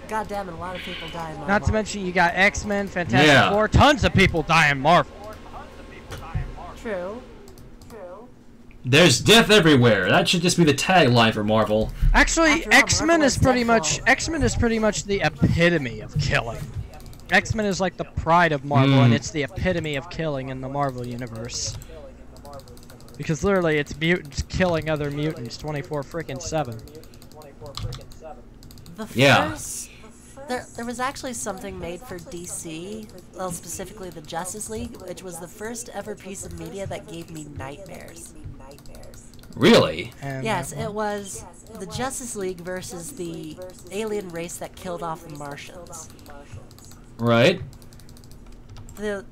Speaker 1: God damn it, a lot of people die in Marvel.
Speaker 3: Not to mention you got X-Men, Fantastic
Speaker 2: Yeah.
Speaker 3: Four, tons of people die in Marvel.
Speaker 1: True.
Speaker 2: There's death everywhere. That should just be the tagline for Marvel.
Speaker 3: Actually,
Speaker 1: After all,
Speaker 3: X-Men
Speaker 1: Marvel
Speaker 3: is
Speaker 1: is
Speaker 3: pretty
Speaker 1: death
Speaker 3: much
Speaker 1: row.
Speaker 3: X-Men is pretty much the epitome of killing. X-Men is like the pride of Marvel, and it's the epitome of killing in the Marvel universe. Because literally, it's mutants killing other mutants 24/7.
Speaker 1: The
Speaker 2: Yeah.
Speaker 1: first, there was actually something made for DC, well, specifically the Justice League, which was the first ever piece of media that gave me nightmares.
Speaker 2: Really?
Speaker 3: And
Speaker 1: Yes, it was the Justice League versus the alien race that killed off the Martians.
Speaker 2: Right?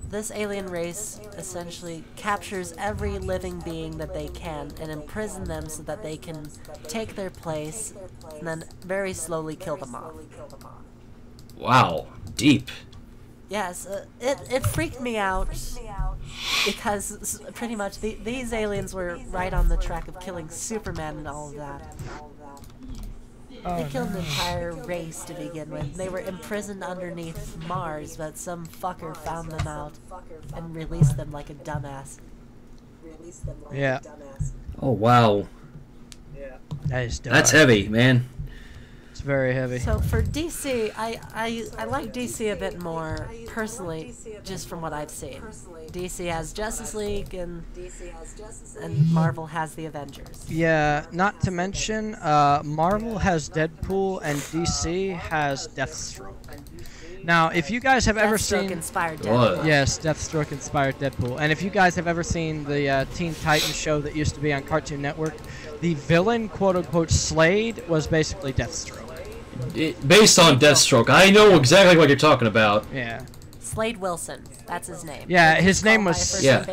Speaker 1: This alien race essentially captures every living being that they can and imprison them so that they can take their place and then very slowly kill them off.
Speaker 2: Wow. Deep.
Speaker 1: Yes, it freaked me out because pretty much these aliens were right on the track of killing Superman and all of that. They killed an entire race to begin with. They were imprisoned underneath Mars, but some fucker found them out and released them like a dumbass.
Speaker 3: Yeah.
Speaker 2: Oh wow.
Speaker 3: That is dark.
Speaker 2: That's heavy, man.
Speaker 3: It's very heavy.
Speaker 1: So for DC, I like DC a bit more, personally, just from what I've seen. DC has Justice League, and Marvel has the Avengers.
Speaker 3: Yeah, not to mention, Marvel has Deadpool and DC has Deathstroke. Now, if you guys have ever seen...
Speaker 1: Deathstroke-inspired Deadpool.
Speaker 3: Yes, Deathstroke-inspired Deadpool. And if you guys have ever seen the Teen Titans show that used to be on Cartoon Network, the villain, quote-unquote, Slade, was basically Deathstroke.
Speaker 2: Based on Deathstroke. I know exactly what you're talking about.
Speaker 3: Yeah.
Speaker 1: Slade Wilson, that's his name.
Speaker 3: Yeah, his name was...
Speaker 1: Yeah.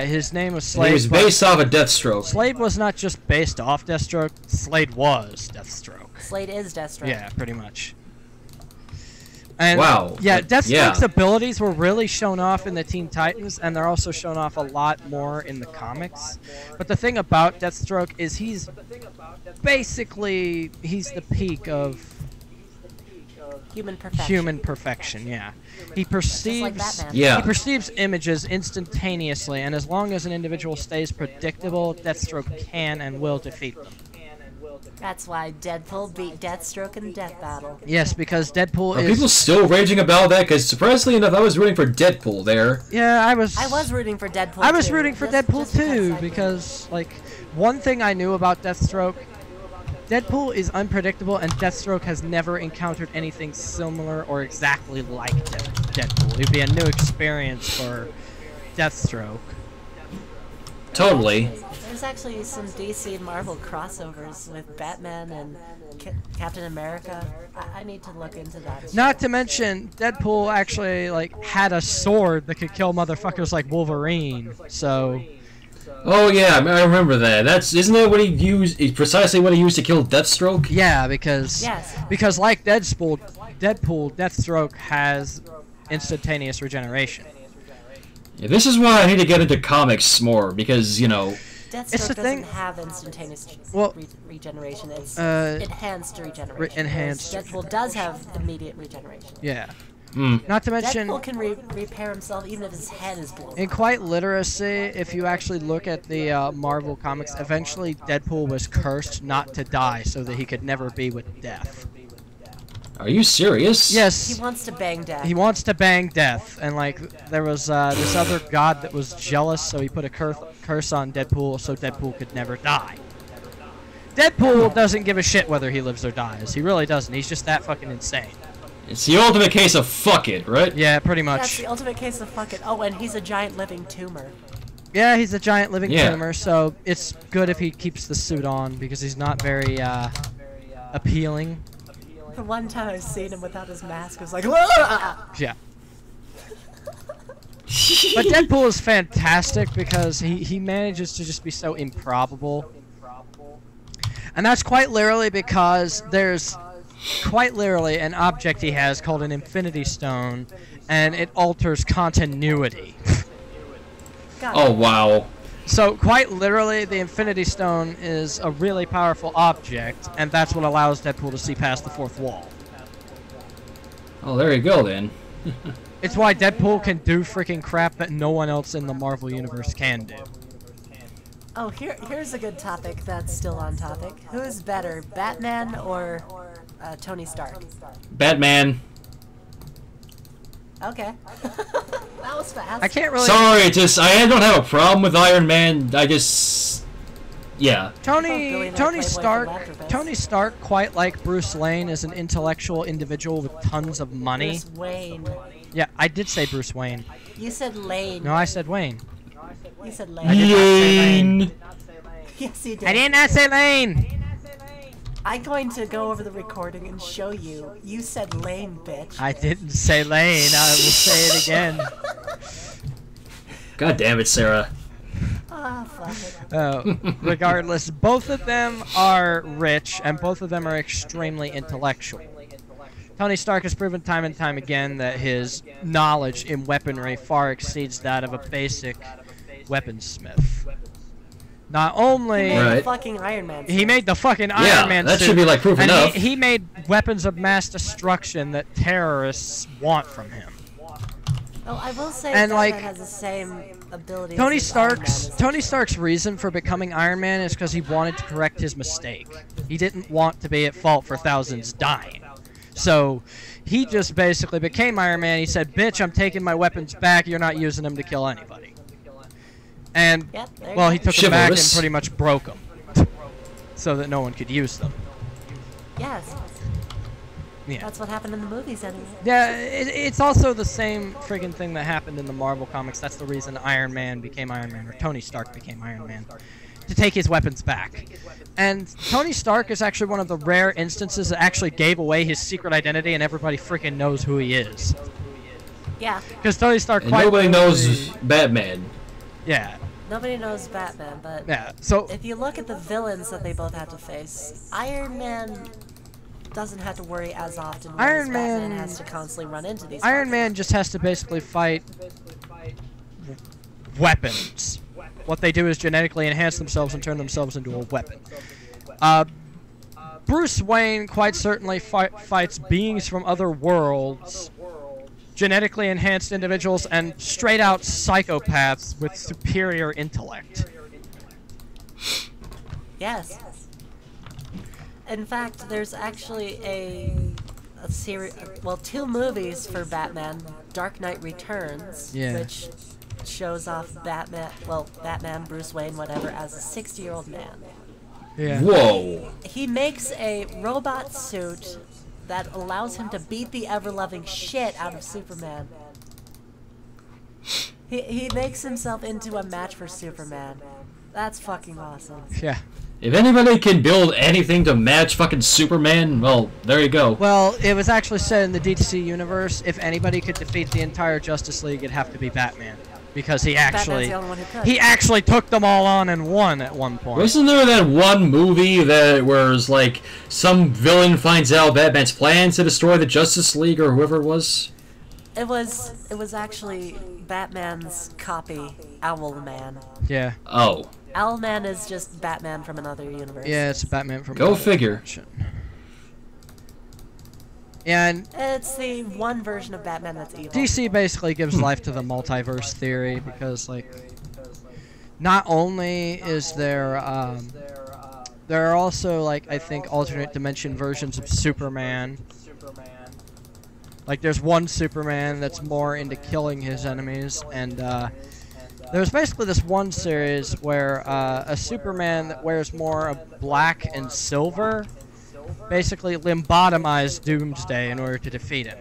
Speaker 3: his name was Slade.
Speaker 2: He was based off of Deathstroke.
Speaker 3: Slade was not just based off Deathstroke, Slade was Deathstroke.
Speaker 1: Slade is Deathstroke.
Speaker 3: Yeah, pretty much. And,
Speaker 2: wow.
Speaker 3: Yeah, Deathstroke's abilities were really shown off in the Teen Titans, and they're also shown off a lot more in the comics. But the thing about Deathstroke is he's basically the peak of
Speaker 1: human
Speaker 3: perfection. Yeah, he perceives
Speaker 1: like
Speaker 3: he perceives images instantaneously, and as long as an individual stays predictable, Deathstroke can and will defeat them.
Speaker 1: That's why Deadpool beat Deathstroke in Death Battle.
Speaker 3: Yes, because Deadpool
Speaker 2: Are people still raging about that? Because surprisingly enough, I was rooting for Deadpool there.
Speaker 3: Yeah, I was
Speaker 1: rooting for Deadpool.
Speaker 3: I was rooting for Deadpool too, because like one thing I knew about Deathstroke, Deadpool is unpredictable, and Deathstroke has never encountered anything similar or exactly like Deadpool. It'd be a new experience for Deathstroke.
Speaker 2: Totally.
Speaker 1: There's actually some DC and Marvel crossovers with Batman and Captain America. I need to look into that.
Speaker 3: Not to mention, Deadpool actually like had a sword that could kill motherfuckers like Wolverine. So.
Speaker 2: Oh yeah, I remember that. Isn't that what he used? Precisely what he used to kill Deathstroke?
Speaker 3: Yeah, because like Deadpool, Deathstroke has instantaneous regeneration.
Speaker 2: Yeah, this is why I need to get into comics more, because, you know...
Speaker 1: Deathstroke doesn't have instantaneous regeneration. It's enhanced regeneration.
Speaker 3: Enhanced.
Speaker 1: Deadpool does have immediate regeneration.
Speaker 3: Yeah.
Speaker 2: Mm.
Speaker 3: Not to mention...
Speaker 1: Deadpool can repair himself even if his head is blown.
Speaker 3: In quite literacy, if you actually look at the Marvel comics, eventually Deadpool was cursed not to die so that he could never be with death.
Speaker 2: Are you serious?
Speaker 3: Yes.
Speaker 1: He wants to bang death.
Speaker 3: He wants to bang death, and like there was this other god that was jealous, so he put a curse on Deadpool so Deadpool could never die. Deadpool doesn't give a shit whether he lives or dies. He really doesn't. He's just that fucking insane.
Speaker 2: It's the ultimate case of fuck it, right?
Speaker 3: Yeah, pretty much.
Speaker 1: That's the ultimate case of fuck it. Oh, and he's a giant living tumor.
Speaker 3: Yeah, he's a giant living tumor, so it's good if he keeps the suit on because he's not very appealing.
Speaker 1: The one time I've seen him without his mask, I was like, Whoa!
Speaker 3: Yeah. But Deadpool is fantastic because he manages to just be so improbable. And that's quite literally because there's quite literally an object he has called an Infinity Stone, and it alters continuity.
Speaker 2: Oh, wow.
Speaker 3: So, quite literally, the Infinity Stone is a really powerful object, and that's what allows Deadpool to see past the fourth wall.
Speaker 2: Oh, there you go, then.
Speaker 3: It's why Deadpool can do freaking crap that no one else in the Marvel Universe can do.
Speaker 1: Oh, here's a good topic that's still on topic. Who is better, Batman or Tony Stark?
Speaker 2: Batman.
Speaker 1: Okay. That was fast.
Speaker 3: I can't really...
Speaker 2: Sorry, I don't have a problem with Iron Man. I just... Yeah.
Speaker 3: Tony Stark, quite like Bruce Wayne, is an intellectual individual with tons of money.
Speaker 1: Bruce Wayne.
Speaker 3: Yeah, I did say Bruce Wayne.
Speaker 1: You said Lane.
Speaker 3: No, I said Wayne.
Speaker 1: You said Lane.
Speaker 3: I did not say Lane.
Speaker 1: Yes, you did.
Speaker 3: I did not say Lane.
Speaker 1: I'm going to go over the recording and show you. You said Lane, bitch.
Speaker 3: I didn't say Lane. I will say it again.
Speaker 2: God damn it, Sarah.
Speaker 1: Ah, fuck it.
Speaker 3: Regardless, both of them are rich, and both of them are extremely intellectual. Tony Stark has proven time and time again that his knowledge in weaponry far exceeds that of a basic weaponsmith. Not only...
Speaker 1: He made the fucking Iron Man suit.
Speaker 3: He made the fucking Iron Man
Speaker 2: that
Speaker 3: suit,
Speaker 2: should be like proof
Speaker 3: and
Speaker 2: enough.
Speaker 3: He made weapons of mass destruction that terrorists want from him.
Speaker 1: Oh, I will say
Speaker 3: And,
Speaker 1: that
Speaker 3: like,
Speaker 1: has the same ability.
Speaker 3: Tony Stark's reason for becoming Iron Man is because he wanted to correct his mistake. He didn't want to be at fault for thousands dying. So he just basically became Iron Man. He said, "Bitch, I'm taking my weapons back. You're not using them to kill anybody." And well, he took them back and pretty much broke them so that no one could use them.
Speaker 1: Yes.
Speaker 3: Yeah.
Speaker 1: That's what happened in the movies anyway.
Speaker 3: Yeah, it's also the same friggin' thing that happened in the Marvel comics. That's the reason Iron Man became Iron Man, or Tony Stark became Iron Man, to take his weapons back. And Tony Stark is actually one of the rare instances that actually gave away his secret identity and everybody freaking knows who he is.
Speaker 1: Yeah.
Speaker 3: Because Tony Stark
Speaker 2: and nobody knows Batman.
Speaker 3: Yeah.
Speaker 1: Nobody knows Batman, but
Speaker 3: yeah. So
Speaker 1: if you look at the villains that they both have to face, Iron Man doesn't have to worry as often.
Speaker 3: Iron
Speaker 1: Batman
Speaker 3: Man
Speaker 1: has to constantly run into these.
Speaker 3: Iron Man just has to basically fight weapons. What they do is genetically enhance themselves and turn themselves into a weapon. Bruce Wayne quite certainly fights beings from other worlds, genetically enhanced individuals, and straight-out psychopaths with superior intellect.
Speaker 1: Yes. In fact, there's actually a series, well, 2 movies for Batman, Dark Knight Returns, which shows off Batman, Bruce Wayne, whatever, as a 60-year-old man.
Speaker 3: Yeah.
Speaker 2: Whoa.
Speaker 1: He makes a robot suit that allows him to beat the ever-loving shit out of Superman. He makes himself into a match for Superman. That's fucking awesome.
Speaker 3: Yeah.
Speaker 2: If anybody can build anything to match fucking Superman, well, there you go.
Speaker 3: Well, it was actually said in the DC universe, if anybody could defeat the entire Justice League, it'd have to be Batman. Because he actually took them all on and won at one point.
Speaker 2: Wasn't there that one movie that where it's like some villain finds out Batman's plans to destroy the Justice League or whoever it was?
Speaker 1: It was actually Batman's copy, Owlman.
Speaker 3: Yeah.
Speaker 2: Oh.
Speaker 1: Owlman is just Batman from another universe.
Speaker 3: Yeah, it's Batman from
Speaker 2: Go figure.
Speaker 3: Dimension. Yeah, and
Speaker 1: it's the one version of Batman that's evil.
Speaker 3: DC basically gives life to the multiverse theory because, like, not only is there are also, like, I think alternate dimension versions of Superman. Like, there's one Superman that's more into killing his enemies, and there's basically this one series where a Superman that wears more of black and silver basically lobotomized Doomsday in order to defeat him.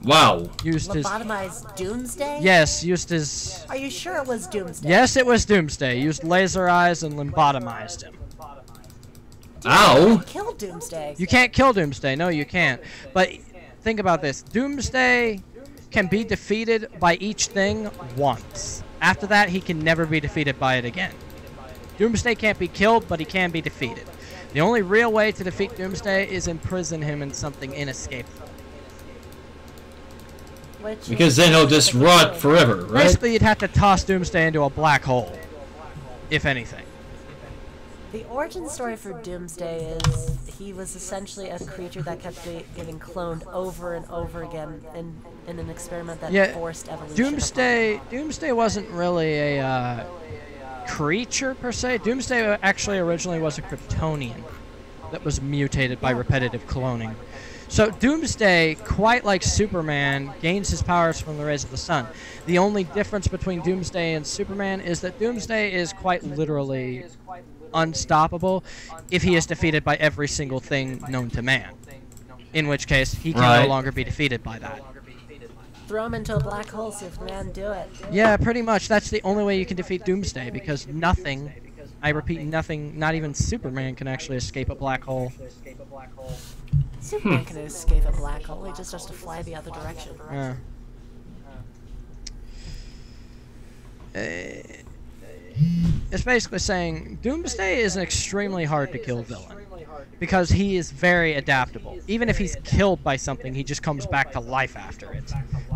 Speaker 2: Wow.
Speaker 1: Lobotomized Doomsday?
Speaker 3: Yes, used his...
Speaker 1: Are you sure it was Doomsday?
Speaker 3: Yes, it was Doomsday. Used laser eyes and lobotomized him.
Speaker 2: Ow!
Speaker 1: You can't kill Doomsday.
Speaker 3: You can't kill Doomsday. No, you can't. But think about this. Doomsday can be defeated by each thing once. After that, he can never be defeated by it again. Doomsday can't be killed, but he can be defeated. The only real way to defeat Doomsday is imprison him in something inescapable.
Speaker 2: Because then he'll just rot forever, right?
Speaker 3: Basically, you'd have to toss Doomsday into a black hole, if anything.
Speaker 1: The origin story for Doomsday is he was essentially a creature that kept getting cloned over and over again in an experiment that forced evolution.
Speaker 3: Doomsday wasn't really a creature per se. Doomsday actually originally was a Kryptonian that was mutated by repetitive cloning. So Doomsday, quite like Superman, gains his powers from the rays of the sun. The only difference between Doomsday and Superman is that Doomsday is quite literally unstoppable if he is defeated by every single thing known to man. In which case, he can no longer be defeated by that.
Speaker 1: Throw him into a black hole, Superman, do it.
Speaker 3: Yeah, pretty much. That's the only way you can defeat Doomsday, because nothing, I repeat, nothing, not even Superman can actually escape a black hole.
Speaker 1: Superman can escape a black hole, he just has to fly the other direction.
Speaker 3: Yeah. it's basically saying Doomsday is an extremely hard to kill villain because he is very adaptable. Even if he's killed by something, he just comes back to life after it.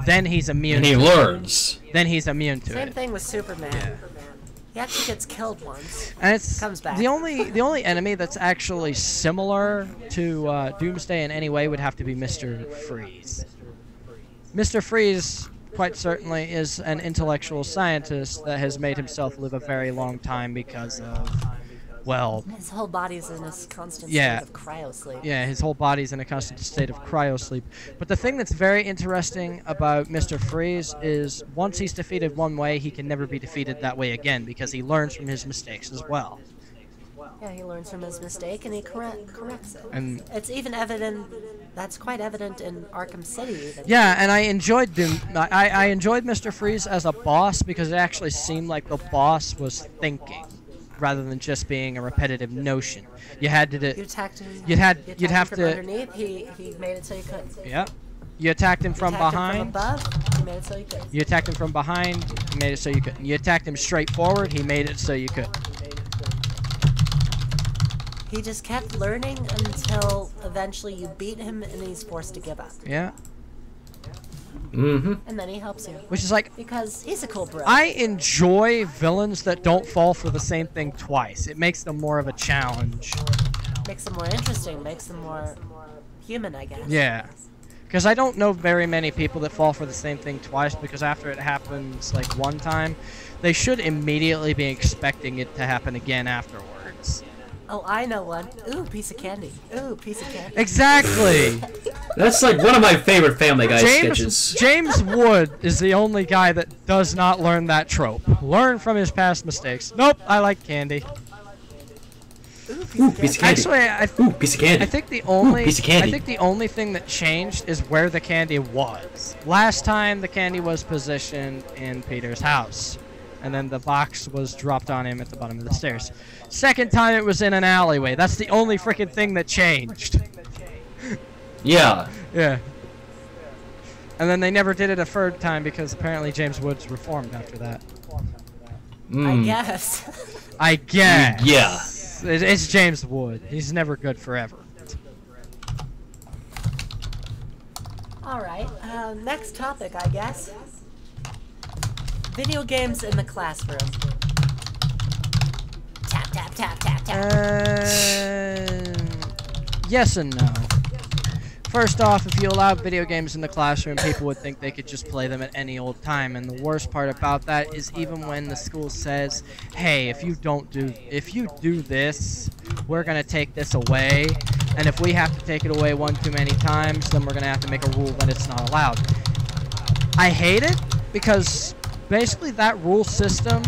Speaker 3: Then he's immune.
Speaker 2: And he learns.
Speaker 3: Then he's immune to it.
Speaker 1: Same thing with Superman.
Speaker 3: Yeah.
Speaker 1: He actually gets killed once.
Speaker 3: And it's
Speaker 1: comes back.
Speaker 3: the only enemy that's actually similar to Doomsday in any way would have to be Mr. Freeze. Mr. Freeze quite certainly is an intellectual scientist that has made himself live a very long time because of, well...
Speaker 1: His whole body's in a constant
Speaker 3: Yeah.
Speaker 1: state of cryosleep.
Speaker 3: Yeah, his whole body's in a constant state of cryosleep. But the thing that's very interesting about Mr. Freeze is once he's defeated one way, he can never be defeated that way again because he learns from his mistakes as well.
Speaker 1: Yeah, he learns from his mistake and he corrects it.
Speaker 3: And
Speaker 1: It's even evident, that's quite evident in Arkham City. Even.
Speaker 3: yeah, and I enjoyed I enjoyed Mr. Freeze as a boss because it actually seemed like the boss was thinking rather than just being a repetitive notion. You had to
Speaker 1: You attacked him.
Speaker 3: you'd
Speaker 1: attacked
Speaker 3: have
Speaker 1: him from
Speaker 3: to
Speaker 1: underneath. He made it so you couldn't.
Speaker 3: yeah. You attacked him from
Speaker 1: Attacked
Speaker 3: behind.
Speaker 1: him from above. He made it so you couldn't.
Speaker 3: You attacked him from behind, he made it so you couldn't. You attacked him straight forward, he made it so you couldn't.
Speaker 1: He just kept learning until eventually you beat him and he's forced to give up.
Speaker 3: Yeah.
Speaker 2: Mm-hmm.
Speaker 1: And then he helps you.
Speaker 3: Which is like,
Speaker 1: Because he's a cool bro.
Speaker 3: I enjoy villains that don't fall for the same thing twice. It makes them more of a challenge.
Speaker 1: Makes them more interesting, makes them more human, I guess.
Speaker 3: Yeah. Because I don't know very many people that fall for the same thing twice, because after it happens, like, one time, they should immediately be expecting it to happen again afterwards.
Speaker 1: Oh, I know one. Ooh, piece of candy. Ooh, piece of candy.
Speaker 3: Exactly!
Speaker 2: That's like one of my favorite Family Guy sketches.
Speaker 3: James Wood is the only guy that does not learn that trope. Learn from his past mistakes. Nope, I like candy.
Speaker 2: Ooh, piece of candy.
Speaker 3: Actually,
Speaker 2: Ooh, piece of candy.
Speaker 3: I think the only
Speaker 2: piece of candy.
Speaker 3: I think the only thing that changed is where the candy was. Last time the candy was positioned in Peter's house, and then the box was dropped on him at the bottom of the stairs. Second time it was in an alleyway. That's the only freaking thing that changed.
Speaker 2: Yeah.
Speaker 3: Yeah. And then they never did it a third time because apparently James Woods reformed after that.
Speaker 2: Mm.
Speaker 1: I guess.
Speaker 3: I guess.
Speaker 2: Yeah.
Speaker 3: It's James Wood. He's never good forever.
Speaker 1: Alright, next topic, I guess. Video games in the classroom. Tap, tap, tap, tap, tap.
Speaker 3: Yes and no. First off, if you allowed video games in the classroom, people would think they could just play them at any old time. And the worst part about that is even when the school says, hey, if you do this, we're gonna take this away. And if we have to take it away one too many times, then we're gonna have to make a rule that it's not allowed. I hate it because basically that rule system,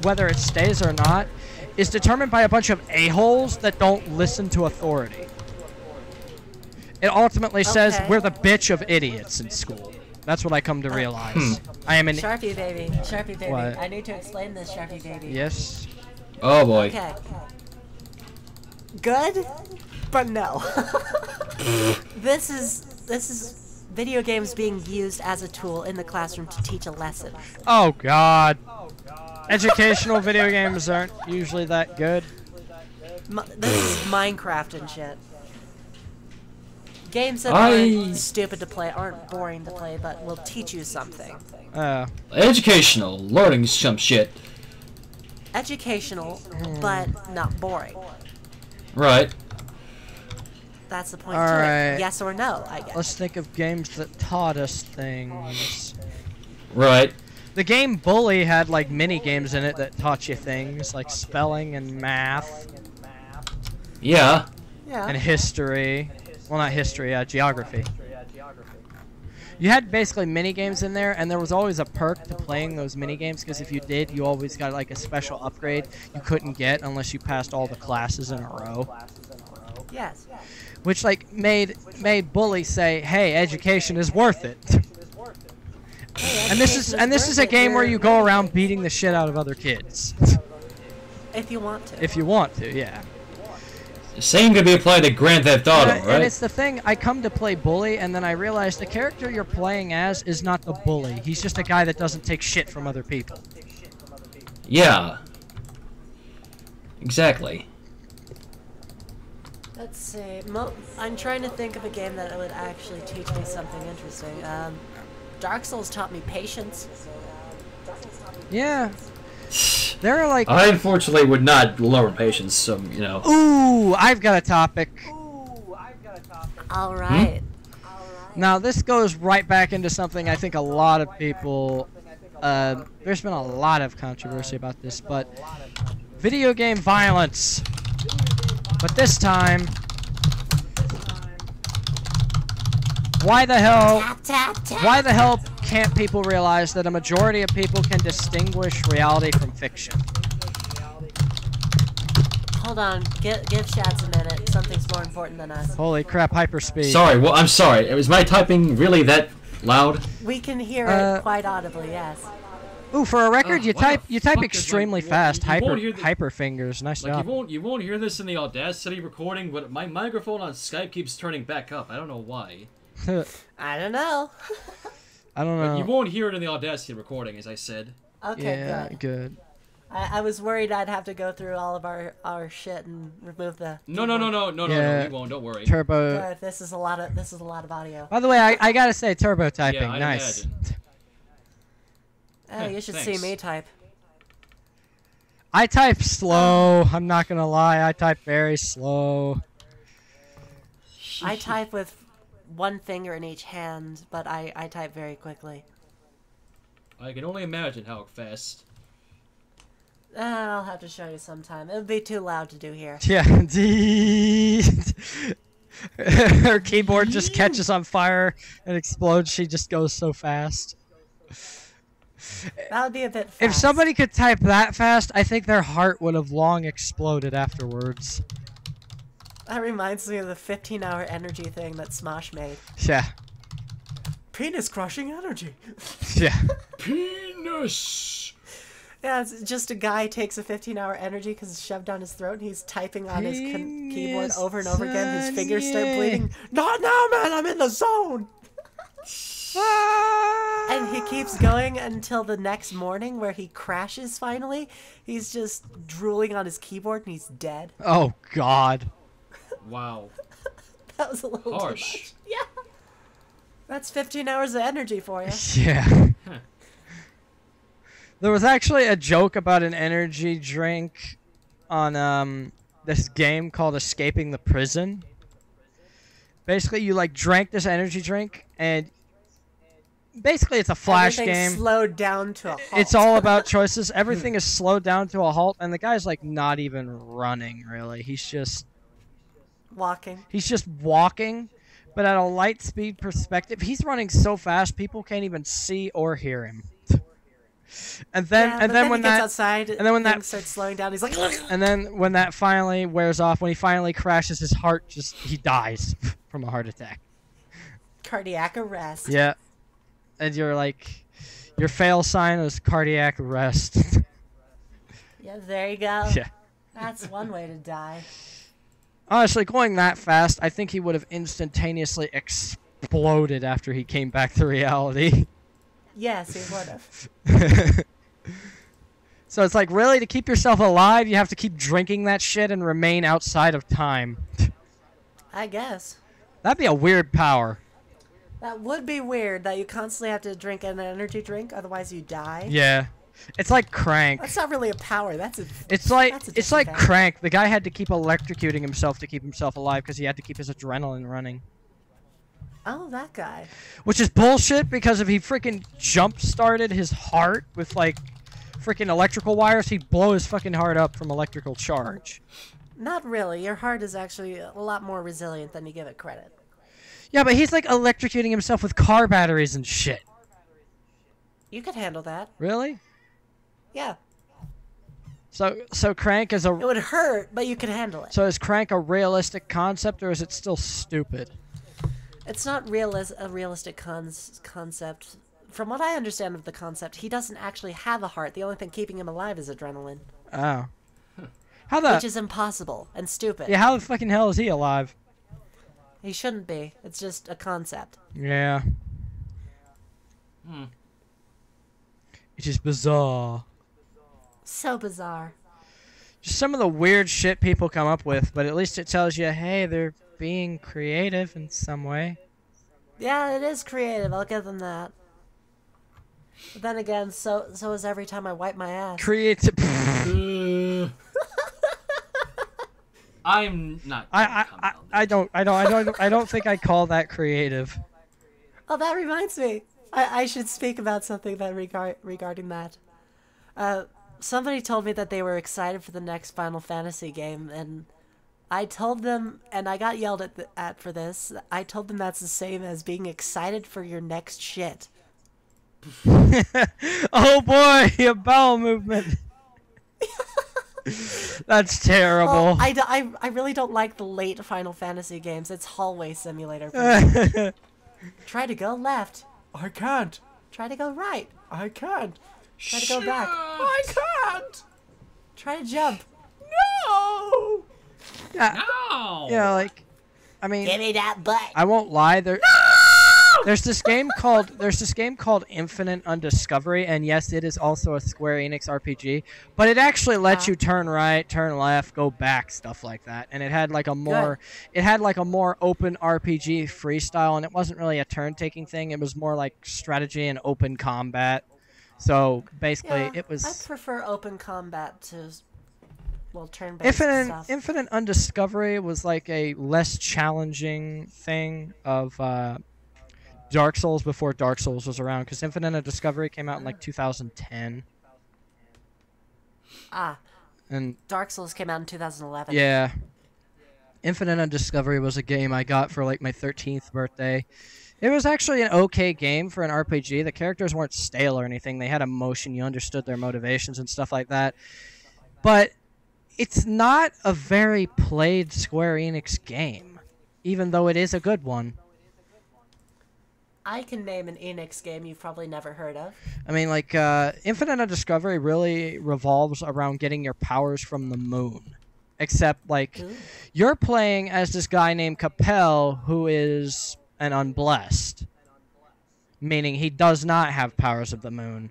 Speaker 3: whether it stays or not, is determined by a bunch of a-holes that don't listen to authority. It ultimately says we're the bitch of idiots in school. That's what I come to realize. I am an...
Speaker 1: Sharpie baby, Sharpie baby.
Speaker 3: What?
Speaker 1: I need to explain this, Sharpie baby.
Speaker 3: Yes?
Speaker 2: Oh boy.
Speaker 1: Okay. Good, but no. This is video games being used as a tool in the classroom to teach a lesson.
Speaker 3: Oh god. Educational video games aren't usually that good.
Speaker 1: This is Minecraft and shit. Games that aren't stupid to play, aren't boring to play, but will teach you something.
Speaker 2: Educational, learning some shit.
Speaker 1: Educational, but not boring.
Speaker 2: Right.
Speaker 1: That's the point
Speaker 3: All
Speaker 1: to
Speaker 3: right.
Speaker 1: it. Yes or no, I guess.
Speaker 3: Let's think of games that taught us things.
Speaker 2: Right.
Speaker 3: The game Bully had like mini games in it that taught you things like spelling and math
Speaker 2: Yeah.
Speaker 1: Yeah.
Speaker 3: and history. Well, not history, geography. You had basically mini games in there, and there was always a perk to playing those mini games because if you did, you always got like a special upgrade you couldn't get unless you passed all the classes in a row.
Speaker 1: Yes.
Speaker 3: Which like made Bully say, "Hey, education is worth it." And this is a game where you go around beating the shit out of other kids.
Speaker 1: If you want to.
Speaker 3: If you want to, yeah.
Speaker 2: Same can be applied to Grand Theft Auto, right?
Speaker 3: And it's the thing, I come to play Bully, and then I realize the character you're playing as is not the bully. He's just a guy that doesn't take shit from other people.
Speaker 2: Yeah. Exactly.
Speaker 1: Let's see. I'm trying to think of a game that would actually teach me something interesting. Dark Souls taught me patience.
Speaker 3: Yeah. There are like...
Speaker 2: I unfortunately would not lower patience, so, you know.
Speaker 3: Ooh, I've got a topic.
Speaker 1: All right.
Speaker 3: Now, this goes right back into something I think a lot of people... there's been a lot of controversy about this, but... Video game violence. But this time... Why the hell can't people realize that a majority of people can distinguish reality from fiction?
Speaker 1: Hold on, give Shads a minute. Something's more important than us.
Speaker 3: Holy crap, hyperspeed.
Speaker 2: Sorry, well, I'm sorry. Was my typing really that loud?
Speaker 1: We can hear it quite audibly, yes.
Speaker 3: Ooh, for a record, you type
Speaker 2: fuck
Speaker 3: extremely
Speaker 2: is
Speaker 3: fast.
Speaker 2: you
Speaker 3: Hyper fingers. Nice job.
Speaker 2: You won't hear this in the Audacity recording, but my microphone on Skype keeps turning back up. I don't know why.
Speaker 1: I don't know.
Speaker 3: I don't know.
Speaker 2: But you won't hear it in the Audacity recording, as I said.
Speaker 1: Okay,
Speaker 3: yeah, good.
Speaker 1: I was worried I'd have to go through all of our shit and remove the.
Speaker 2: No, we won't. Don't worry.
Speaker 3: Turbo.
Speaker 1: Good. This is a lot of audio.
Speaker 3: By the way, I gotta say, turbo typing,
Speaker 2: Yeah,
Speaker 3: nice.
Speaker 1: Oh, you should
Speaker 2: thanks.
Speaker 1: see me type.
Speaker 3: I type slow. I'm not gonna lie. I type very slow.
Speaker 1: I type with one finger in each hand, but I type very quickly.
Speaker 2: I can only imagine how fast.
Speaker 1: I'll have to show you sometime. It would be too loud to do here.
Speaker 3: Yeah. Her keyboard just catches on fire and explodes. She just goes so fast.
Speaker 1: That would be a bit fast.
Speaker 3: If somebody could type that fast, I think their heart would have long exploded afterwards.
Speaker 1: That reminds me of the 15-hour energy thing that Smosh made.
Speaker 3: Yeah.
Speaker 5: Penis crushing energy.
Speaker 3: Yeah.
Speaker 2: Penis!
Speaker 1: Yeah, it's just a guy takes a 15-hour energy because it's shoved down his throat and he's typing on his keyboard over and over again. His fingers start bleeding. Not now, man! I'm in the zone! And he keeps going until the next morning where he crashes finally. He's just drooling on his keyboard and he's dead.
Speaker 3: Oh, God.
Speaker 2: Wow.
Speaker 1: That was a little
Speaker 2: harsh.
Speaker 1: Too much. Yeah. That's 15 hours of energy for you.
Speaker 3: Yeah. There was actually a joke about an energy drink on this game called Escaping the Prison. Basically, you like drank this energy drink, and basically it's a flash game.
Speaker 1: Slowed down to a halt.
Speaker 3: It's all about choices. Everything is slowed down to a halt, and the guy's like not even running really. He's just
Speaker 1: walking.
Speaker 3: He's just walking, but at a light speed perspective, he's running so fast people can't even see or hear him. And then when
Speaker 1: he gets
Speaker 3: that
Speaker 1: outside,
Speaker 3: and then when that
Speaker 1: starts slowing down, he's like.
Speaker 3: And then when that finally wears off, when he finally crashes, his heart he dies from a heart attack.
Speaker 1: Cardiac arrest.
Speaker 3: Yeah, and you're like, your fail sign is cardiac arrest.
Speaker 1: Yeah, there you go.
Speaker 3: Yeah.
Speaker 1: That's one way to die.
Speaker 3: Honestly, going that fast, I think he would have instantaneously exploded after he came back to reality.
Speaker 1: Yes, he would have.
Speaker 3: So it's like, really, to keep yourself alive, you have to keep drinking that shit and remain outside of time.
Speaker 1: I guess.
Speaker 3: That'd be a weird power.
Speaker 1: That would be weird, that you constantly have to drink an energy drink, otherwise you die.
Speaker 3: Yeah. It's like Crank.
Speaker 1: That's not really a power, that's a...
Speaker 3: It's like Crank. The guy had to keep electrocuting himself to keep himself alive because he had to keep his adrenaline running.
Speaker 1: Oh, that guy.
Speaker 3: Which is bullshit, because if he freaking jump-started his heart with, like, freaking electrical wires, he'd blow his fucking heart up from electrical charge.
Speaker 1: Not really. Your heart is actually a lot more resilient than you give it credit.
Speaker 3: Yeah, but he's, like, electrocuting himself with car batteries and shit.
Speaker 1: You could handle that.
Speaker 3: Really?
Speaker 1: Yeah.
Speaker 3: So Crank is a...
Speaker 1: It would hurt, but you could handle it.
Speaker 3: So is Crank a realistic concept, or is it still stupid?
Speaker 1: It's not a realistic concept. From what I understand of the concept, he doesn't actually have a heart. The only thing keeping him alive is adrenaline.
Speaker 3: Oh.
Speaker 1: Which is impossible and stupid.
Speaker 3: Yeah, how the fucking hell is he alive?
Speaker 1: He shouldn't be. It's just a concept.
Speaker 3: Yeah. It is bizarre.
Speaker 1: So bizarre.
Speaker 3: Just some of the weird shit people come up with, but at least it tells you, hey, they're being creative in some way.
Speaker 1: Yeah, it is creative. I'll give them that. But then again, so is every time I wipe my ass.
Speaker 3: Creative.
Speaker 2: I'm not.
Speaker 3: I don't think I call that creative.
Speaker 1: Oh, that reminds me. I should speak about something that regarding that. Somebody told me that they were excited for the next Final Fantasy game, and I told them, and I got yelled at for this. I told them that's the same as being excited for your next shit.
Speaker 3: Oh boy, a bowel movement. That's terrible.
Speaker 1: Well, I really don't like the late Final Fantasy games. It's hallway simulator. Try to go left.
Speaker 5: I can't.
Speaker 1: Try to go right.
Speaker 5: I can't.
Speaker 1: Try to go back.
Speaker 5: I can't.
Speaker 1: Try to jump.
Speaker 5: No.
Speaker 2: No.
Speaker 3: You know, like, I mean,
Speaker 1: Give me that butt.
Speaker 3: I won't lie. There's this game called Infinite Undiscovery, and yes, it is also a Square Enix RPG, but it actually lets you turn right, turn left, go back, stuff like that. And it had like a more open RPG freestyle, and it wasn't really a turn-taking thing. It was more like strategy and open combat. So basically, it was.
Speaker 1: I prefer open combat to, well, turn-based stuff.
Speaker 3: Infinite Undiscovery was like a less challenging thing of Dark Souls before Dark Souls was around, because Infinite Undiscovery came out in like 2010. And
Speaker 1: Dark Souls came out in 2011.
Speaker 3: Yeah. Infinite Undiscovery was a game I got for like my 13th birthday. It was actually an okay game for an RPG. The characters weren't stale or anything. They had emotion. You understood their motivations and stuff like that. But it's not a very played Square Enix game, even though it is a good one.
Speaker 1: I can name an Enix game you've probably never heard of.
Speaker 3: I mean, like, Infinite Undiscovery really revolves around getting your powers from the moon. Except, like, you're playing as this guy named Capel, who is an unblessed. Meaning he does not have powers of the moon.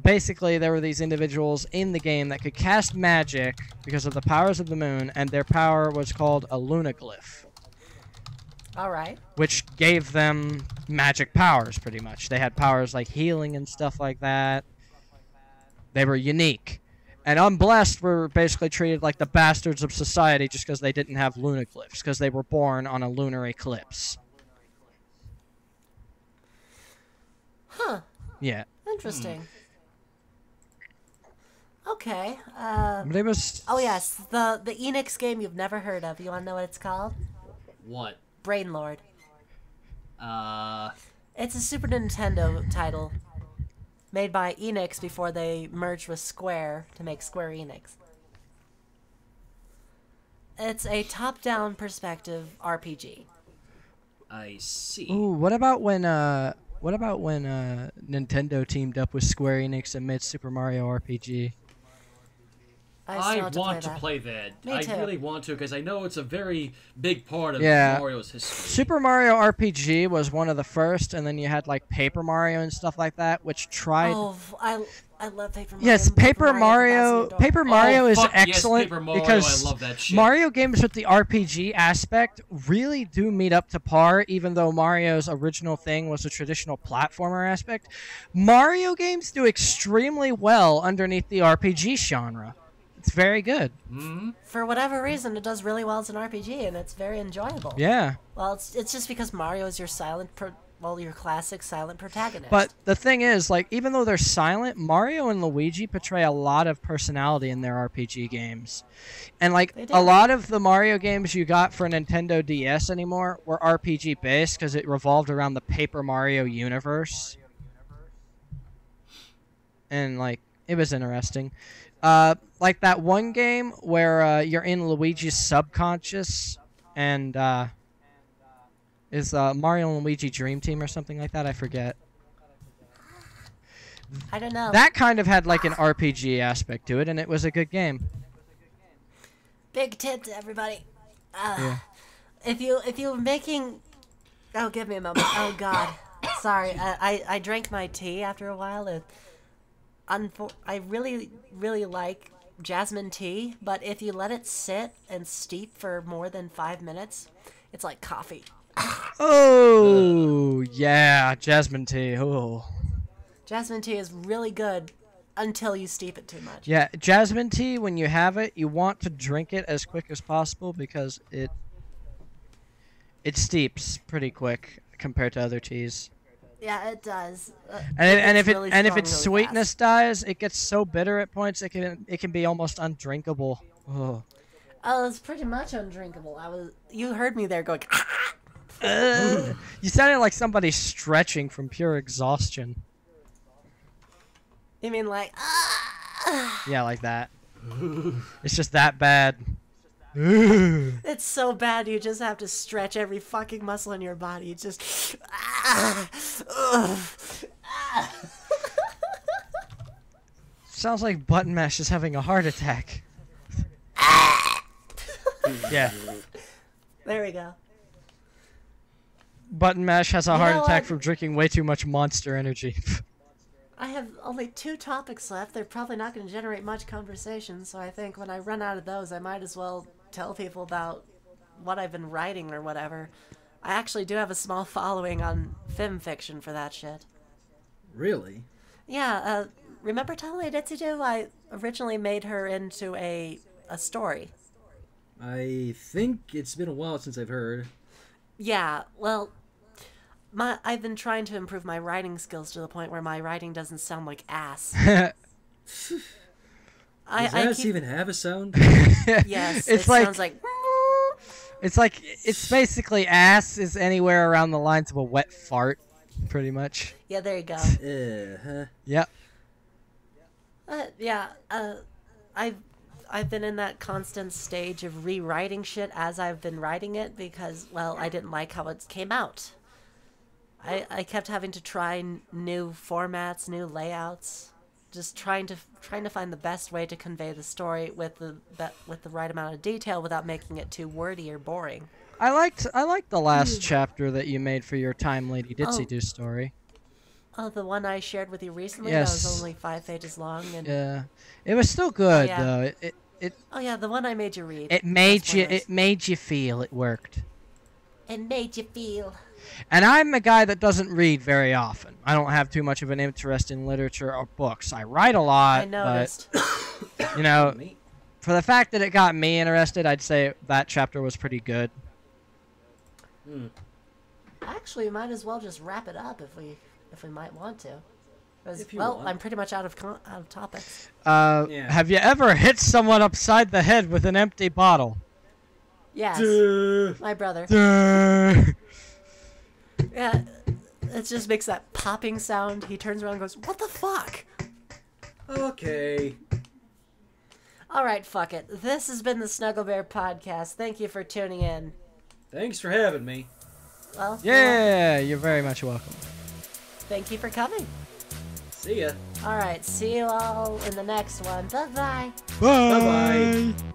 Speaker 3: Basically, there were these individuals in the game that could cast magic because of the powers of the moon, and their power was called a lunaglyph.
Speaker 1: Alright.
Speaker 3: Which gave them magic powers, pretty much. They had powers like healing and stuff like that. They were unique. And unblessed were basically treated like the bastards of society just because they didn't have lunaglyphs, because they were born on a lunar eclipse.
Speaker 1: Huh.
Speaker 3: Yeah.
Speaker 1: Interesting. Okay.
Speaker 3: But it was...
Speaker 1: Oh yes, the Enix game you've never heard of. You want to know what it's called?
Speaker 2: What?
Speaker 1: Brainlord. It's a Super Nintendo title made by Enix before they merged with Square to make Square Enix. It's a top-down perspective RPG.
Speaker 2: I see.
Speaker 3: Ooh, what about when Nintendo teamed up with Square Enix and made Super Mario RPG?
Speaker 2: I want to play that.
Speaker 1: Me too.
Speaker 2: I really want to, because I know it's a very big part of
Speaker 3: Yeah.
Speaker 2: Mario's history.
Speaker 3: Super Mario RPG was one of the first, and then you had like Paper Mario and stuff like that, which tried.
Speaker 1: Oh, I love Paper Mario.
Speaker 3: Yes, Paper Mario. Paper Mario is
Speaker 2: fuck yes,
Speaker 3: excellent
Speaker 2: Paper Mario,
Speaker 3: because
Speaker 2: I love that shit.
Speaker 3: Mario games with the RPG aspect really do meet up to par. Even though Mario's original thing was a traditional platformer aspect, Mario games do extremely well underneath the RPG genre. It's very good.
Speaker 2: Mm-hmm.
Speaker 1: For whatever reason, it does really well as an RPG, and it's very enjoyable.
Speaker 3: Yeah.
Speaker 1: Well, it's just because Mario is your your classic silent protagonist.
Speaker 3: But the thing is, like, even though they're silent, Mario and Luigi portray a lot of personality in their RPG games. And, like, a lot of the Mario games you got for Nintendo DS anymore were RPG-based because it revolved around the Paper Mario universe. And, like, it was interesting. Like that one game where you're in Luigi's subconscious and is Mario and Luigi Dream Team or something like that? I forget.
Speaker 1: I don't know.
Speaker 3: That kind of had like an RPG aspect to it, and it was a good game.
Speaker 1: Big tip to everybody.
Speaker 3: Yeah.
Speaker 1: If you're making, oh, give me a moment. Oh God, sorry. I drank my tea after a while. I really like jasmine tea, but if you let it sit and steep for more than 5 minutes, it's like coffee.
Speaker 3: Oh, yeah, jasmine tea. Oh.
Speaker 1: Jasmine tea is really good until you steep it too much.
Speaker 3: Yeah, jasmine tea, when you have it, you want to drink it as quick as possible because it steeps pretty quick compared to other teas.
Speaker 1: Yeah, it does.
Speaker 3: And if
Speaker 1: really
Speaker 3: its
Speaker 1: really
Speaker 3: sweetness
Speaker 1: fast.
Speaker 3: dies, it gets so bitter at points it can be almost undrinkable. Oh.
Speaker 1: Oh, it's pretty much undrinkable. You heard me there going.
Speaker 3: You sounded like somebody stretching from pure exhaustion.
Speaker 1: You mean like?
Speaker 3: Yeah, like that. It's just that bad.
Speaker 1: It's so bad you just have to stretch every fucking muscle in your body. It's just.
Speaker 3: Sounds like Button Mash is having a heart attack. Yeah.
Speaker 1: There we go.
Speaker 3: Button Mash has a
Speaker 1: You
Speaker 3: heart
Speaker 1: know
Speaker 3: attack
Speaker 1: what?
Speaker 3: from drinking way too much Monster Energy.
Speaker 1: I have only 2 topics left. They're probably not going to generate much conversation, so I think when I run out of those, I might as well tell people about what I've been writing or whatever. I actually do have a small following on film fiction for that shit.
Speaker 2: Really?
Speaker 1: Yeah, remember Totally Ditzy-Do? I originally made her into a story.
Speaker 2: I think it's been a while since I've heard.
Speaker 1: Yeah, well, I've been trying to improve my writing skills to the point where my writing doesn't sound like ass.
Speaker 2: Does ass even have a sound?
Speaker 1: Yes,
Speaker 3: It's
Speaker 1: it
Speaker 3: like-
Speaker 1: sounds like.
Speaker 3: It's basically ass is anywhere around the lines of a wet fart, pretty much.
Speaker 1: Yeah, there you go.
Speaker 2: Huh.
Speaker 3: Yep.
Speaker 1: Yeah, I've been in that constant stage of rewriting shit as I've been writing it because, well, I didn't like how it came out. I kept having to try new formats, new layouts, just trying to find the best way to convey the story with the right amount of detail without making it too wordy or boring.
Speaker 3: I liked the last chapter that you made for your Time Lady Ditzy-Do story.
Speaker 1: Oh, the one I shared with you recently?
Speaker 3: Yes.
Speaker 1: That was only 5 pages long. And
Speaker 3: Yeah, it was still good
Speaker 1: yeah.
Speaker 3: though.
Speaker 1: oh yeah, the one I made you read.
Speaker 3: It made you feel it worked.
Speaker 1: It made you feel.
Speaker 3: And I'm a guy that doesn't read very often. I don't have too much of an interest in literature or books. I write a lot,
Speaker 1: I noticed.
Speaker 3: but you know, for the fact that it got me interested, I'd say that chapter was pretty good.
Speaker 1: Actually, we might as well just wrap it up if we might want to. 'Cause,
Speaker 2: If you
Speaker 1: well,
Speaker 2: want.
Speaker 1: I'm pretty much out of topics.
Speaker 2: Yeah.
Speaker 3: Have you ever hit someone upside the head with an empty bottle?
Speaker 1: Yes, my brother. Yeah, it just makes that popping sound. He turns around and goes, "What the fuck?"
Speaker 2: Okay.
Speaker 1: All right, fuck it. This has been the SnuggleBear podcast. Thank you for tuning in.
Speaker 2: Thanks for having me.
Speaker 1: Well,
Speaker 3: Yeah, you're very much welcome.
Speaker 1: thank you for coming.
Speaker 2: See ya.
Speaker 1: All right, see you all in the next one. Bye-bye.
Speaker 3: Bye.
Speaker 2: Bye-bye.